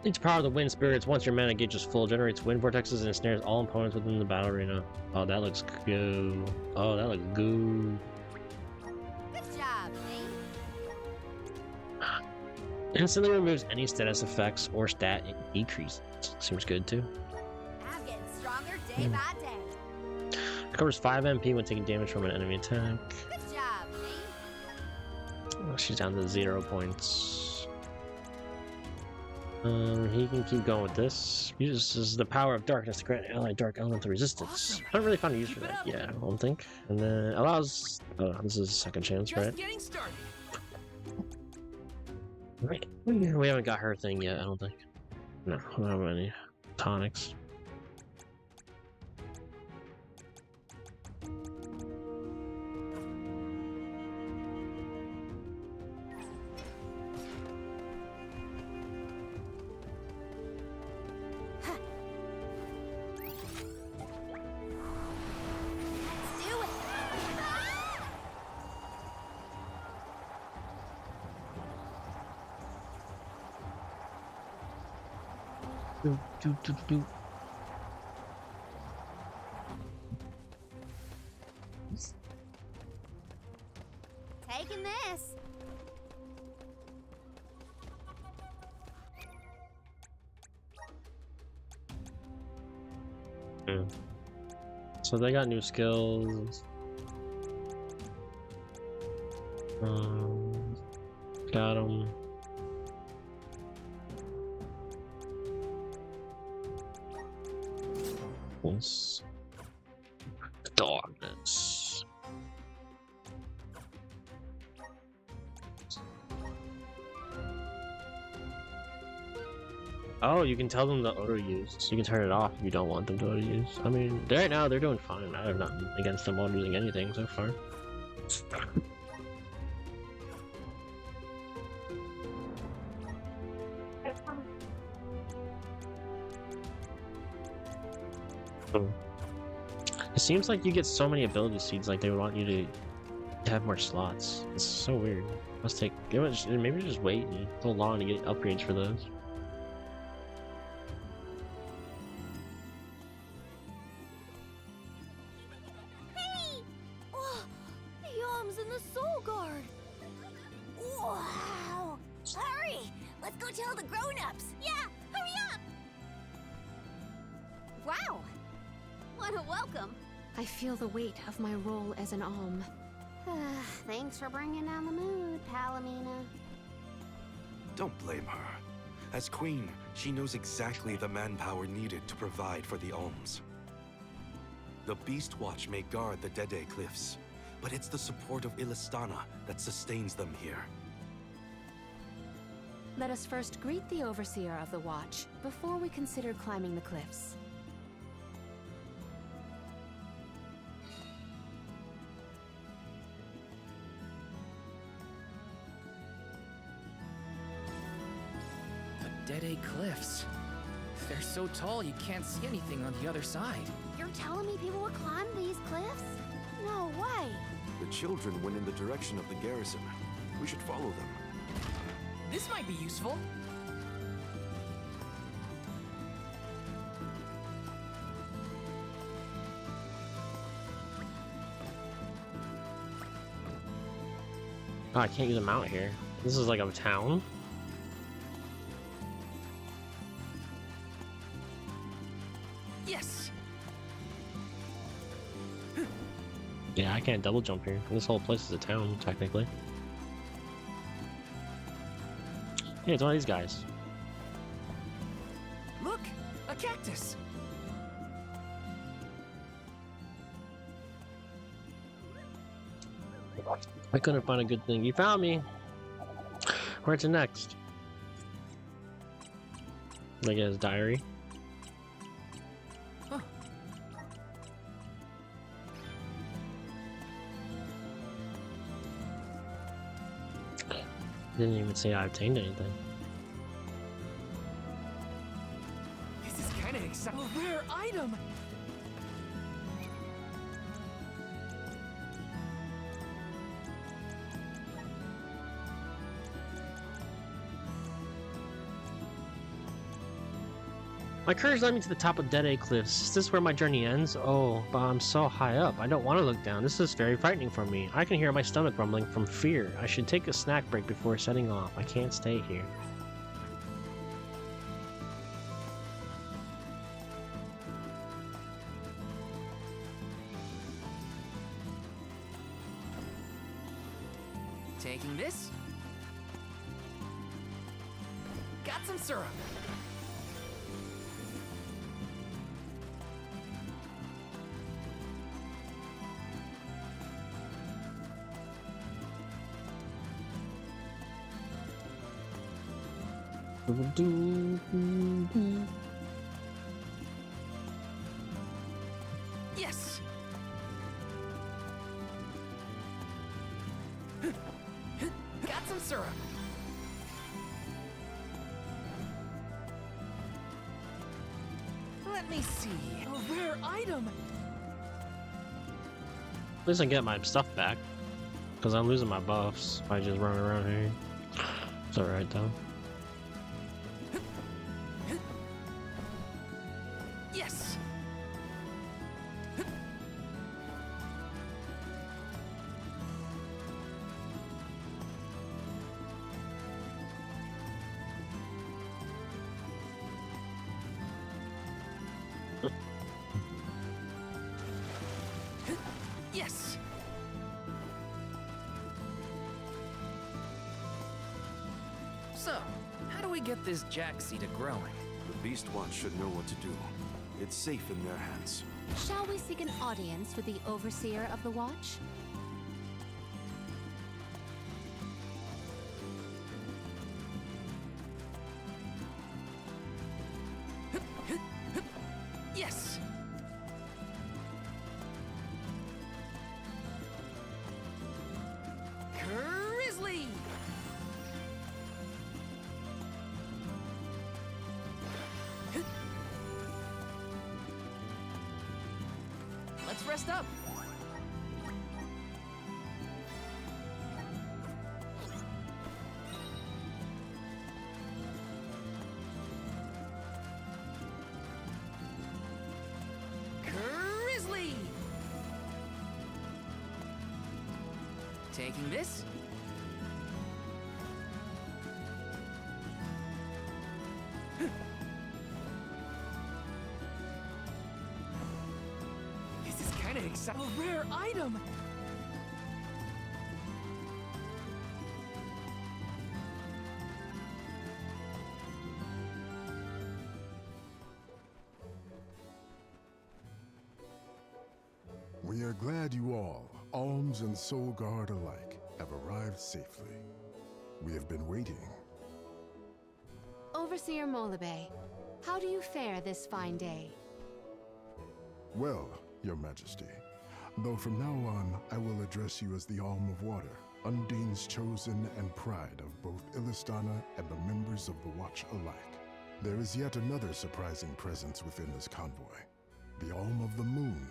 Each power of the wind spirits, once your mana gauge is full, generates wind vortexes and ensnares all opponents within the battle arena. Oh, that looks good. Oh, that looks good. Good job, Nate. Instantly removes any status effects or stat decrease. Seems good too. I'm getting stronger day by day. Covers 5 MP when taking damage from an enemy attack. Good job, Nate. Oh, she's down to 0 points. He can keep going with this. Uses the power of darkness to grant allied dark elemental resistance. I haven't really found a use for that. Yeah, I don't think. And then allows. Oh, this is a second chance, right? Just getting started. Right. We haven't got her thing yet. I don't think. No, we don't have any tonics. Let's do it. Do, do, do, do. Taking this. So they got new skills. Got them. Yes. Darkness. Oh, you can tell them the auto use. You can turn it off if you don't want them to auto use. I mean, right now they're doing fine. I have nothing against them auto using anything so far. It seems like you get so many ability seeds, like they would want you to have more slots. It's so weird. Must take. Maybe just wait and hold long to get upgrades for those. Hey! Oh, the Alms and the Soul Guard! Wow! Hurry! Let's go tell the grown-ups! Yeah, hurry up! Wow! What a welcome! I feel the weight of my role as an Alm. Thanks for bringing down the mood, Palomina. Don't blame her. As queen, she knows exactly the manpower needed to provide for the Alms. The Beast Watch may guard the Dede Cliffs, but it's the support of Illistana that sustains them here. Let us first greet the Overseer of the Watch before we consider climbing the cliffs. Dede Cliffs. They're so tall you can't see anything on the other side. You're telling me people would climb these cliffs? No way! The children went in the direction of the garrison. We should follow them. This might be useful. Oh, I can't use a mount here. This is like a town. Yes. Yeah, I can't double jump here. This whole place is a town, technically. Yeah, it's one of these guys. Look, a cactus. I couldn't find a good thing. You found me. Where's to next? Like his diary. Huh. Didn't even say I obtained anything. This is kind of exciting. A rare item. My courage led me to the top of Dede Cliffs. Is this where my journey ends? Oh, but I'm so high up. I don't want to look down. This is very frightening for me. I can hear my stomach rumbling from fear. I should take a snack break before setting off. I can't stay here. Taking this. Got some syrup. Yes. Got some syrup. Let me see. A rare item. At least I get my stuff back. Because I'm losing my buffs if I just run around here. It's alright though. Yes. So, how do we get this jack seed growing? The Beast Watch should know what to do. It's safe in their hands. Shall we seek an audience with the Overseer of the Watch? Yes! Grizzly! Let's rest up. Grizzly! Taking this. This is kind of exciting. A rare item! We are glad you all, Alms and Soul Guard alike, have arrived safely. We have been waiting. Overseer Molabe, how do you fare this fine day? Well, Your Majesty, though from now on I will address you as the Alm of Water, Undine's chosen and pride of both Illistana and the members of the Watch alike. There is yet another surprising presence within this convoy, the Alm of the Moon.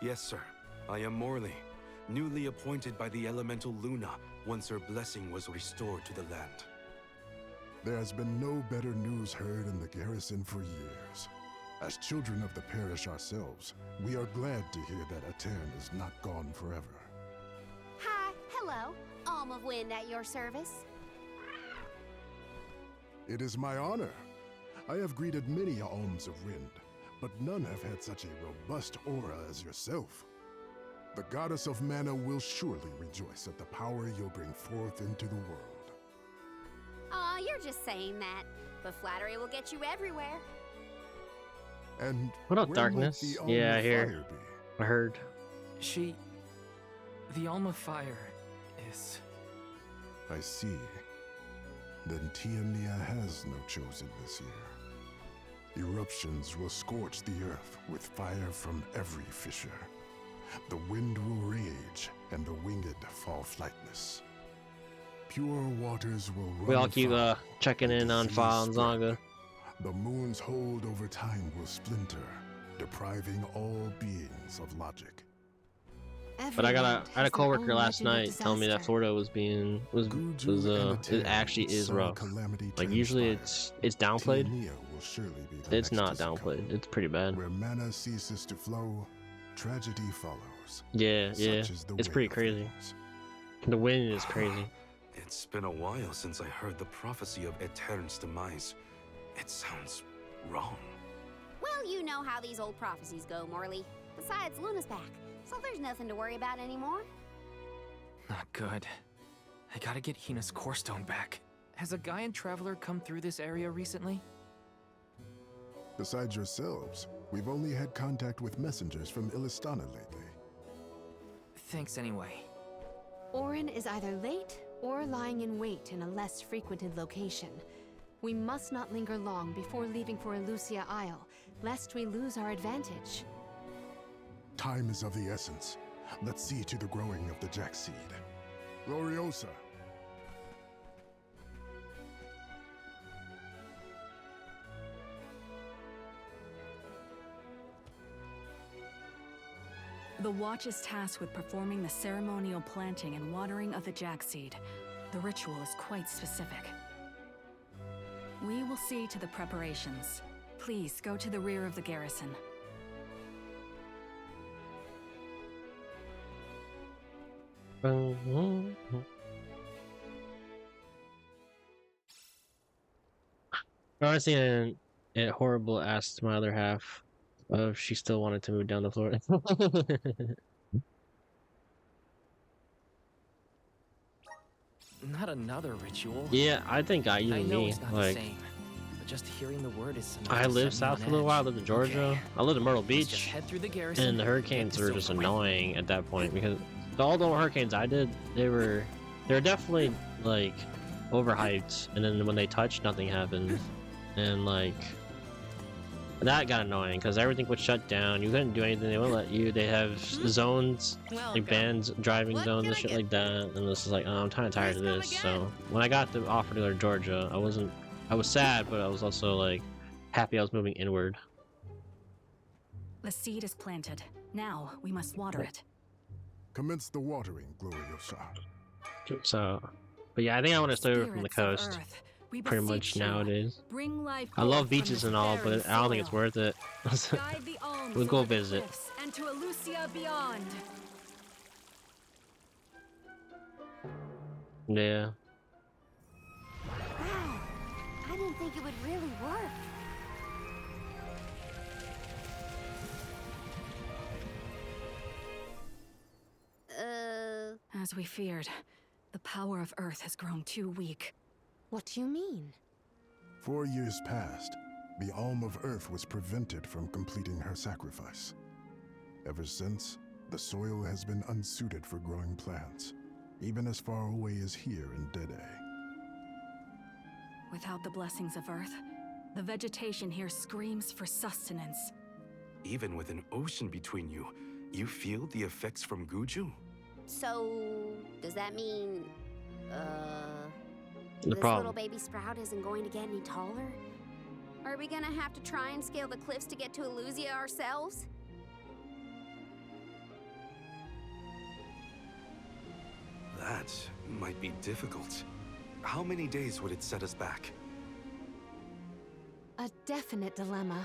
Yes, sir. I am Morley, newly appointed by the elemental Luna once her blessing was restored to the land. There has been no better news heard in the garrison for years. As children of the parish ourselves, we are glad to hear that Aetern is not gone forever. Hi, hello. Alm of Wind at your service. It is my honor. I have greeted many Alms of Wind, but none have had such a robust aura as yourself. The goddess of mana will surely rejoice at the power you'll bring forth into the world. Aw, you're just saying that. But flattery will get you everywhere. And What up, where Darkness? might the Alm Yeah, I of hear. Fire be? I heard. The Alm of Fire is... I see. Then Tiania has no chosen this year. Eruptions will scorch the earth with fire from every fissure. The wind will rage, and the winged fall flightless. Pure waters will run We all keep foul, checking in on disease Fa and spread. Zonga. The moon's hold over time will splinter, depriving all beings of logic. But I had a coworker last night telling me that Florida was it actually is rough. Like usually it's downplayed. Tiania will surely be the It's next not to succumb. downplayed. It's pretty bad. Where mana ceases to flow, tragedy follows. Yeah, Such yeah. is the It's way pretty of crazy. The wind is crazy. It's been a while since I heard the prophecy of Aetern's demise. It sounds wrong. Well, you know how these old prophecies go, Morley. Besides, Luna's back, so there's nothing to worry about anymore. Not good. I gotta get Hina's core stone back. Has a Gaian traveler come through this area recently? Besides yourselves, we've only had contact with messengers from Illistana lately. Thanks anyway. Orin is either late or lying in wait in a less frequented location. We must not linger long before leaving for Elusia Isle, lest we lose our advantage. Time is of the essence. Let's see to the growing of the Jack seed. Gloriosa! The Watch is tasked with performing the ceremonial planting and watering of the Jack seed. The ritual is quite specific. We will see to the preparations. Please go to the rear of the garrison. Honestly, and horrible asked my other half if she still wanted to move down to Florida. Not another ritual. Yeah, I think I even know me, it's not the like, same, but just hearing the word is enough I to lived set me on south for a little edge. while. I lived in Georgia. Okay, I lived in Myrtle let's just Beach, head through the garrison and the and get hurricanes this were over just with. annoying at that point because all the hurricanes I did, they were definitely like overhyped, and then when they touched, nothing happened, and like that got annoying because everything would shut down. You couldn't do anything. They wouldn't let you. They have zones, like bans, driving zones and shit like that. And this is like, oh, I'm kind of tired of this. So when I got the offer to go to Georgia, I was sad, but I was also like happy I was moving inward. The seed is planted. Now we must water it. Commence the watering, Gloriosa. So, but yeah, I think I want to stay away from the Spirits of coast. Earth, we Pretty beseech much you, nowadays. Bring life I love forth from beaches this and all, barren but I don't think it's soil. worth it. Guide the alms We'll go over the visit. cliffs and to Elusia beyond. Yeah. Wow, I didn't think it would really work. As we feared, the power of Earth has grown too weak. What do you mean? 4 years passed. The Alm of Earth was prevented from completing her sacrifice. Ever since, the soil has been unsuited for growing plants, even as far away as here in Dede. Without the blessings of Earth, the vegetation here screams for sustenance. Even with an ocean between you, you feel the effects from Guju? So, does that mean, The this problem. little baby sprout isn't going to get any taller? Are we gonna have to try and scale the cliffs to get to Elusia ourselves? That might be difficult. How many days would it set us back? A definite dilemma.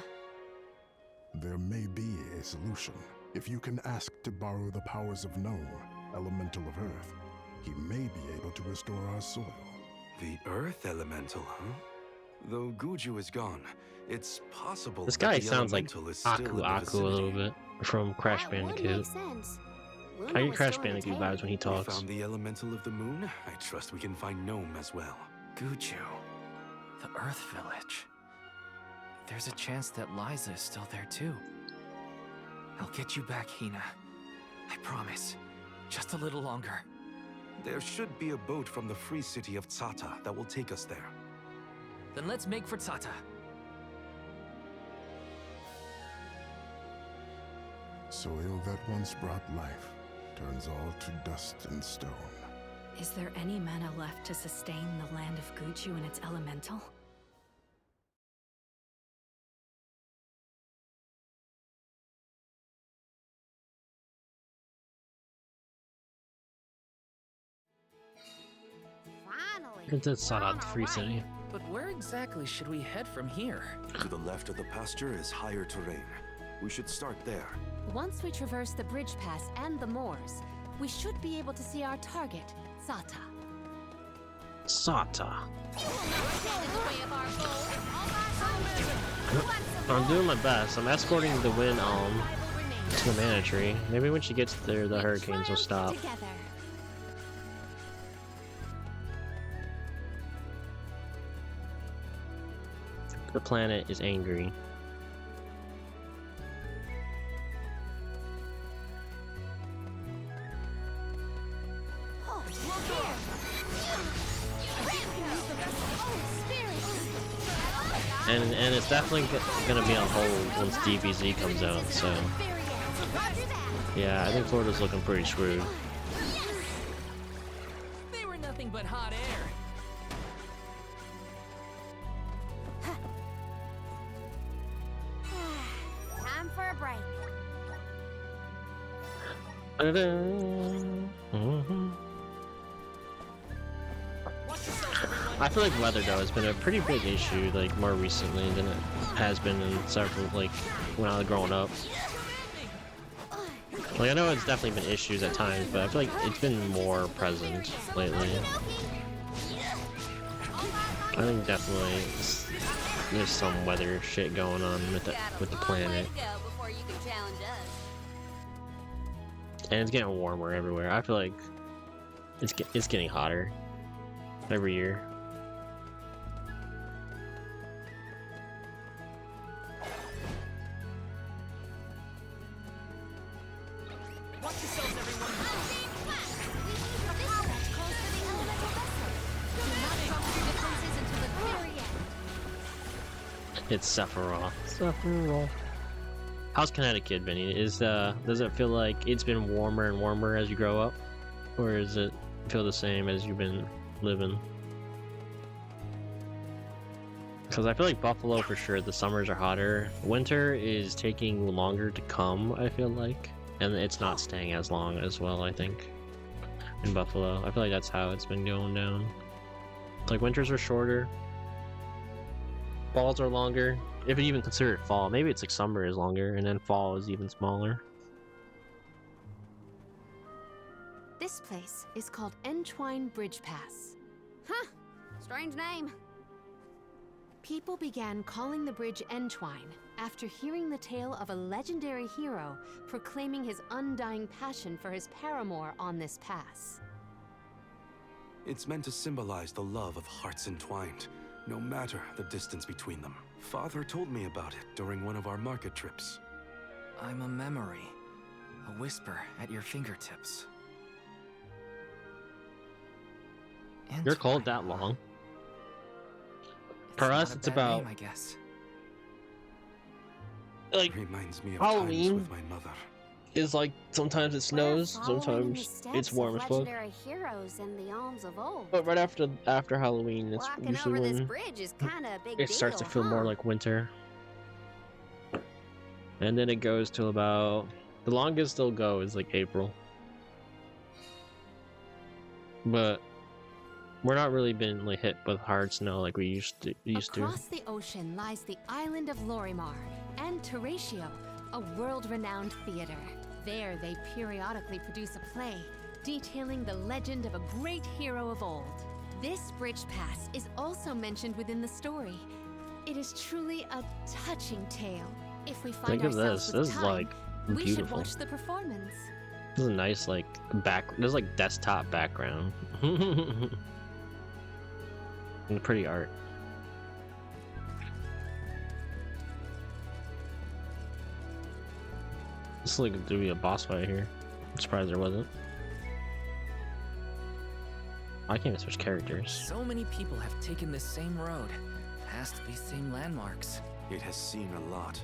There may be a solution. If you can ask to borrow the powers of Gnome, Elemental of Earth, he may be able to restore our soil. The Earth Elemental, huh? Though Guju is gone, it's possible This that guy the sounds like Elemental is still in Aku the Aku a vicinity. little bit from Crash That would Bandicoot. make sense. I Luna get was Crash still in the Bandicoot tank. vibes when he We talks. found the Elemental of the Moon. I trust we can find Gnome as well. Guju, the Earth Village. There's a chance that Liza is still there too. I'll get you back, Hina. I promise. Just a little longer. There should be a boat from the free city of Tsata that will take us there. Then let's make for Tsata. Soil that once brought life turns all to dust and stone. Is there any mana left to sustain the land of Guju and its elemental? Finally. It's a sought out free city. But where exactly should we head from here? To the left of the pasture is higher terrain. We should start there. Once we traverse the bridge pass and the moors, we should be able to see our target, Sata. Sata. I'm doing my best. I'm escorting the Wind Alm to the Mana Tree. Maybe when she gets there, the hurricanes will stop. Together. The planet is angry. Oh, look here. And it's definitely gonna be on hold once DBZ comes out, so yeah, I think Florida's looking pretty screwed. They were nothing but hot air. Time for a break. I feel like weather though has been a pretty big issue, like more recently than it has been in several, like when I was growing up. Like I know it's definitely been issues at times, but I feel like it's been more present lately. I think definitely there's some weather shit going on with the planet, Before you can challenge us. and it's getting warmer everywhere. I feel like it's getting hotter. every year. Watch yourselves, everyone. It's Sephiroth. Sephiroth. How's Connecticut, Vinny? Does it feel like it's been warmer and warmer as you grow up? Or does it feel the same as you've been living? Because I feel like Buffalo for sure, the summers are hotter. Winter is taking longer to come, I feel like. And it's not staying as long as well, I think. In Buffalo. I feel like that's how it's been going down. Like winters are shorter. Falls are longer. If you even consider it fall, maybe it's like summer is longer and then fall is even smaller. This place is called Entwine Bridge Pass. Huh. Strange name. People began calling the bridge Entwine after hearing the tale of a legendary hero proclaiming his undying passion for his paramour on this pass. It's meant to symbolize the love of hearts entwined, no matter the distance between them. Father told me about it during one of our market trips. I'm a memory, a whisper at your fingertips. You're cold that long. For us, it's about name, I guess. Like reminds me of Halloween times with my mother. Is like sometimes it snows, sometimes it's warm as fuck. Legendary heroes in the Alms of old. But right after Halloween, it's Walking usually over this when bridge is kind of a big it starts to feel more like winter. And then it goes till about the longest they'll go is like April. But we're not really been like hit with hard snow like we used to. Across the ocean lies the island of Lorimar and Teratio, a world-renowned theater. There they periodically produce a play detailing the legend of a great hero of old. This bridge pass is also mentioned within the story. It is truly a touching tale. If we find Think of ourselves this. with This is time, like we should beautiful. watch the performance. This is a nice like there's like desktop background. And pretty art. This is like to be a boss fight here. I'm surprised there wasn't. I can't even switch characters. So many people have taken this same road, past these same landmarks. It has seen a lot.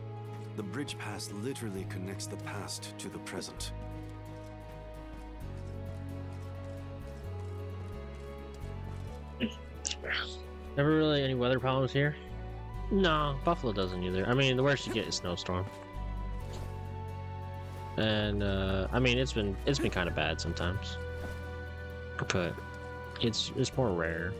The bridge pass literally connects the past to the present. Never really any weather problems here? No, Buffalo doesn't either. I mean, the worst you get is snowstorm. And I mean, it's been kind of bad sometimes, but it's more rare.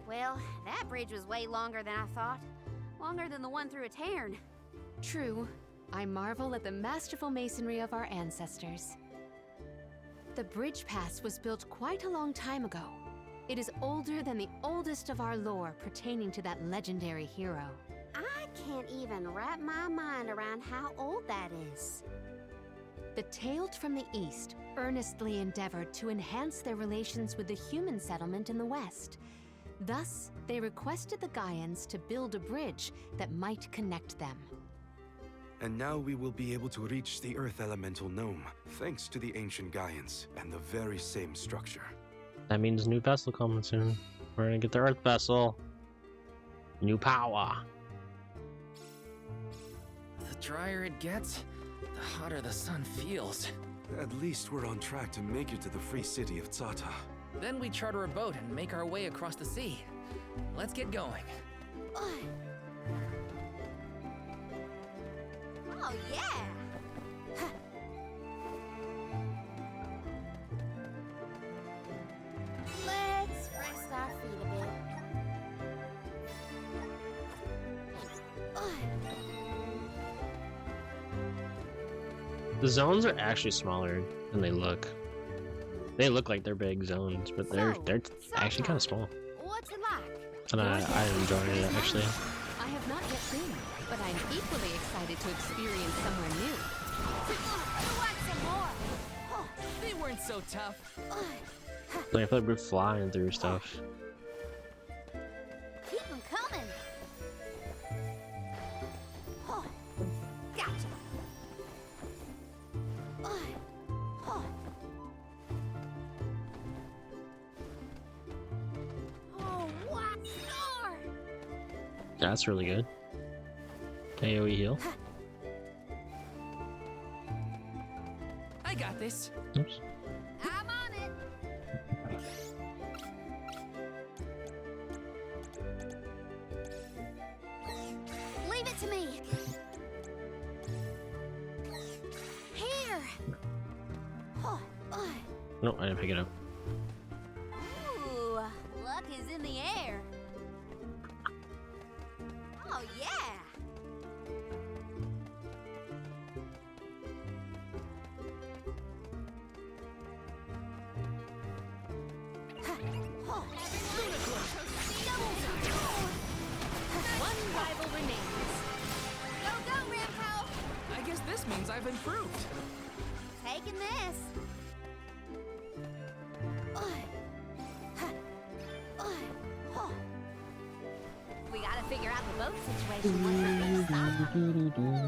Well, that bridge was way longer than I thought. Longer than the one through a Tairn. True. I marvel at the masterful masonry of our ancestors. The bridge pass was built quite a long time ago. It is older than the oldest of our lore pertaining to that legendary hero. I can't even wrap my mind around how old that is. The Tailed from the East earnestly endeavored to enhance their relations with the human settlement in the West. Thus, they requested the Gaians to build a bridge that might connect them. And now we will be able to reach the Earth Elemental Gnome, thanks to the ancient Gaians and the very same structure. That means new vessel coming soon. We're gonna get the Earth vessel. New power. The drier it gets, the hotter the sun feels. At least we're on track to make it to the free city of Tzata. Then we charter a boat and make our way across the sea. Let's get going. Oh yeah! Let's rest our feet a bit. The zones are actually smaller than they look. They look like they're big zones, but they're actually kind of small. What's it like? And I'm enjoying it actually. I have not yet been, but I'm equally excited to experience somewhere new. Who wants some more? Oh, they weren't so tough. Like I feel like we're flying through stuff. Keep them coming. Oh, gotcha. Oh, what? Score! Yeah, that's really good. AoE heal. I got this. Oops. I'm on it. Leave it to me. Here. No, I didn't pick it up. Ooh, luck is in the air. Oh yeah. One rival remains. Go, go, Rampo! I guess this means I've improved. Taking this. We gotta figure out the boat situation once the big stop.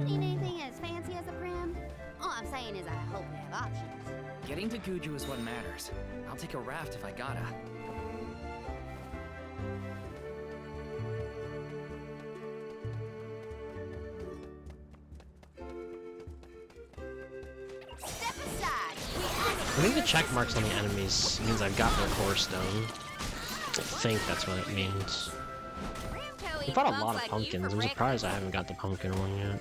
Need anything as fancy as a prim? All I'm saying is I hope we have options. Getting to Guju is what matters. I'll take a raft if I gotta. Step aside. I think the check marks on the enemies means I've got their core stone. I think that's what it means. I bought a lot of pumpkins. I'm surprised I haven't got the pumpkin one yet.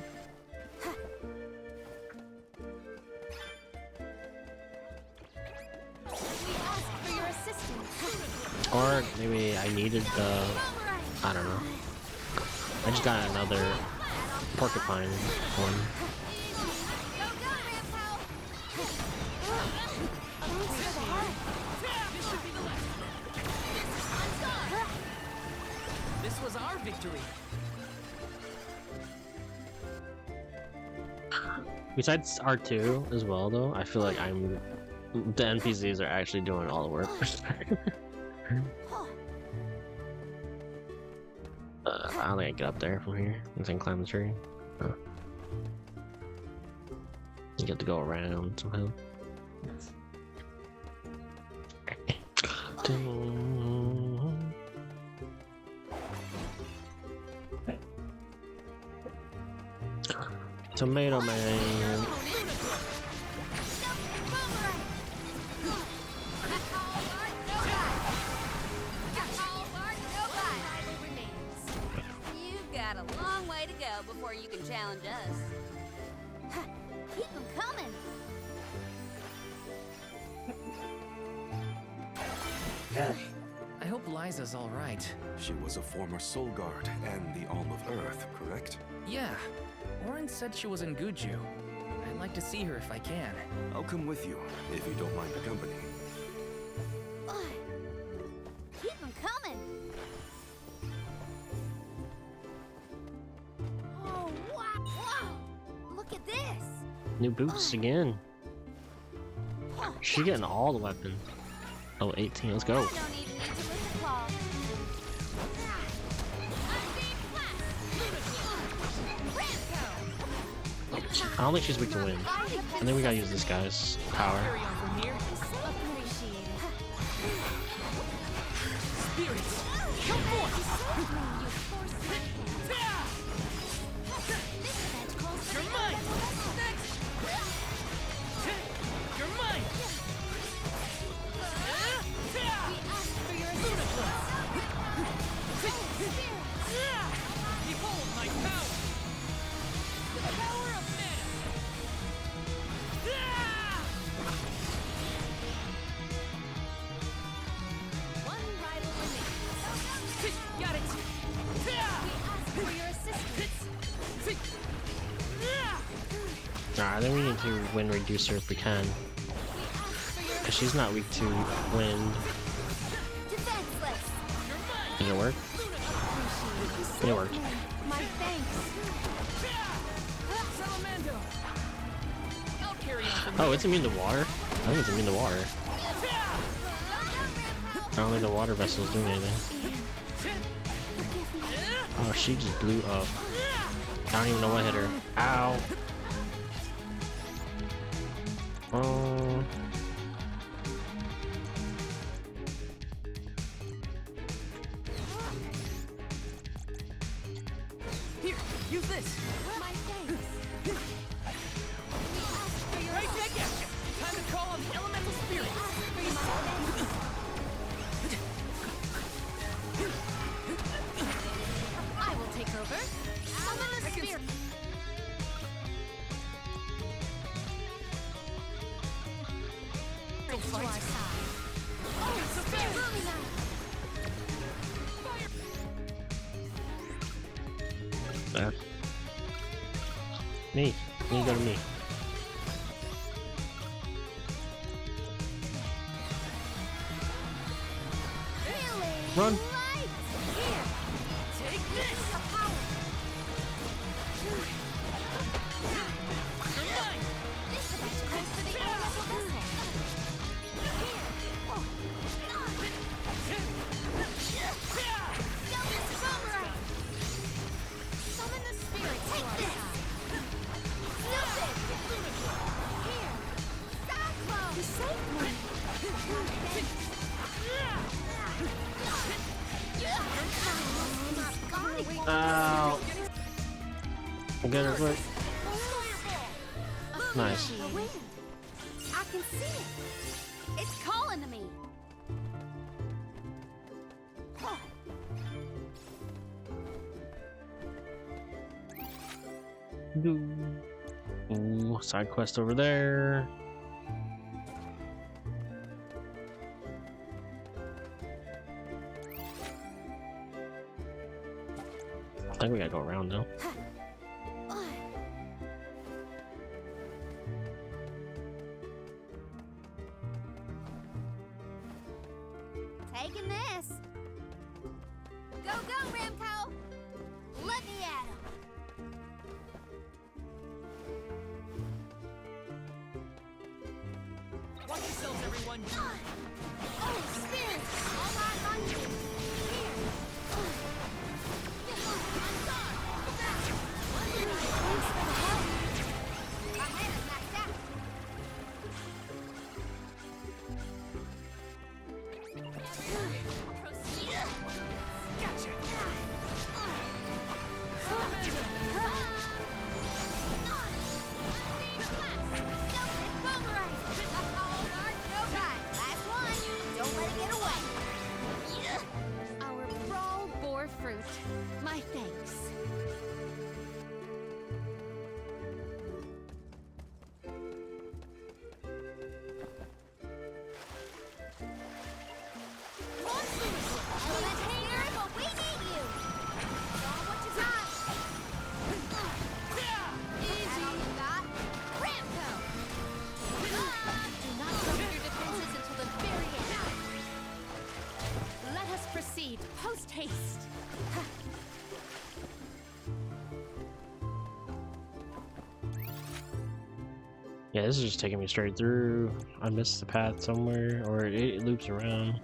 Or maybe I needed the... I don't know. I just got another porcupine one. This was our victory. Besides R2 as well, though, I feel like the NPCs are actually doing all the work. I don't think I get up there from here. I think climb the tree. Oh. You get to go around somehow. Tomato Man. You've got a long way to go before you can challenge us. Keep them coming. I hope Liza's all right. She was a former Soul Guard and the Alm of Earth, correct? Yeah. Orin said she was in Guju. I'd like to see her if I can. I'll come with you, if you don't mind the company. Keep them coming. Oh, wow. Whoa. Look at this. New boots again. She's getting all the weapons. Oh, 18, let's go. I don't even need to lift a claw. I don't think she's weak to wind. I think we gotta use this guy's power. Spirits, come forth! You're mine! You're mine! Behold my power! The power of mana! One rival remains. Got it! We ask for your assistance. Alright, I think we need to wind reducer if we can. We ask for your Cause she's not weak to wind. Did it work? It worked. My thanks. Oh, it's immune to water? I think it's immune to water. I don't think the water vessel's doing anything. Oh, she just blew up. I don't even know what hit her. Ow. Oh. Here, use this. My thanks. Right back at you. Time to call on the elemental spirits. I will take over. Summon the spirit. To our side. Oh, spirit! There. Me. You go to me. Run. Ow. Get her quick. Nice. I can see it. It's calling to me. Ooh, side quest over there. I think we gotta go around though. Taking this. Go, go, Ramco. Let me at him. Watch yourselves, everyone. Oh, spirit! All eyes on you. Here. Thanks for the help. My head is knocked out. Gotcha. Our brawl bore fruit. My thanks. Proceed post haste. Yeah, this is just taking me straight through. I missed the path somewhere, or it loops around.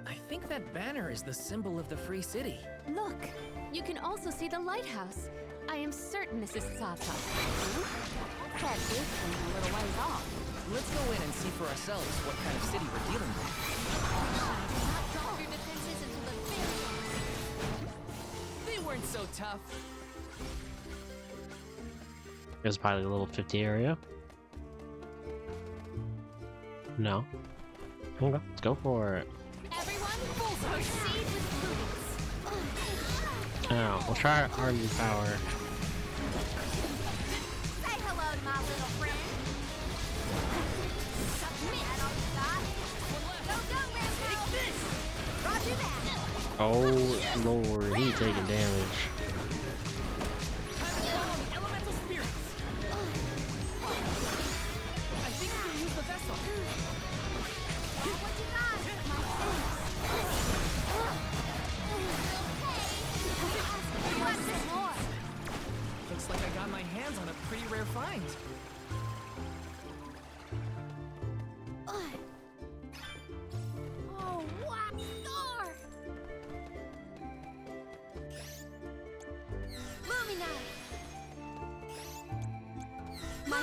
I think that banner is the symbol of the Free City. Look, you can also see the lighthouse. I am certain this is Sata. That big thing a little ways off. Let's go in and see for ourselves what kind of city we're dealing with. Not drop your defenses until the very They weren't so tough. There's probably a little 50 area. No. Okay, let's go for it. everyone proceed with prudence. Now, we'll try our new power. Say hello to my little friend. Submit all you got. Go, go, Rambo. Roger that. Oh lord, he's taking damage.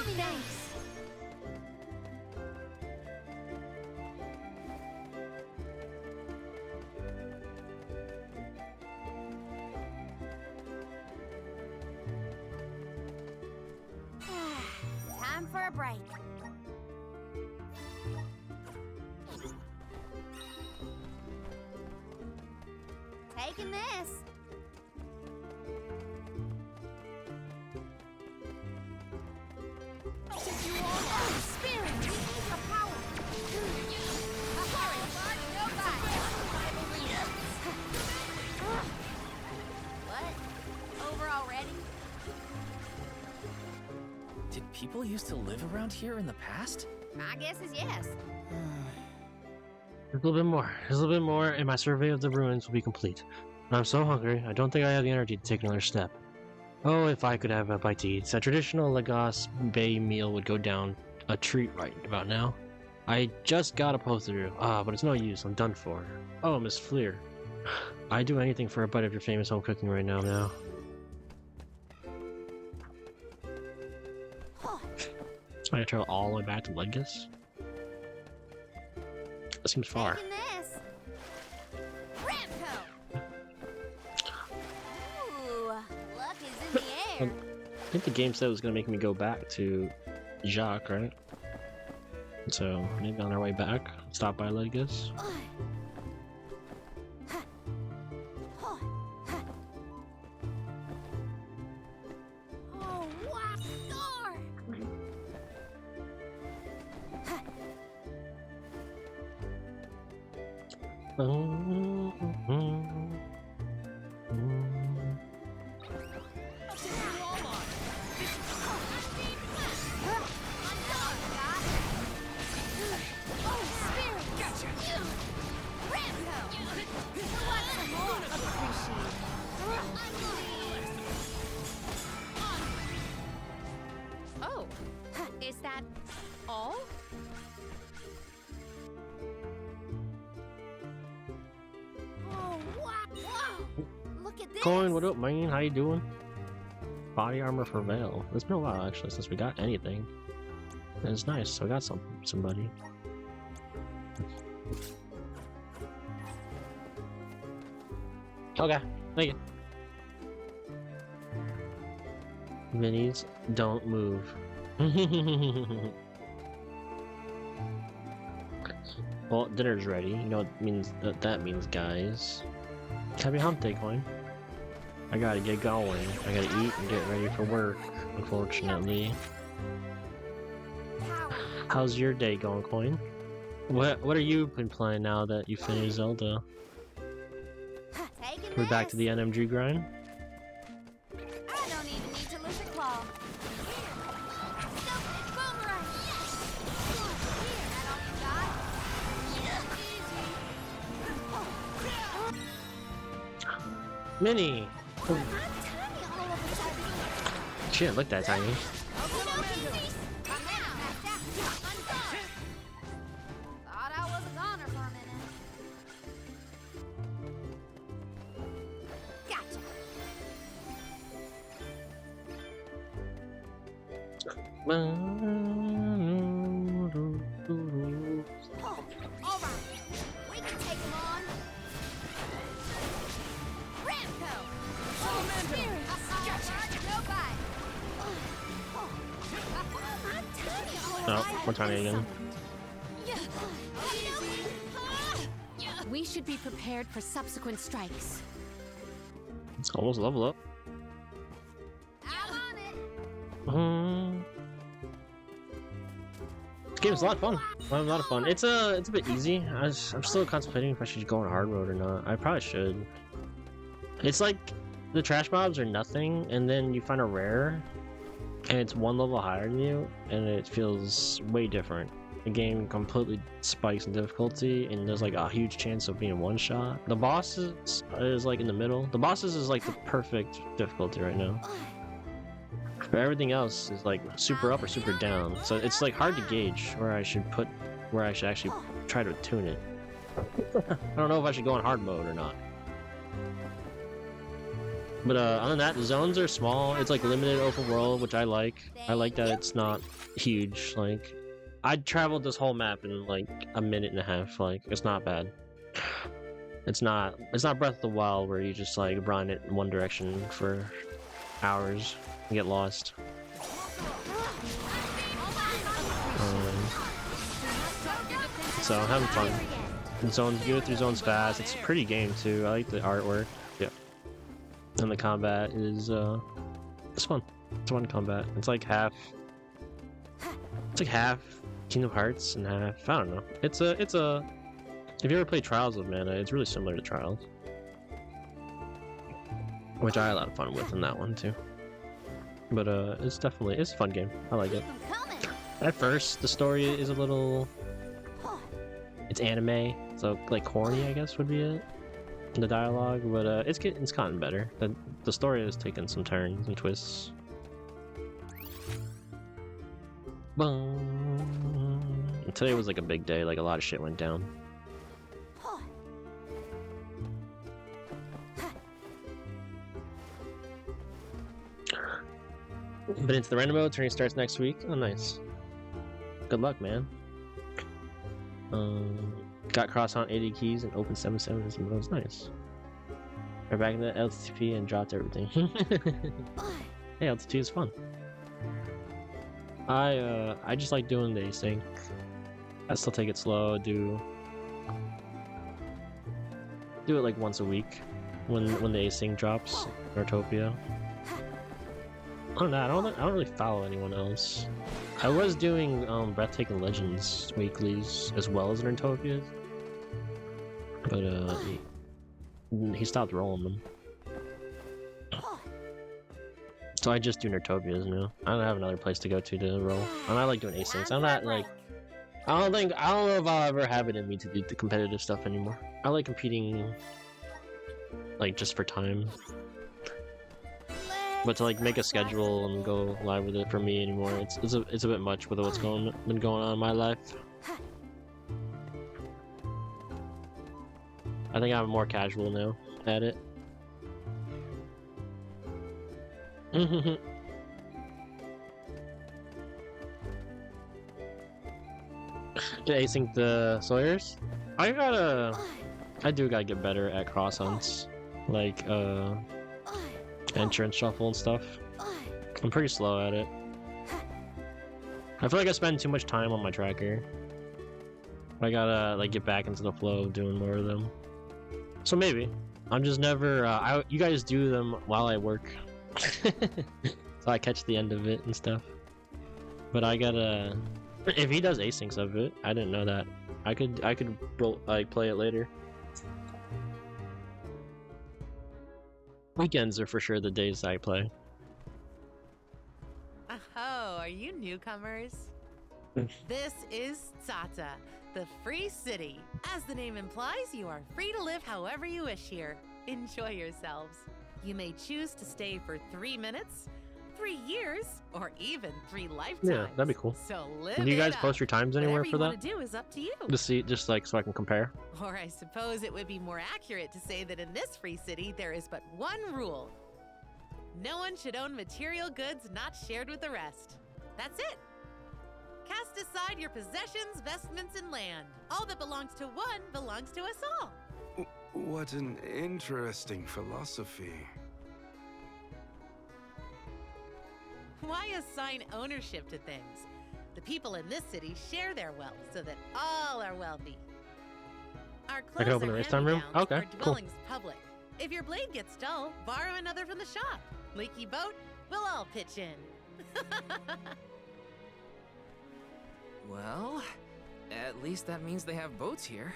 Thanks. Time for a break. Taking this. Spirit, we need the power. What? Over already? Did people used to live around here in the past? My guess is yes. There's a little bit more. There's a little bit more, and my survey of the ruins will be complete. I'm so hungry, I don't think I have the energy to take another step. Oh, if I could have a bite to eat. A traditional Lagos Bay meal would go down a treat right about now. I just got a post through. But it's no use. I'm done for. Oh, Miss Fleer. I'd do anything for a bite of your famous home cooking right now. So I gotta travel all the way back to Lagos? That seems far. Taking this. Ramco. Ooh, luck is in the air. I think the game said it was gonna make me go back to Jacques, right? So maybe on our way back, stop by Lagos. Oh, wow, star! Oh, is that all? Oh, wow! Look at this! Coin, what up, man? How you doing? Body armor for Veil. It's been a while actually since we got anything. And it's nice. So I got somebody. Okay, thank you. Minis don't move. Well, dinner's ready. You know what means that means, guys. Happy hump day, Coin. I gotta get going. I gotta eat and get ready for work, unfortunately. How's your day going, Coin? What are you been playing now that you finished Zelda? We're back to the NMG grind? I don't even need to lose a claw. Mini! She didn't look that tiny. Thought I was a goner for a minute. Gotcha. All right, we can take him on. Ramco. Spirit. No bite. I'm tiny all over. Oh, we're tiny again. We should be prepared for subsequent strikes. It's almost level up. I'm on it. This game's a lot of fun. A lot of fun. It's a bit easy. I'm still contemplating if I should go on hard mode or not. I probably should. It's like the trash mobs are nothing, and then you find a rare, and it's one level higher than you, and it feels way different. The game completely spikes in difficulty, and there's like a huge chance of being one shot. The bosses is like in the middle. The bosses is like the perfect difficulty right now. But everything else is like super up or super down, so it's like hard to gauge where I should actually try to tune it. I don't know if I should go on hard mode or not. But other than that, the zones are small. It's like limited open world, which I like. I like that it's not huge. Like, I traveled this whole map in like a minute and a half. Like, it's not bad. It's not Breath of the Wild where you just like run it in one direction for hours and get lost. So I'm having fun. Zones, you go through zones fast. It's a pretty game too. I like the artwork. Yeah. And the combat is it's fun. It's fun combat. It's like half Kingdom Hearts and half, I don't know. It's a if you ever play Trials of Mana, it's really similar to Trials. Which I had a lot of fun with in that one too. But it's a fun game. I like it. At first the story is a little, it's anime, so like corny I guess would be it. The dialogue, but it's gotten better. The story has taken some turns and twists. Boom. Today was like a big day, like a lot of shit went down. But into the random mode, turning starts next week. Oh nice. Good luck, man. Got cross-hunt 80 keys and open 77 and some of those. Nice. We're back in the LTP and dropped everything. Hey, LTP is fun. I just like doing the async. I still take it slow. Do it like once a week when the async drops. Nortopia. I don't know. I don't really follow anyone else. I was doing Breathtaking Legends weeklies as well as Nortopias, but he stopped rolling them. So I just do Nortopias now. I don't have another place to go to roll. And I like doing asyncs. I'm not like, I don't know if I'll ever have it in me to do the competitive stuff anymore. I like competing like just for time. But to like make a schedule and go live with it for me anymore, it's a bit much with what's been going on in my life. I think I'm more casual now at it. Did async the Sawyers? I do gotta get better at cross hunts, like entrance shuffle and stuff. I'm pretty slow at it. I feel like I spend too much time on my tracker. I gotta like get back into the flow of doing more of them. So maybe I'm just never. You guys do them while I work, so I catch the end of it and stuff. But I gotta. If he does asyncs of it, I didn't know that. I could like play it later. Weekends are for sure the days I play. Oh, are you newcomers? This is Tata, the free city. As the name implies, you are free to live however you wish here. Enjoy yourselves. You may choose to stay for 3 minutes, 3 years, or even 3 lifetimes. Yeah, that'd be cool. So live Do you guys it post your times anywhere Whatever for that? you want to do is up to you. Just like so I can compare. Or I suppose it would be more accurate to say that in this free city there is but one rule. No one should own material goods not shared with the rest. That's it. Cast aside your possessions, vestments, and land. All that belongs to one belongs to us all. What an interesting philosophy. Why assign ownership to things? The people in this city share their wealth so that all are wealthy. Our I can clothes open are the race time room? hand-me-downs, Okay, our cool. dwellings public. If your blade gets dull, borrow another from the shop. Leaky boat, we'll all pitch in. Well, at least that means they have boats here.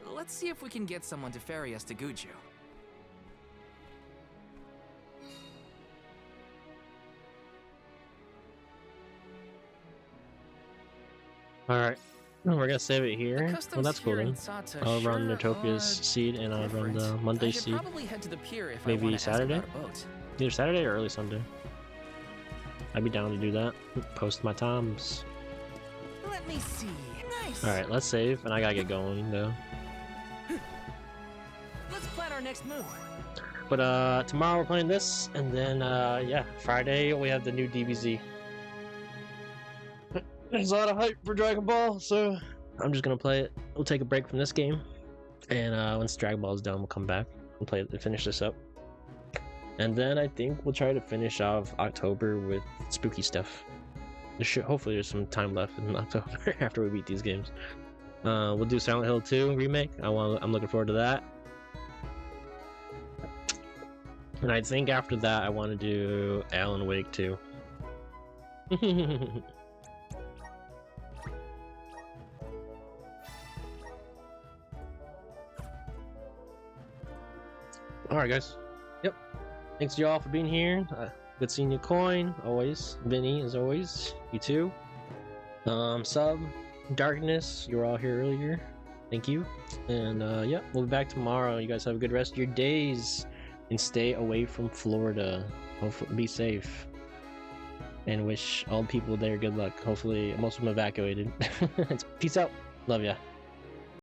Let's see if we can get someone to ferry us to Guju. Alright. We're gonna save it here. Well, customs that's cool here in then. Sata I'll run sure Utopia's are seed and I'll run the Monday I should seed. probably head to the pier if I Maybe want to Saturday? ask about a boat. Either Saturday or early Sunday. I'd be down to do that. Post my times. Let me see. Nice. Alright, let's save, and I gotta get going though. Let's plan our next move. But tomorrow we're playing this, and then yeah, Friday we have the new DBZ. There's a lot of hype for Dragon Ball, so I'm just gonna play it. We'll take a break from this game, and once Dragon Ball is done, we'll come back and play it and finish this up. And then I think we'll try to finish off October with spooky stuff. Hopefully there's some time left in October after we beat these games. We'll do Silent Hill 2 remake. I'm looking forward to that. And I think after that I want to do Alan Wake 2. Alright guys. Yep. Thanks y'all for being here. Good seeing you, Coin. Always. Vinny, as always. You too. Sub. Darkness. You were all here earlier. Thank you. And yeah, we'll be back tomorrow. You guys have a good rest of your days. And stay away from Florida. Hopefully, be safe. And wish all the people there good luck. Hopefully, most of them evacuated. Peace out. Love ya.